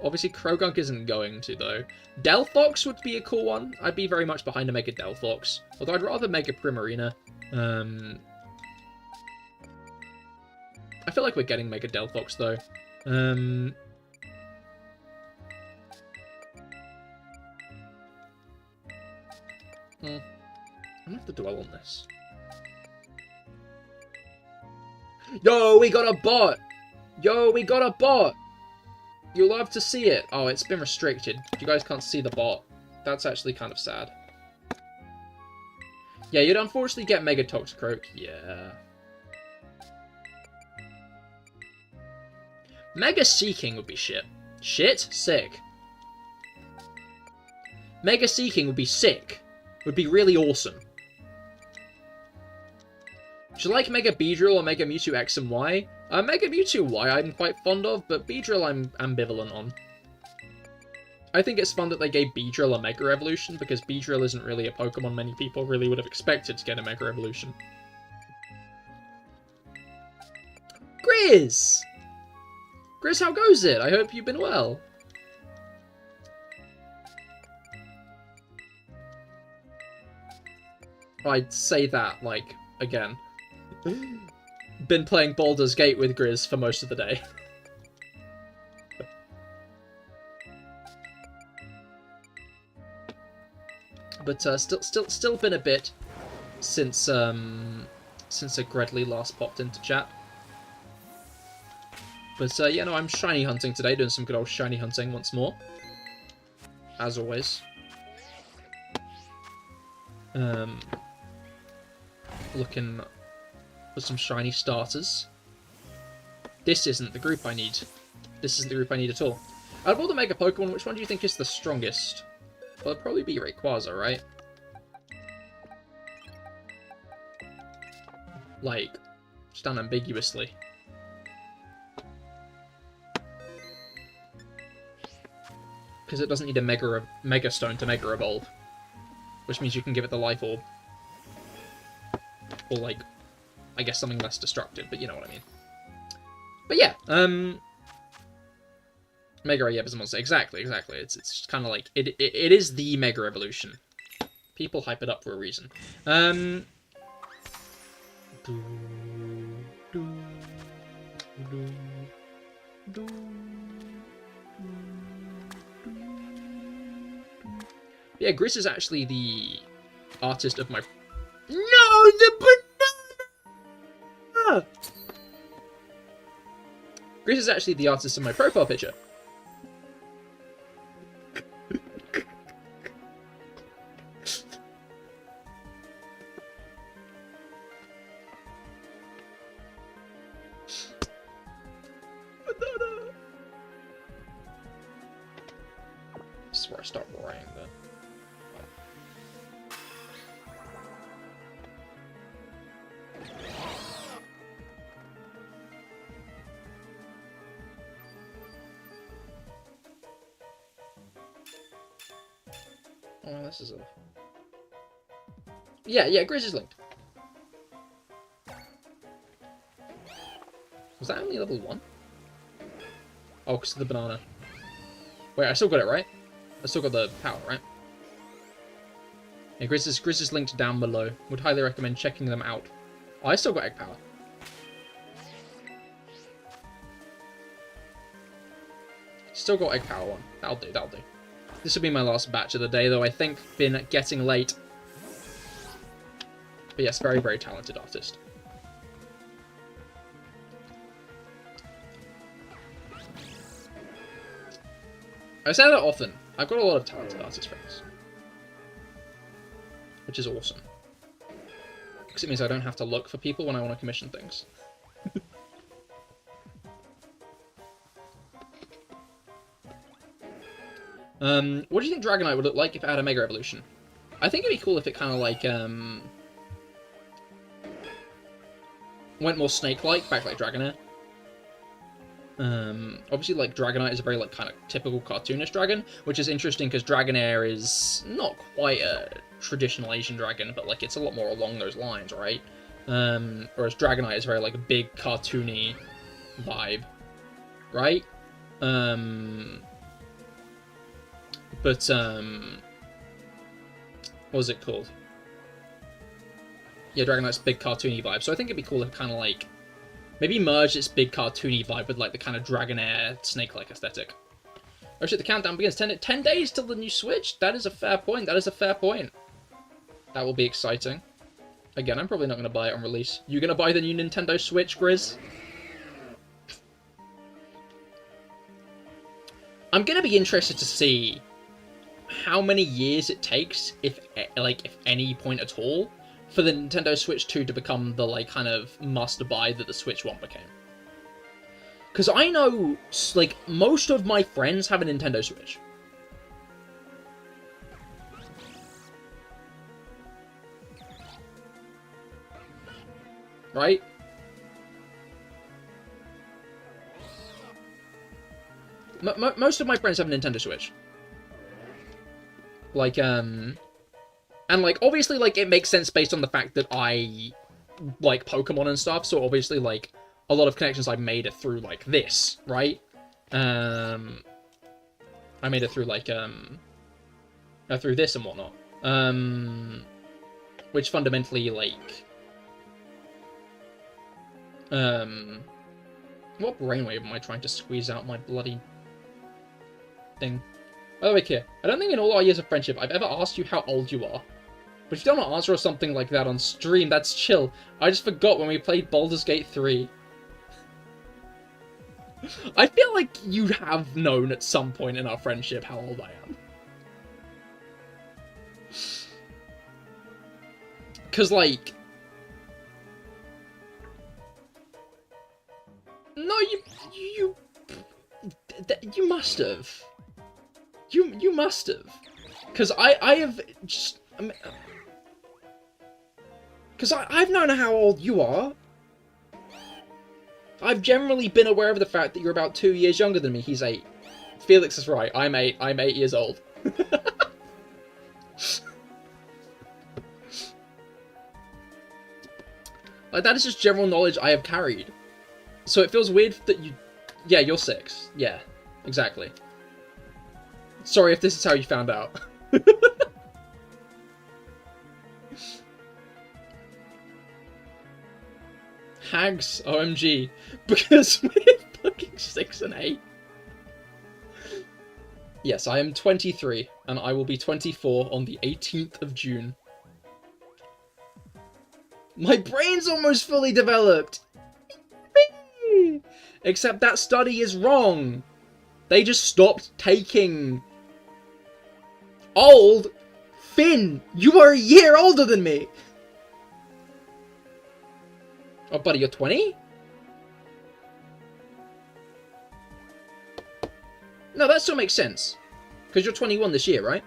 Obviously, Krogunk isn't going to, though. Delphox would be a cool one. I'd be very much behind a Mega Delphox. Although I'd rather Mega Primarina. I feel like we're getting Mega Delphox, though. I'm gonna have to dwell on this. Yo, we got a bot! Yo, we got a bot! You'll love to see it. Oh, it's been restricted. You guys can't see the bot. That's actually kind of sad. Yeah, you'd unfortunately get Mega Toxicroak. Yeah. Mega Seeking would be shit. Shit? Sick. Mega Seeking would be sick. Would be really awesome. Do you like Mega Beedrill or Mega Mewtwo X and Y? Mega Mewtwo Y I'm quite fond of, but Beedrill I'm ambivalent on. I think it's fun that they gave Beedrill a Mega Evolution, because Beedrill isn't really a Pokemon many people really would have expected to get a Mega Evolution. Grizz! Grizz, how goes it? I hope you've been well. I'd say that, like, again. Been playing Baldur's Gate with Grizz for most of the day. But still been a bit since a Gredley last popped into chat. But yeah, no, I'm shiny hunting today, doing some good old shiny hunting once more, as always. Looking for some shiny starters. This isn't the group I need. This isn't the group I need at all. Out of all the Mega Pokemon, which one do you think is the strongest? Well, it'd probably be Rayquaza, right? Like, just unambiguously. Because it doesn't need a Mega Stone to Mega Evolve. Which means you can give it the Life Orb. Or, like, I guess something less destructive, but you know what I mean. But yeah, Mega Ray is a monster. Exactly. It's kind of like, it is the Mega Evolution. People hype it up for a reason. Yeah, Grizz is actually the artist of my... No, the banana! Grizz is actually the artist of my profile picture. Banana! This is where I start worrying then. Oh, this is a... Yeah, Grizz is linked. Was that only level 1? Oh, because of the banana. Wait, I still got it, right? I still got the power, right? Yeah, Grizz is linked down below. Would highly recommend checking them out. Oh, I still got egg power. Still got egg power 1. That'll do, that'll do. This will be my last batch of the day, though I think been getting late. But yes, very, very talented artist. I say that often. I've got a lot of talented artist friends. Which is awesome. Because it means I don't have to look for people when I want to commission things. What do you think Dragonite would look like if it had a Mega Evolution? I think it'd be cool if it kind of like, went more snake-like, back like Dragonair. Obviously, like, Dragonite is a very, like, kind of typical cartoonish dragon, which is interesting because Dragonair is not quite a traditional Asian dragon, but, like, it's a lot more along those lines, right? Whereas Dragonite is very, like, a big, cartoony vibe, right? What was it called? Yeah, Dragonite's big, cartoony vibe, so I think it'd be cool if kind of, like, maybe merge its big cartoony vibe with, like, the kind of Dragonair snake-like aesthetic. Oh shit, the countdown begins. 10 days till the new Switch? That is a fair point. That is a fair point. That will be exciting. Again, I'm probably not going to buy it on release. You going to buy the new Nintendo Switch, Grizz? I'm going to be interested to see how many years it takes, if any point at all, for the Nintendo Switch 2 to become the, like, kind of must-buy that the Switch 1 became. Because I know, like, most of my friends have a Nintendo Switch. Right? Most of my friends have a Nintendo Switch. Like, and, like, obviously, like, it makes sense based on the fact that I like Pokemon and stuff, so obviously, like, a lot of connections I've made it through, like, this, right? I made it through, like, through this and whatnot. Which fundamentally, like, what brainwave am I trying to squeeze out my bloody thing? By the way, Cahir, I don't think in all our years of friendship I've ever asked you how old you are. But if you don't want to answer something like that on stream, that's chill. I just forgot when we played Baldur's Gate 3. I feel like you have known at some point in our friendship how old I am. Because, like... No, you must have. You must have. Because I have just... Because I've known how old you are. I've generally been aware of the fact that you're about 2 years younger than me. He's 8. Felix is right. I'm 8. I'm 8 years old. Like, that is just general knowledge I have carried. So it feels weird that you... Yeah, you're 6. Yeah, exactly. Sorry if this is how you found out. Hags, OMG. Because we're fucking 6 and 8. Yes, I am 23, and I will be 24 on the 18th of June. My brain's almost fully developed! Except that study is wrong. They just stopped taking... Old? Finn, you are a year older than me! Oh, buddy, you're 20? No, that still makes sense. Because you're 21 this year, right?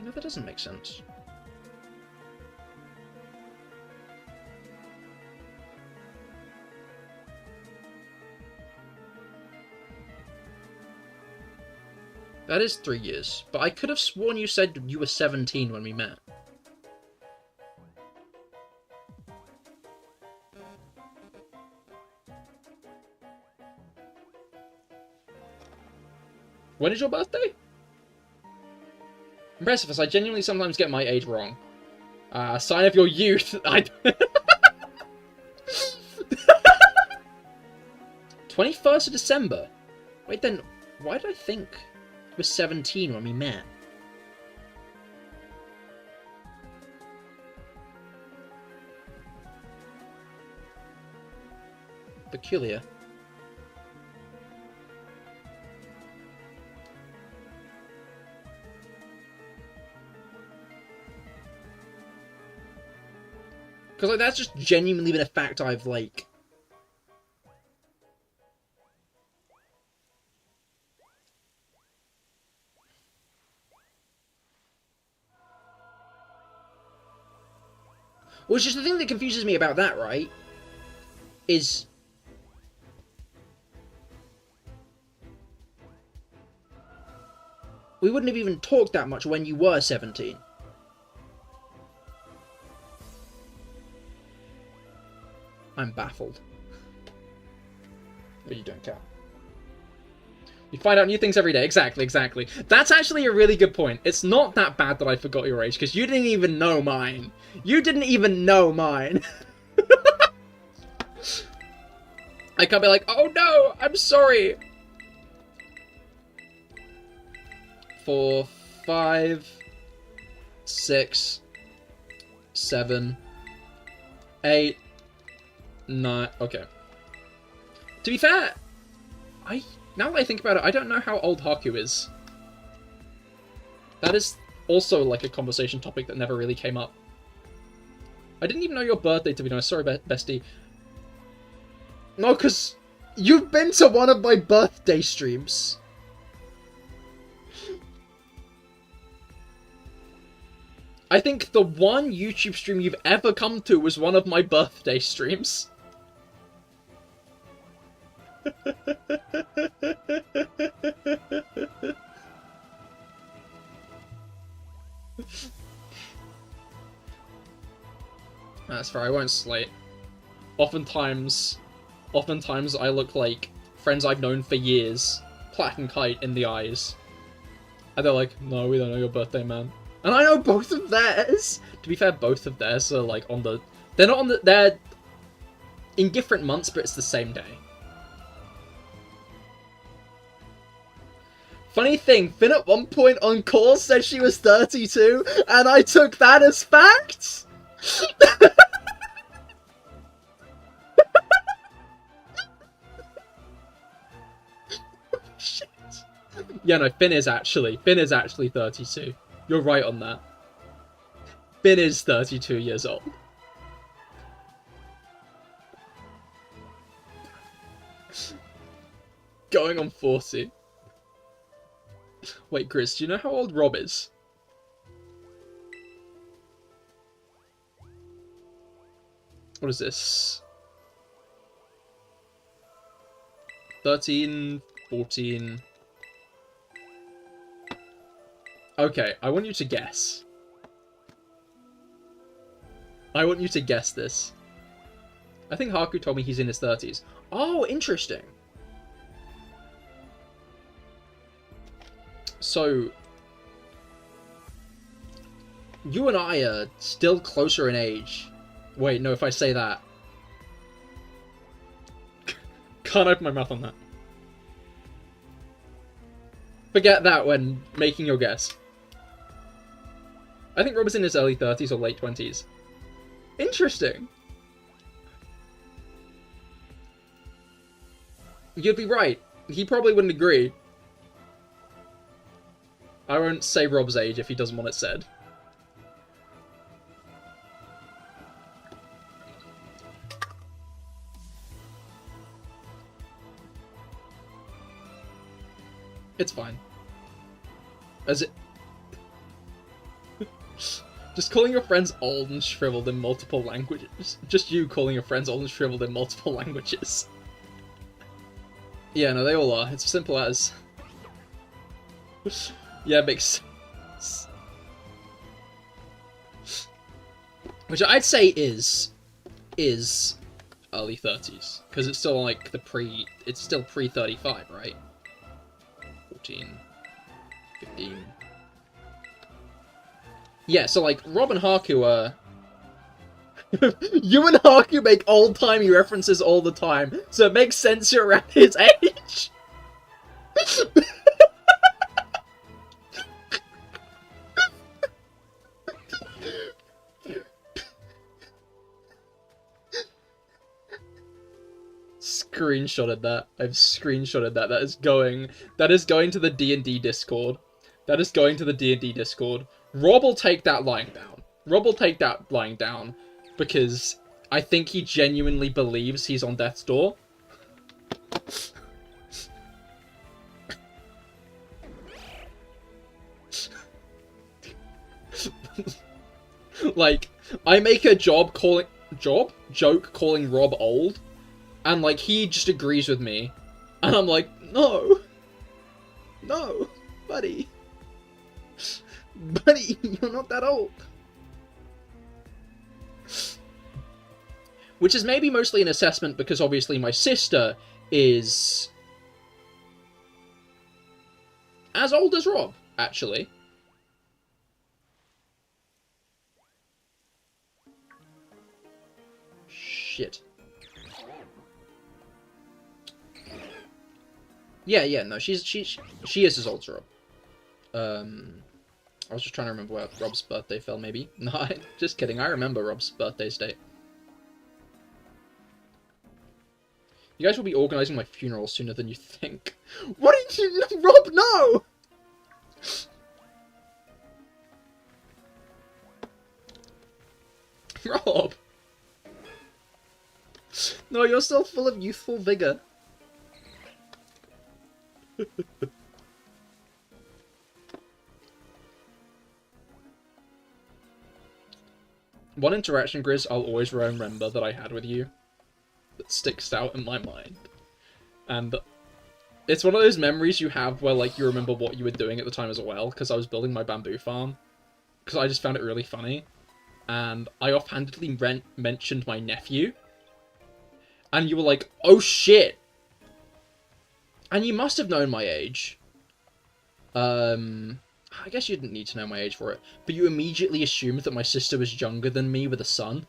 No, that doesn't make sense. That is 3 years, but I could have sworn you said you were 17 when we met. When is your birthday? Impressive, as I genuinely sometimes get my age wrong. Sign of your youth. 21st of December. Wait, then, why did I think it was 17 when we met? Peculiar. Because, like, that's just genuinely been a fact I've, like... Well, it's just the thing that confuses me about that, right? Is... we wouldn't have even talked that much when you were 17. I'm baffled. But you don't care. You find out new things every day. Exactly, exactly. That's actually a really good point. It's not that bad that I forgot your age, because you didn't even know mine. You didn't even know mine. I can't be like, oh no, I'm sorry. 4, 5, 6, 7, 8, 9. Okay. To be fair, now that I think about it, I don't know how old Haku is. That is also like a conversation topic that never really came up. I didn't even know your birthday, to be honest. Sorry, bestie. No, because you've been to one of my birthday streams. I think the one YouTube stream you've ever come to was one of my birthday streams. That's fair, I won't slate. Oftentimes I look like friends I've known for years, Plaque and Kite in the eyes. And they're like, no, we don't know your birthday, man. And I know both of theirs! To be fair, both of theirs are like on the... they're not on the... they're in different months, but it's the same day. Funny thing, Finn at one point on call said she was 32, and I took that as fact! Shit. Yeah, no, Finn is actually 32. You're right on that. Finn is 32 years old. Going on 40. Wait, Grizz, do you know how old Rob is? What is this? 13, 14... Okay, I want you to guess. I want you to guess this. I think Haku told me he's in his 30s. Oh, interesting. So, you and I are still closer in age. Wait, no, if I say that. Can't open my mouth on that. Forget that when making your guess. I think Rob is in his early 30s or late 20s. Interesting. You'd be right. He probably wouldn't agree. I won't say Rob's age if he doesn't want it said. It's fine. As it... Just calling your friends old and shriveled in multiple languages. Just you calling your friends old and shriveled in multiple languages. Yeah, no, they all are. It's as simple as... Yeah, makes sense. Which I'd say is early 30s. Because it's still like the it's still pre-35, right? 14, 15. Yeah, so, like, Rob and Haku are... You and Haku make old-timey references all the time, so it makes sense you're around his age. Screenshotted that. I've screenshotted that. That is going to the D&D Discord. That is going to the D&D Discord. Rob will take that lying down. Rob will take that lying down because I think he genuinely believes he's on death's door. Like, I make a joke calling Rob old, and like he just agrees with me, and I'm like, no, buddy, you're not that old. Which is maybe mostly an assessment because obviously my sister is as old as Rob, actually. Shit. Yeah, no, she is as old as Rob. I was just trying to remember where Rob's birthday fell, maybe. No, just kidding, I remember Rob's birthday's date. You guys will be organising my funeral sooner than you think. What did you... Rob, no! Rob! No, you're still full of youthful vigour. One interaction, Grizz, I'll always remember that I had with you that sticks out in my mind. And it's one of those memories you have where, like, you remember what you were doing at the time as well, because I was building my bamboo farm. Because I just found it really funny. And I offhandedly mentioned my nephew. And you were like, oh shit! And you must have known my age. I guess you didn't need to know my age for it. But you immediately assumed that my sister was younger than me with a son.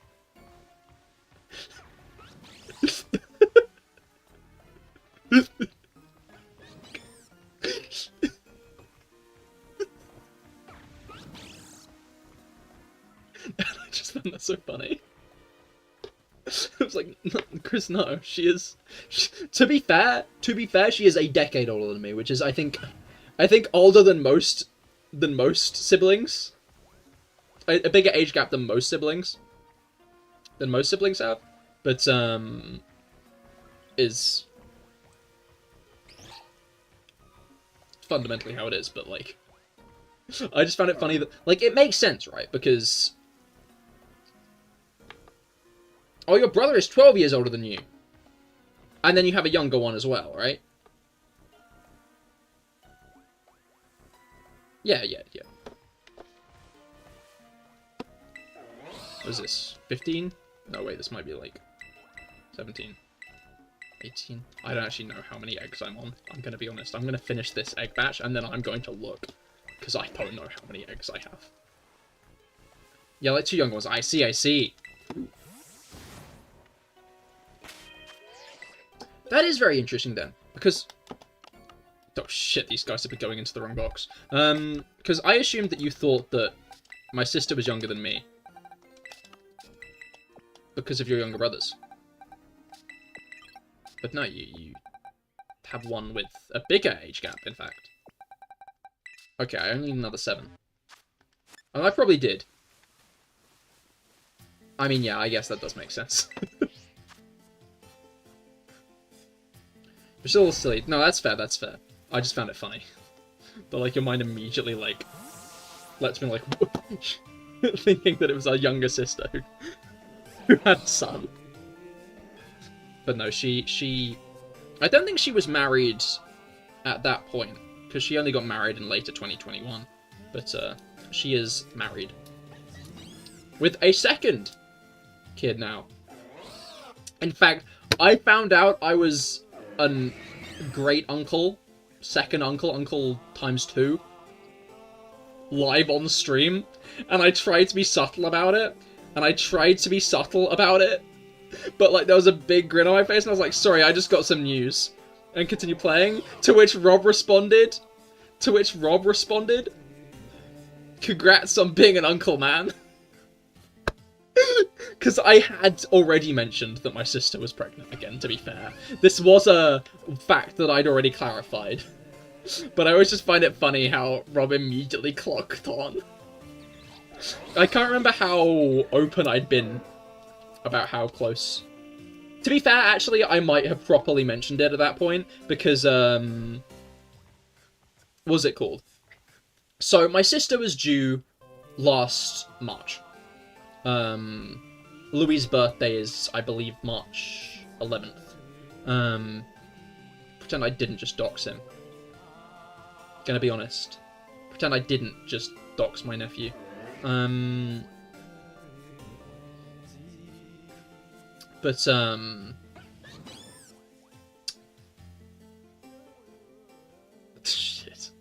I just found that so funny. I was like, no, Chris, no, she is... to be fair, she is a decade older than me, which is, I think older than most siblings. A bigger age gap than most siblings. Have. But, is fundamentally how it is, but, like, I just found it funny that, like, it makes sense, right? Because... oh, your brother is 12 years older than you. And then you have a younger one as well, right? Yeah. What is this? 15? No, wait, this might be like 17. 18? I don't actually know how many eggs I'm on. I'm going to be honest. I'm going to finish this egg batch and then I'm going to look. Because I don't know how many eggs I have. Yeah, like 2 younger ones. I see. That is very interesting then, because... oh shit, these guys have been going into the wrong box. Because I assumed that you thought that my sister was younger than me. Because of your younger brothers. But no, you have one with a bigger age gap, in fact. Okay, I only need another 7. And I probably did. I mean, yeah, I guess that does make sense. It's a little silly. No, that's fair. I just found it funny. But, like, your mind immediately, like, lets me, like, thinking that it was our younger sister who had a son. But no, she... I don't think she was married at that point, because she only got married in later 2021. But, she is married. With a second kid now. In fact, I found out I was... a great uncle, second uncle, uncle times 2, live on stream, and I tried to be subtle about it, but like there was a big grin on my face, and I was like, sorry, I just got some news, and continue playing, to which Rob responded, congrats on being an uncle, man. Because I had already mentioned that my sister was pregnant again, to be fair. This was a fact that I'd already clarified. But I always just find it funny how Rob immediately clocked on. I can't remember how open I'd been about how close. To be fair, actually, I might have properly mentioned it at that point, because, what was it called? So, my sister was due last March. Louis' birthday is, I believe, March 11th. Pretend I didn't just dox him. Gonna be honest. Pretend I didn't just dox my nephew. Shit.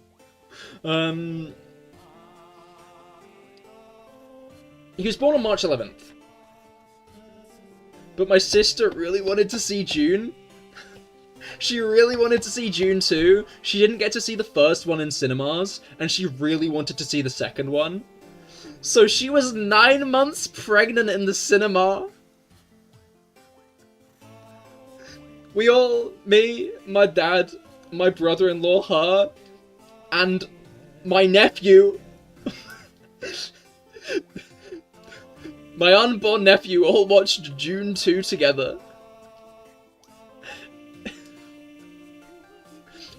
He was born on March 11th. But my sister really wanted to see June. She really wanted to see June too. She didn't get to see the first one in cinemas, and she really wanted to see the second one. So she was 9 months pregnant in the cinema. We all, me, my dad, my brother-in-law, her, and my nephew, my unborn nephew, all watched June 2 together.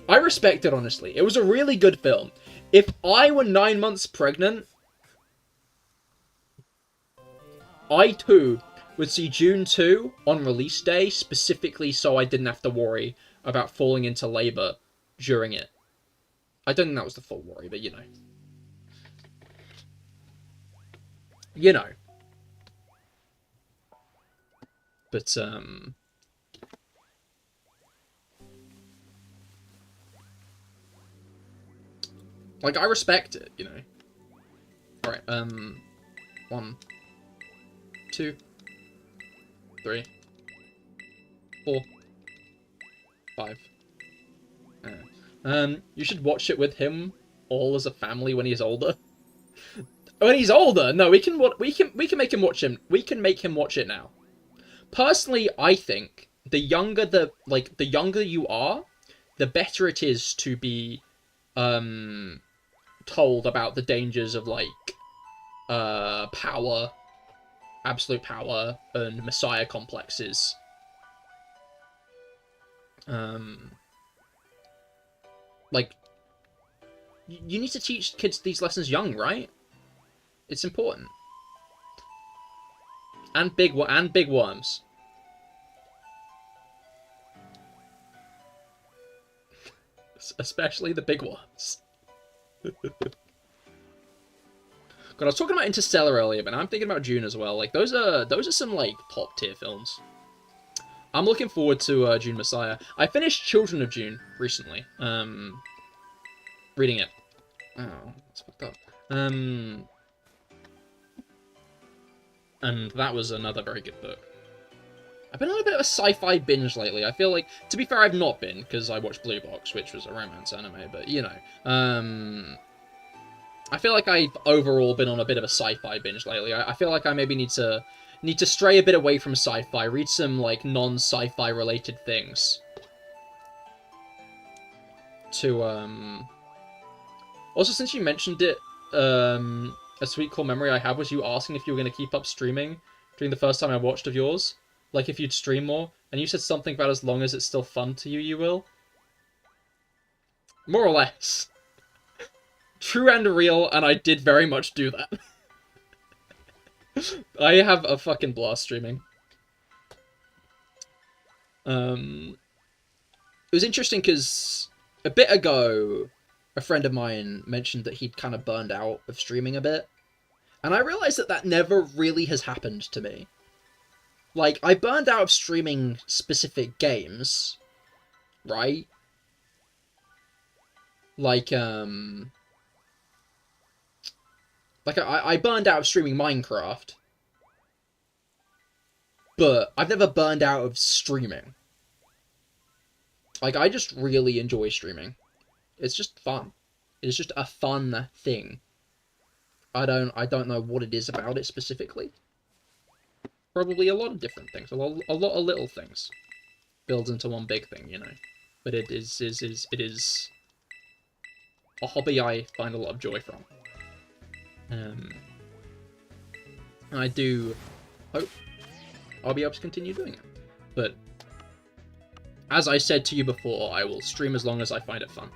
I respect it, honestly. It was a really good film. If I were 9 months pregnant, I too would see June 2 on release day, specifically so I didn't have to worry about falling into labour during it. I don't think that was the full worry, but you know. You know. But, like, I respect it, you know. Alright, 1, 2, 3, 4, 5. You should watch it with him all as a family when he's older. When he's older? No, we can make him watch him. We can make him watch it now. Personally, I think the younger you are, the better it is to be told about the dangers of like power, absolute power, and messiah complexes. Like, you need to teach kids these lessons young, right? It's important. And big worms. Especially the big ones. God, I was talking about Interstellar earlier, but now I'm thinking about June as well. Like, those are some, like, top-tier films. I'm looking forward to June Messiah. I finished Children of June recently. Reading it. Oh, that's fucked up. And that was another very good book. I've been on a bit of a sci-fi binge lately. I feel like, to be fair, I've not been, because I watched Blue Box, which was a romance anime, but, you know. I feel like I've overall been on a bit of a sci-fi binge lately. I feel like I maybe need to stray a bit away from sci-fi, read some, like, non-sci-fi related things. To, Also, since you mentioned it, a sweet core memory I have was you asking if you were going to keep up streaming during the first time I watched of yours. Like, if you'd stream more. And you said something about as long as it's still fun to you, you will. More or less. True and real, and I did very much do that. I have a fucking blast streaming. It was interesting because a bit ago, a friend of mine mentioned that he'd kind of burned out of streaming a bit. And I realized that never really has happened to me. Like, I burned out of streaming specific games, right? Like, Like, I burned out of streaming Minecraft, but I've never burned out of streaming. Like, I just really enjoy streaming. It's just fun. It's just a fun thing. I don't know what it is about it specifically. Probably a lot of different things. A lot of little things. Builds into one big thing, you know. But it is a hobby I find a lot of joy from. And I do hope I'll be able to continue doing it. But as I said to you before, I will stream as long as I find it fun.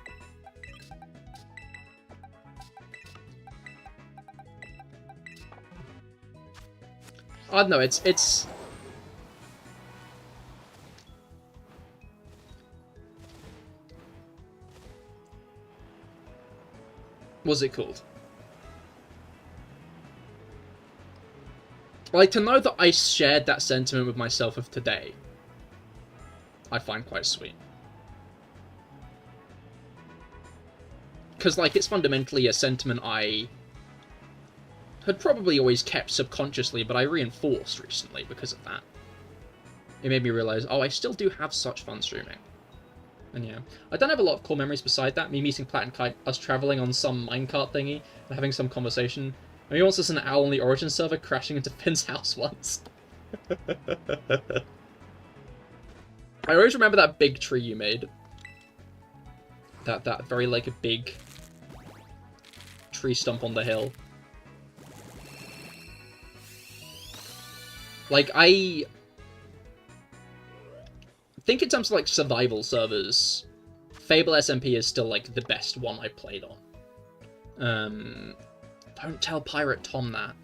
I don't know, it's... What's it called? Like, to know that I shared that sentiment with myself of today, I find quite sweet. Because, like, it's fundamentally a sentiment I had probably always kept subconsciously, but I reinforced recently because of that. It made me realize, oh, I still do have such fun streaming. And yeah, I don't have a lot of core memories beside that. Me meeting Plat and Kite, us traveling on some minecart thingy, and having some conversation. And he wants us an owl on the Origin server crashing into Finn's house once. I always remember that big tree you made. That very, like, a big tree stump on the hill. Like, I think in terms of, like, survival servers, Fable SMP is still, like, the best one I played on. Don't tell Pirate Tom that.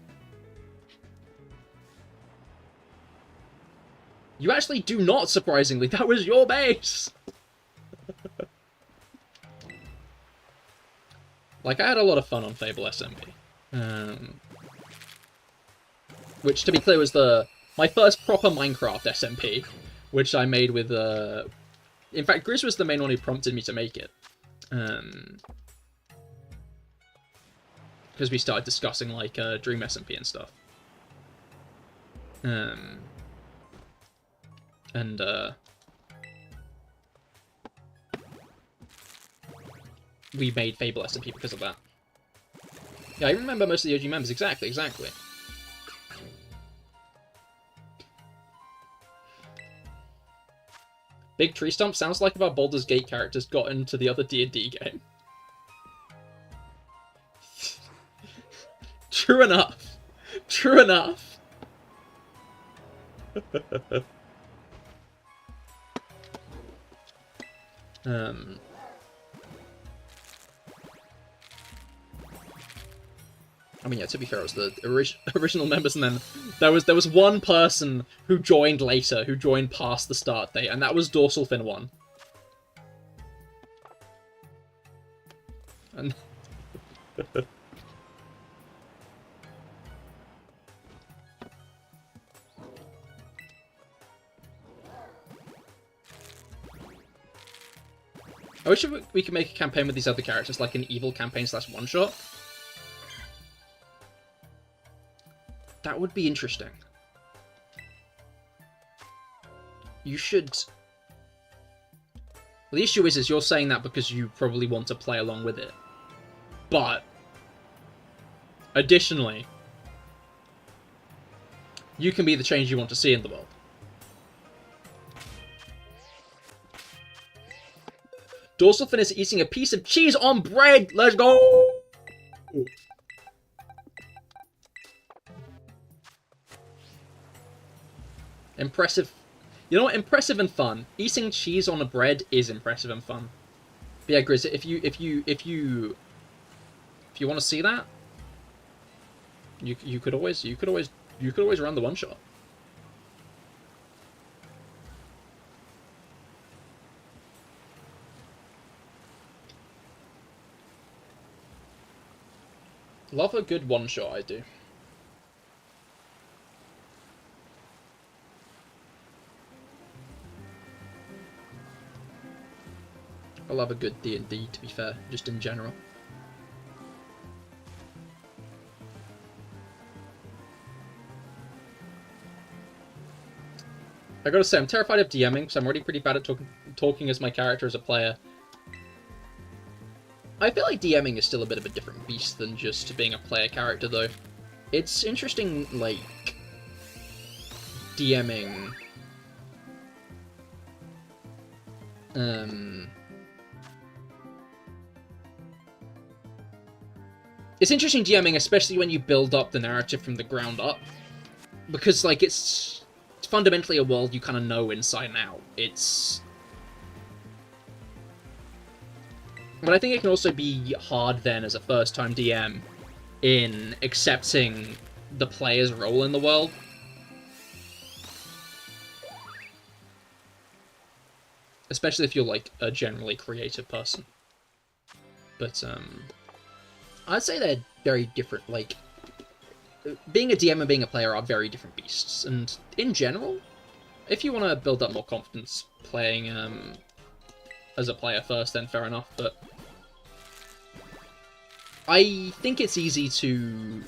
You actually do not, surprisingly. That was your base! Like, I had a lot of fun on Fable SMP. Which, to be clear, was my first proper Minecraft SMP, which I made with, in fact, Grizz was the main one who prompted me to make it. Because we started discussing, like, Dream SMP and stuff. We made Fable SMP because of that. Yeah, I remember most of the OG members. Exactly. Big tree stump sounds like if our Baldur's Gate characters got into the other D&D game. True enough. I mean, yeah, to be fair, it was the original members, and then there was one person who joined later, who joined past the start date, and that was Dorsal Fin 1. And... I wish we could make a campaign with these other characters, like an evil campaign / one-shot. That would be interesting. You should... Well, the issue is you're saying that because you probably want to play along with it. But... additionally... you can be the change you want to see in the world. Dorsal Fin is eating a piece of cheese on bread! Let's go! Impressive. You know what? Impressive and fun. Eating cheese on a bread is impressive and fun. But yeah, Grizz, if you want to see that, you could always run the one shot. Love a good one shot, I do. I love a good D&D, to be fair, just in general. I gotta say, I'm terrified of DMing, because I'm already pretty bad at talking as my character as a player. I feel like DMing is still a bit of a different beast than just being a player character, though. It's interesting, like, DMing... It's interesting DMing, especially when you build up the narrative from the ground up. Because, like, it's fundamentally a world you kind of know inside and out. But I think it can also be hard then as a first-time DM in accepting the player's role in the world. Especially if you're, like, a generally creative person. But, I'd say they're very different, like... Being a DM and being a player are very different beasts, and in general, if you want to build up more confidence playing as a player first, then fair enough, but I think it's easy to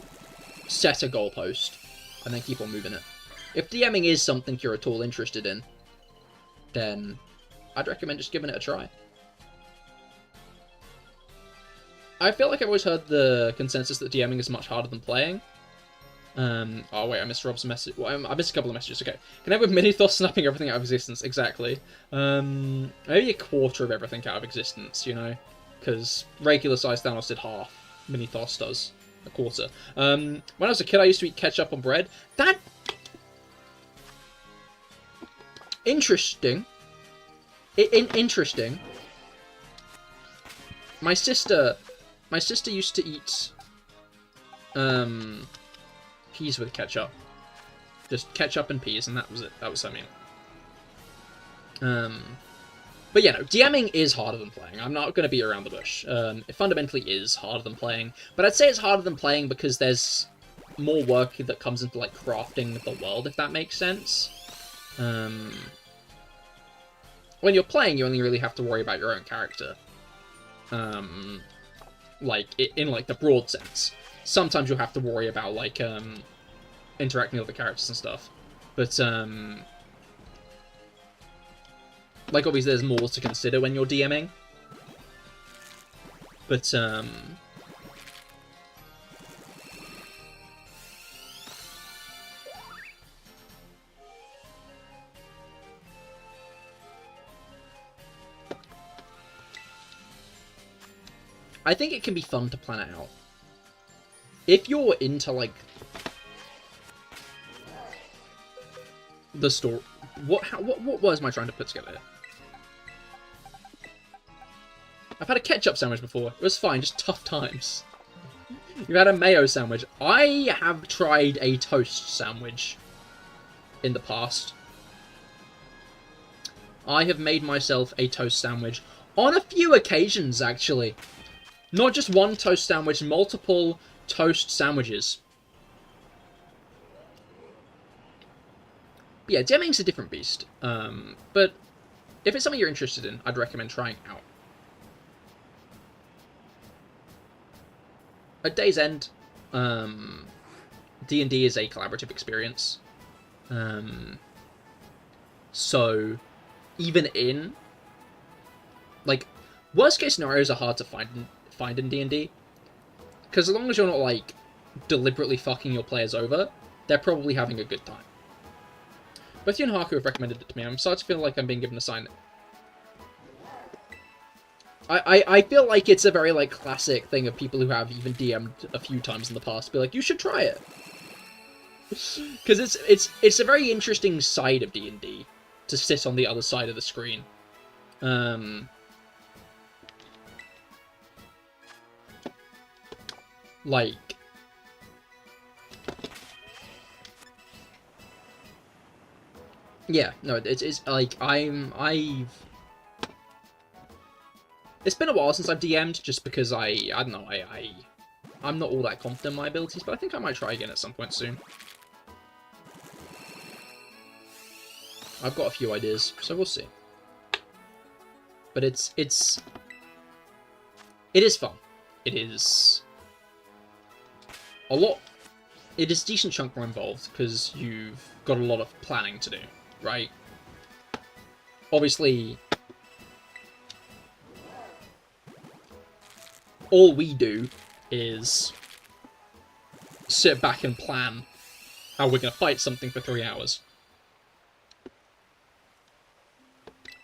set a goalpost and then keep on moving it. If DMing is something you're at all interested in, then I'd recommend just giving it a try. I feel like I've always heard the consensus that DMing is much harder than playing. Oh wait, I missed Rob's message. Well, I missed a couple of messages, okay. Can I have with Minithos snapping everything out of existence? Exactly. Maybe a quarter of everything out of existence, you know? Because regular size Thanos did half. Minithos does a quarter. When I was a kid, I used to eat ketchup on bread. That... Interesting. Interesting. My sister used to eat... peas with ketchup. Just ketchup and peas, and that was it. That was what I mean. But yeah, no, DMing is harder than playing. I'm not going to beat around the bush. It fundamentally is harder than playing. But I'd say it's harder than playing because there's more work that comes into, like, crafting the world, if that makes sense. When you're playing, you only really have to worry about your own character. Like, in, like, the broad sense. Sometimes you'll have to worry about, like, interacting with other characters and stuff. But, like, obviously there's more to consider when you're DMing. But, I think it can be fun to plan it out. If you're into, like, the story... What was I trying to put together here? I've had a ketchup sandwich before. It was fine, just tough times. You've had a mayo sandwich. I have tried a toast sandwich in the past. I have made myself a toast sandwich on a few occasions, actually. Not just one toast sandwich, multiple toast sandwiches. But yeah, DMing's a different beast. But if it's something you're interested in, I'd recommend trying out. At Day's End, D&D is a collaborative experience. So, even in, like, worst case scenarios are hard to find in D&D. Because as long as you're not, like, deliberately fucking your players over, they're probably having a good time. Both you and Haku have recommended it to me. I'm starting to feel like I'm being given a sign. I feel like it's a very, like, classic thing of people who have even DM'd a few times in the past. Be like, you should try it. Because it's a very interesting side of D&D to sit on the other side of the screen. Like... Yeah, no, it's like, I've... It's been a while since I've DM'd, just because I don't know, I'm not all that confident in my abilities, but I think I might try again at some point soon. I've got a few ideas, so we'll see. But it is fun. It is a lot. It is a decent chunk more involved, because you've got a lot of planning to do, right? obviously, all we do is sit back and plan how we're going to fight something for 3 hours.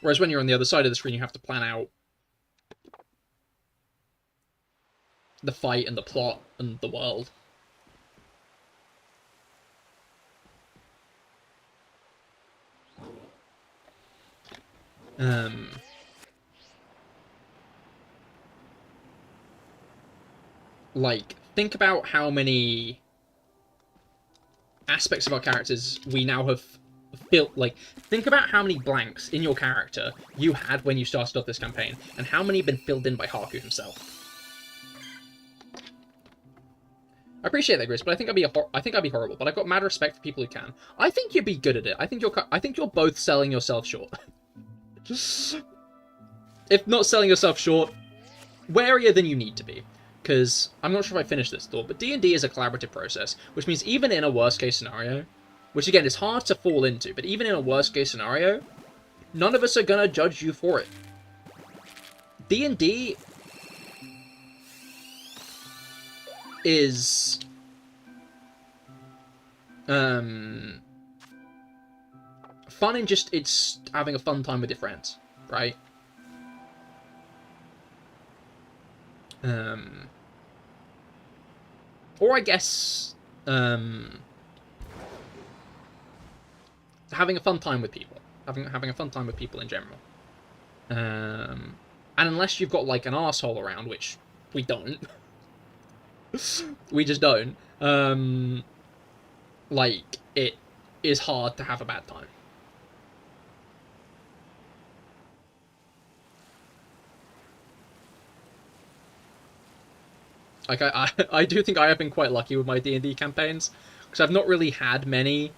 Whereas when you're on the other side of the screen, you have to plan out the fight and the plot and the world. Like, think about how many aspects of our characters we now have filled. Like, think about how many blanks in your character you had when you started off this campaign, and how many have been filled in by Haku himself. I appreciate that, Gris, but I think I'd be horrible. But I've got mad respect for people who can. I think you'd be good at it. I think you're both selling yourself short. If not selling yourself short, warier than you need to be. Because I'm not sure if I finished this thought, but D&D is a collaborative process, which means even in a worst-case scenario, which again is hard to fall into, but even in a worst-case scenario, none of us are gonna judge you for it. D&D is fun in just it's having a fun time with your friends, right? Or I guess having a fun time with people, having a fun time with people in general. And unless you've got like an arsehole around, which we don't. We just don't. Like, it is hard to have a bad time. Like, I do think I have been quite lucky with my D&D campaigns, because I've not really had many,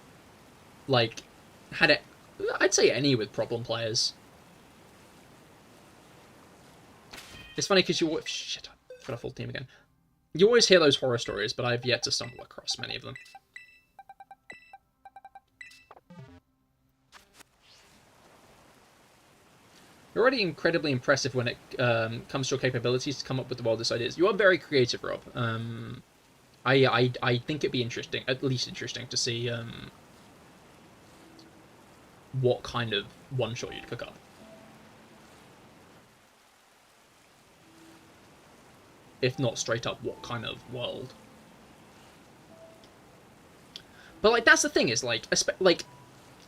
like, I'd say any with problem players. It's funny because shit, I've got a full team again. You always hear those horror stories, but I've yet to stumble across many of them. You're already incredibly impressive when it comes to your capabilities to come up with the wildest ideas. You are very creative, Rob. I think it'd be interesting, at least interesting, to see what kind of one-shot you'd cook up. If not straight up, what kind of world. But, like, that's the thing, is, like,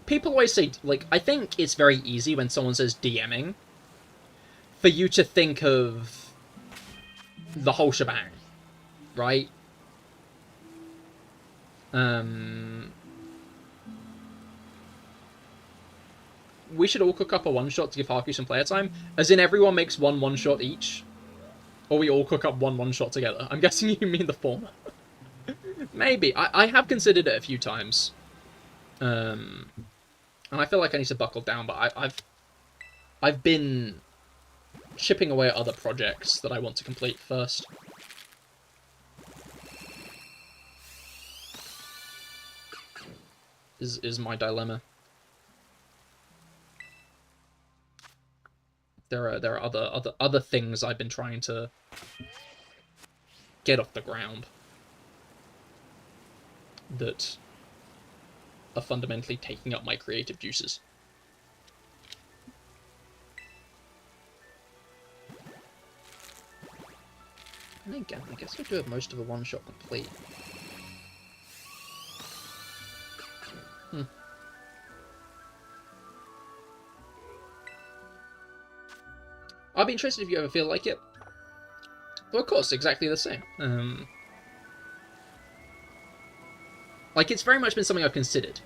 people always say, like, I think it's very easy when someone says DMing for you to think of the whole shebang, right? We should all cook up a one-shot to give Haku some player time, as in everyone makes one-shot each. Or we all cook up one-shot together. I'm guessing you mean the former. Maybe. I have considered it a few times. And I feel like I need to buckle down, but I've been chipping away at other projects that I want to complete first. Is my dilemma. There are other things I've been trying to get off the ground that are fundamentally taking up my creative juices. And again, I guess I do have most of a one-shot complete. I'll be interested if you ever feel like it. Well, of course, exactly the same. Like, it's very much been something I've considered.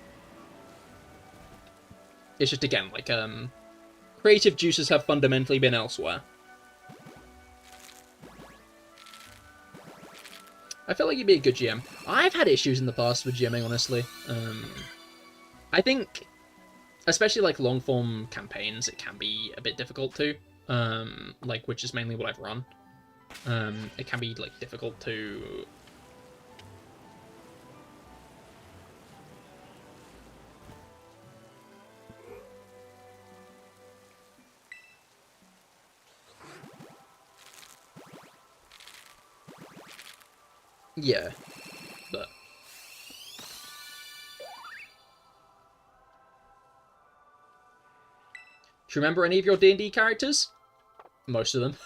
It's just, again, like, creative juices have fundamentally been elsewhere. I feel like you'd be a good GM. I've had issues in the past with GMing, honestly. I think, especially, like, long-form campaigns, it can be a bit difficult too. Like, which is mainly what I've run. It can be, like, difficult to... Yeah, but... Do you remember any of your D&D characters? Most of them.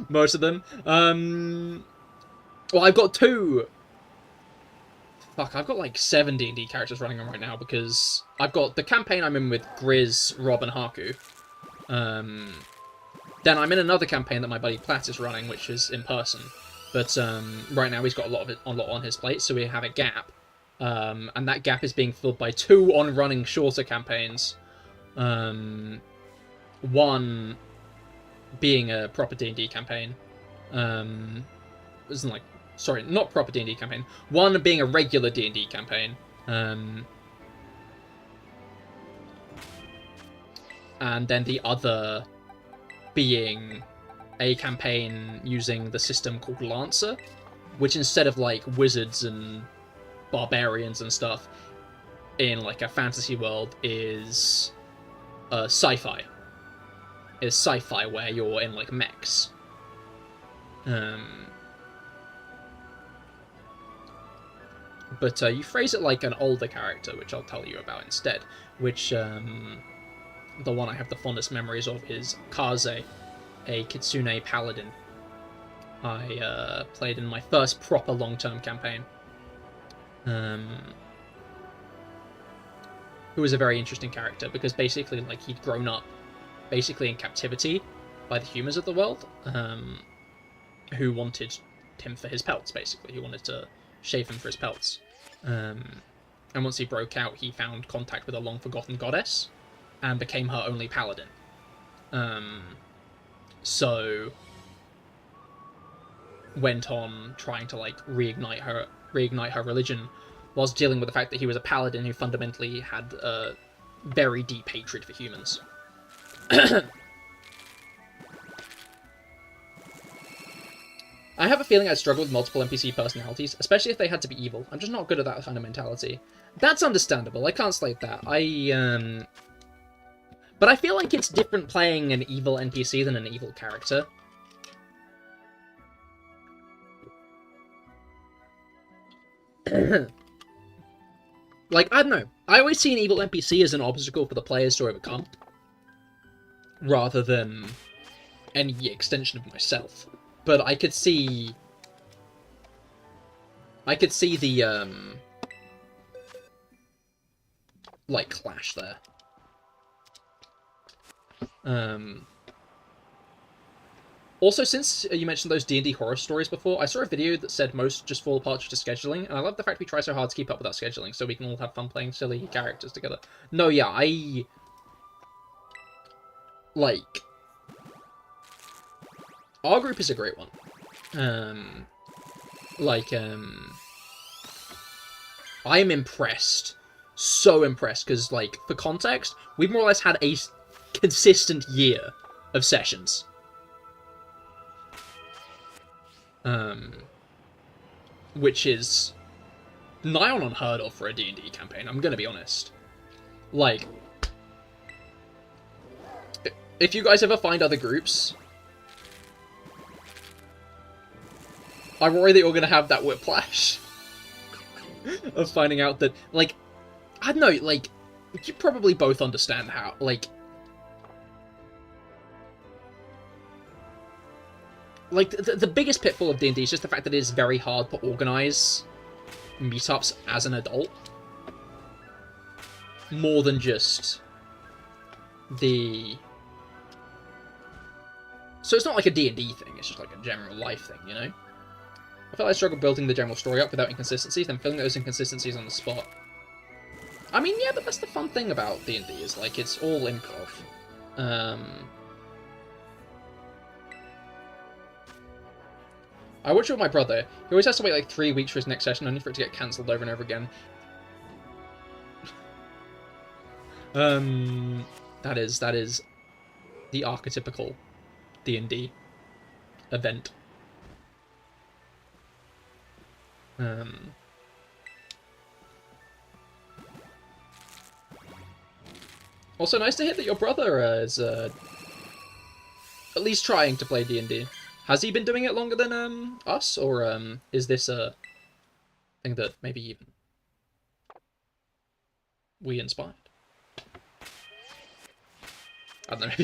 Most of them. Well, I've got 2... Fuck, I've got like 7 D&D characters running on right now, because I've got the campaign I'm in with Grizz, Rob, and Haku. Then I'm in another campaign that my buddy Platt is running, which is in person. But right now he's got a lot on his plate, so we have a gap. And that gap is being filled by 2 on-running shorter campaigns. One being a proper D&D campaign. Isn't like, sorry, not proper D&D campaign. One being a regular D&D campaign. And then the other being a campaign using the system called Lancer, which instead of like wizards and barbarians and stuff in like a fantasy world is sci-fi. Is sci-fi where you're in like mechs. But you phrase it like an older character, which I'll tell you about instead. Which the one I have the fondest memories of is Kaze, a Kitsune paladin. I played in my first proper long-term campaign. Who was a very interesting character, because basically like he'd grown up basically in captivity by the humans of the world, who wanted him for his pelts, basically. He wanted to shave him for his pelts. And once he broke out, he found contact with a long-forgotten goddess, and became her only paladin. So went on trying to like reignite her religion, whilst dealing with the fact that he was a paladin who fundamentally had a very deep hatred for humans. I have a feeling I'd struggle with multiple NPC personalities, especially if they had to be evil. I'm just not good at that kind of mentality. That's understandable, I can't slate that. But I feel like it's different playing an evil NPC than an evil character. Like, I don't know. I always see an evil NPC as an obstacle for the players to overcome, rather than any extension of myself. But I could see the, like, clash there. Also, since you mentioned those D&D horror stories before, I saw a video that said most just fall apart due to scheduling, and I love the fact we try so hard to keep up with our scheduling so we can all have fun playing silly characters together. No, yeah, our group is a great one. I am impressed. So impressed, because, like, for context, we've more or less had a consistent year of sessions. Which is nigh on unheard of for a D&D campaign, I'm gonna be honest. Like, if you guys ever find other groups, I worry that you're gonna have that whiplash of finding out that, like, I don't know, like, you probably both understand how, like, the biggest pitfall of D&D is just the fact that it is very hard to organize meetups as an adult. More than just the... So it's not like a D&D thing, it's just like a general life thing, you know? I felt I struggled building the general story up without inconsistencies, then filling those inconsistencies on the spot. I mean, yeah, but that's the fun thing about D&D, is, like, it's all improv. I watch it with my brother. He always has to wait like 3 weeks for his next session, only for it to get cancelled over and over again. That is the archetypical D&D event. Also, nice to hear that your brother is at least trying to play D&D. Has he been doing it longer than us, or is this a thing that maybe even we inspired? I don't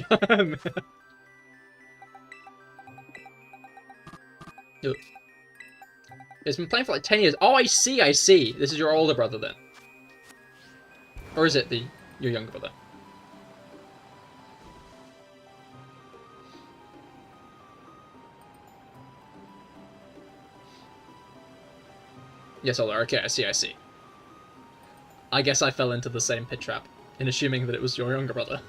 know. It's been playing for like 10 years. Oh, I see, I see. This is your older brother then. Or is it your younger brother? Yes, older. Okay, I see, I see. I guess I fell into the same pit trap in assuming that it was your younger brother.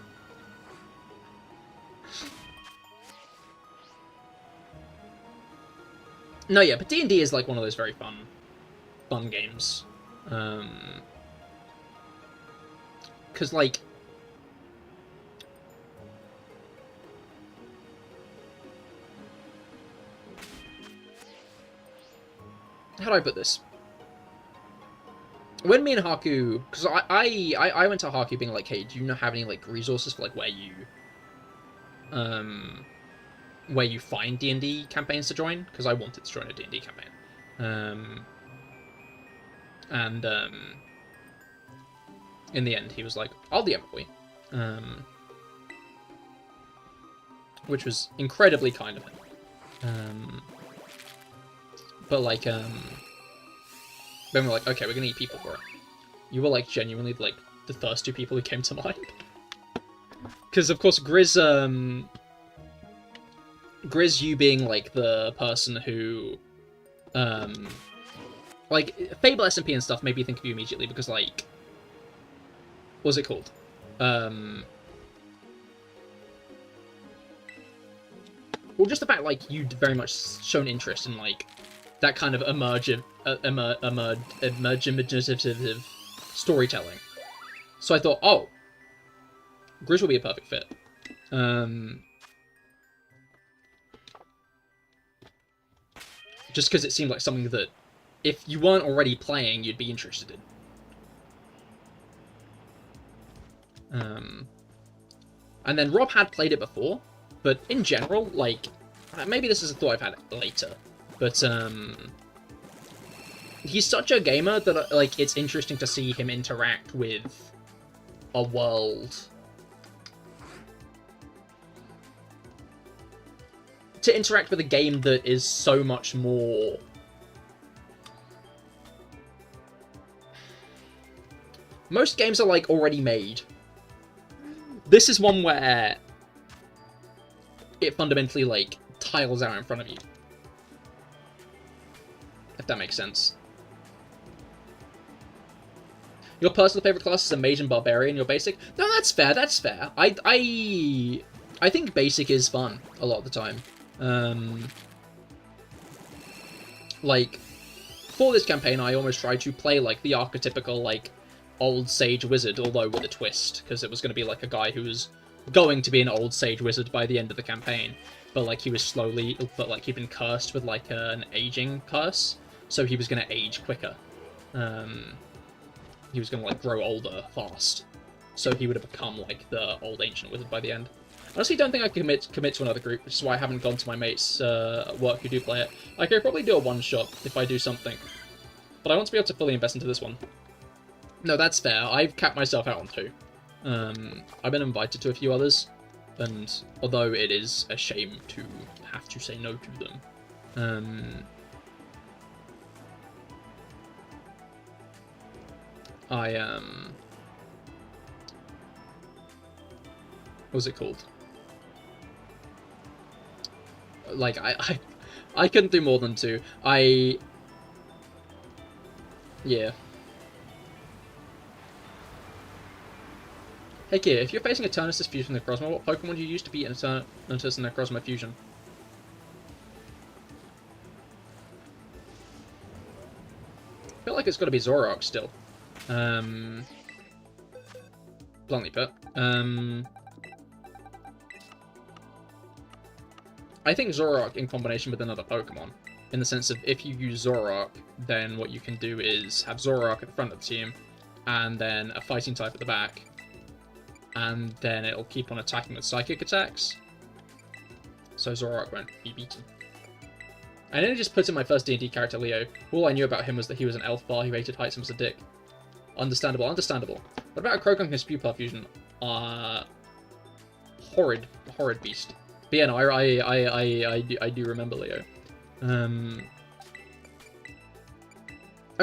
No, yeah, but D&D is like one of those very fun games. Because, like, how do I put this? When me and Haku, because I went to Haku being like, hey, do you have any like resources for like where you find D&D campaigns to join? Because I wanted to join a D&D campaign. In the end, he was like, I'll DM it for you. Which was incredibly kind of him. But like, then we're like, okay, we're gonna need people for it. You were like genuinely like the first two people who came to mind. Because of course Grizz, you being like the person who, like Fable SMP and stuff made me think of you immediately because like, what's it called? Well, just the fact like you'd very much shown interest in like that kind of imaginative storytelling. So I thought, oh, Grizz will be a perfect fit. Just because it seemed like something that, if you weren't already playing, you'd be interested in. And then Rob had played it before, but in general, like, maybe this is a thought I've had later, but he's such a gamer that like it's interesting to see him interact with a world. To interact with a game that is so much more... Most games are like already made. This is one where it fundamentally like tiles out in front of you. If that makes sense. Your personal favorite class is a mage and barbarian. Your basic? No, that's fair. That's fair. I think basic is fun a lot of the time. Like for this campaign, I almost tried to play like the archetypical like old sage wizard, although with a twist, because it was going to be like a guy who was going to be an old sage wizard by the end of the campaign, but like he was slowly, but like he'd been cursed with like an aging curse, so he was going to age quicker. He was going to like grow older fast, so he would have become like the old ancient wizard by the end. Honestly, don't think I can commit to another group, which is why I haven't gone to my mates at work who do play it. I could probably do a one-shot if I do something, but I want to be able to fully invest into this one. No, that's fair. I've capped myself out on 2. I've been invited to a few others, and although it is a shame to have to say no to them, what's it called? Like, I couldn't do more than 2. Yeah. Hey Cahir, if you're facing a Eternatus fusion Necrozma, what Pokemon do you use to beat an Eternatus Necrozma fusion? I feel like it's got to be Zoroark still. Bluntly put. I think Zoroark in combination with another Pokemon, in the sense of if you use Zoroark, then what you can do is have Zoroark at the front of the team, and then a fighting type at the back, and then it'll keep on attacking with psychic attacks, so Zoroark won't be beaten. I nearly just put in my first D&D character, Leo. All I knew about him was that he was an elf bar who hated heights and was a dick. Understandable, understandable. What about a Croagunk and Spewpuff fusion? Horrid beast. But yeah, no, I do remember Leo. I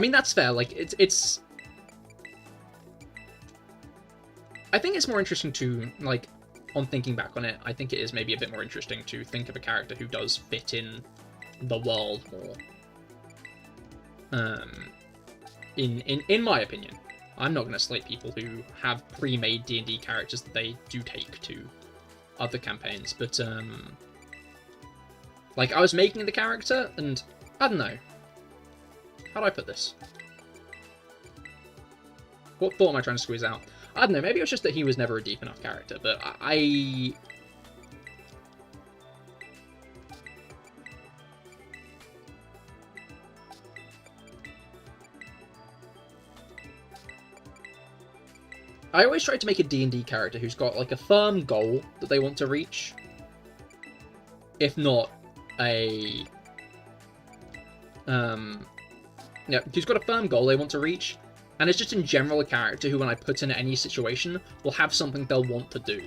mean, that's fair. Like, it's... I think it's more interesting to, like, on thinking back on it, I think it is maybe a bit more interesting to think of a character who does fit in the world more. In my opinion. I'm not going to slate people who have pre-made D&D characters that they do take to other campaigns, but, like, I was making the character, and, I don't know. How do I put this? What thought am I trying to squeeze out? I don't know, maybe it was just that he was never a deep enough character, but I always try to make a D&D character who's got, like, a firm goal that they want to reach. If not a... yeah, who's got a firm goal they want to reach, and it's just in general a character who, when I put in any situation, will have something they'll want to do.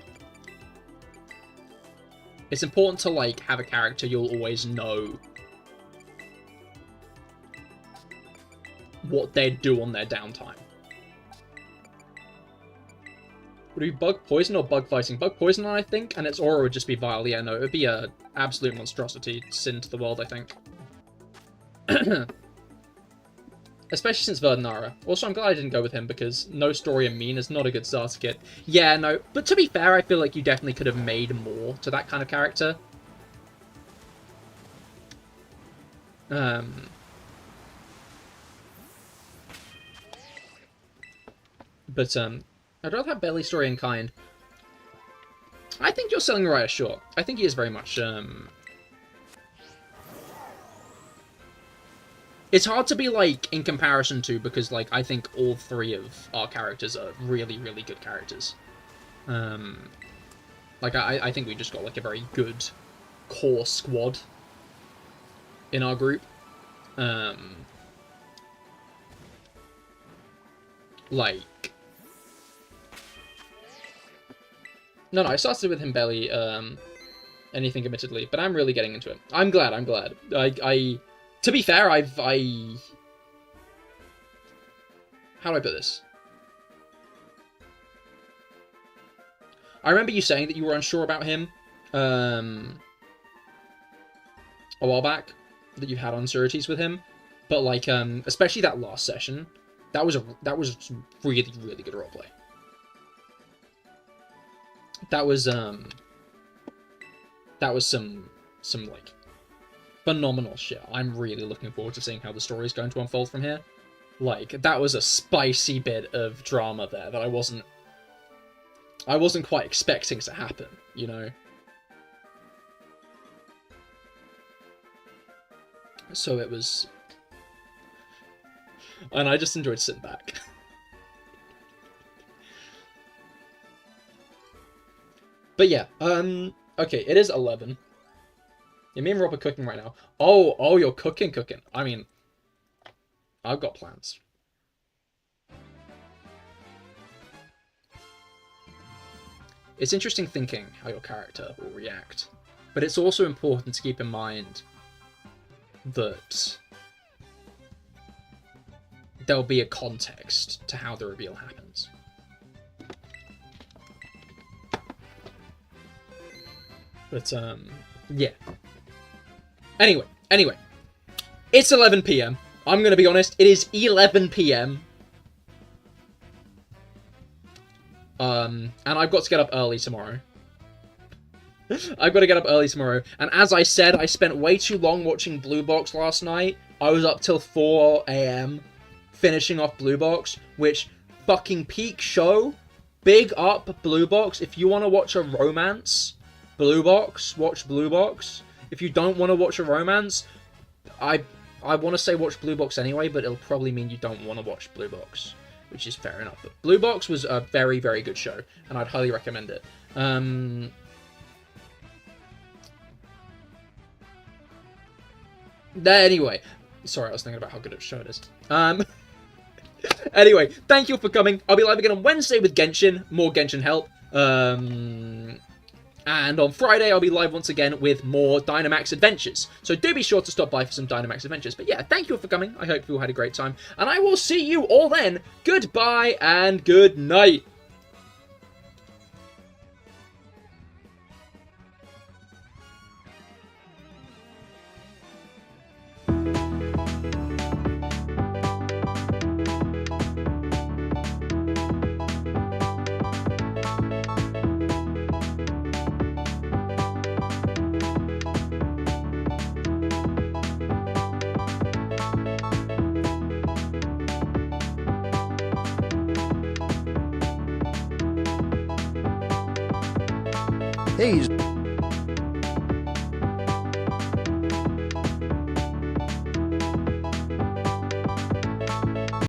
It's important to, like, have a character you'll always know what they'd do on their downtime. Would it be bug poison or bug fighting? Bug poison, I think, and its aura would just be vile. Yeah, no, it would be a absolute monstrosity sin to the world, I think. Especially since Verdanara. Also, I'm glad I didn't go with him, because no story and mean is not a good starter kit. Yeah, no, but to be fair, I feel like you definitely could have made more to that kind of character. I'd rather have Belly Story and Kind. I think you're selling Raya short. I think he is very much, It's hard to be, like, in comparison to, because, like, I think all three of our characters are really, really good characters. Like, I think we just got, like, a very good core squad in our group. Like... No, I started with him barely, anything admittedly, but I'm really getting into it. I'm glad. To be fair, how do I put this? I remember you saying that you were unsure about him, a while back, that you had uncertainties with him, but, like, especially that last session, that was really, really good roleplay. That was some, like, phenomenal shit. I'm really looking forward to seeing how the story is going to unfold from here. Like, that was a spicy bit of drama there that I wasn't quite expecting to happen, you know? So it was... And I just enjoyed sitting back. But yeah, okay, it is 11. Yeah, me and Rob are cooking right now. Oh, you're cooking. I mean, I've got plans. It's interesting thinking how your character will react, but it's also important to keep in mind that there'll be a context to how the reveal happens. But, yeah. Anyway. It's 11 PM. I'm gonna be honest, it is 11 PM. And I've got to get up early tomorrow. And as I said, I spent way too long watching Blue Box last night. I was up till 4 AM finishing off Blue Box, which fucking peak show. Big up Blue Box. If you want to watch a romance... Blue Box, watch Blue Box. If you don't want to watch a romance, I want to say watch Blue Box anyway, but it'll probably mean you don't want to watch Blue Box, which is fair enough. But Blue Box was a very, very good show, and I'd highly recommend it. Anyway, sorry, I was thinking about how good of a show it is. Anyway, thank you for coming. I'll be live again on Wednesday with Genshin, more Genshin help. And on Friday, I'll be live once again with more Dynamax Adventures. So do be sure to stop by for some Dynamax Adventures. But yeah, thank you all for coming. I hope you all had a great time. And I will see you all then. Goodbye and good night. Hey,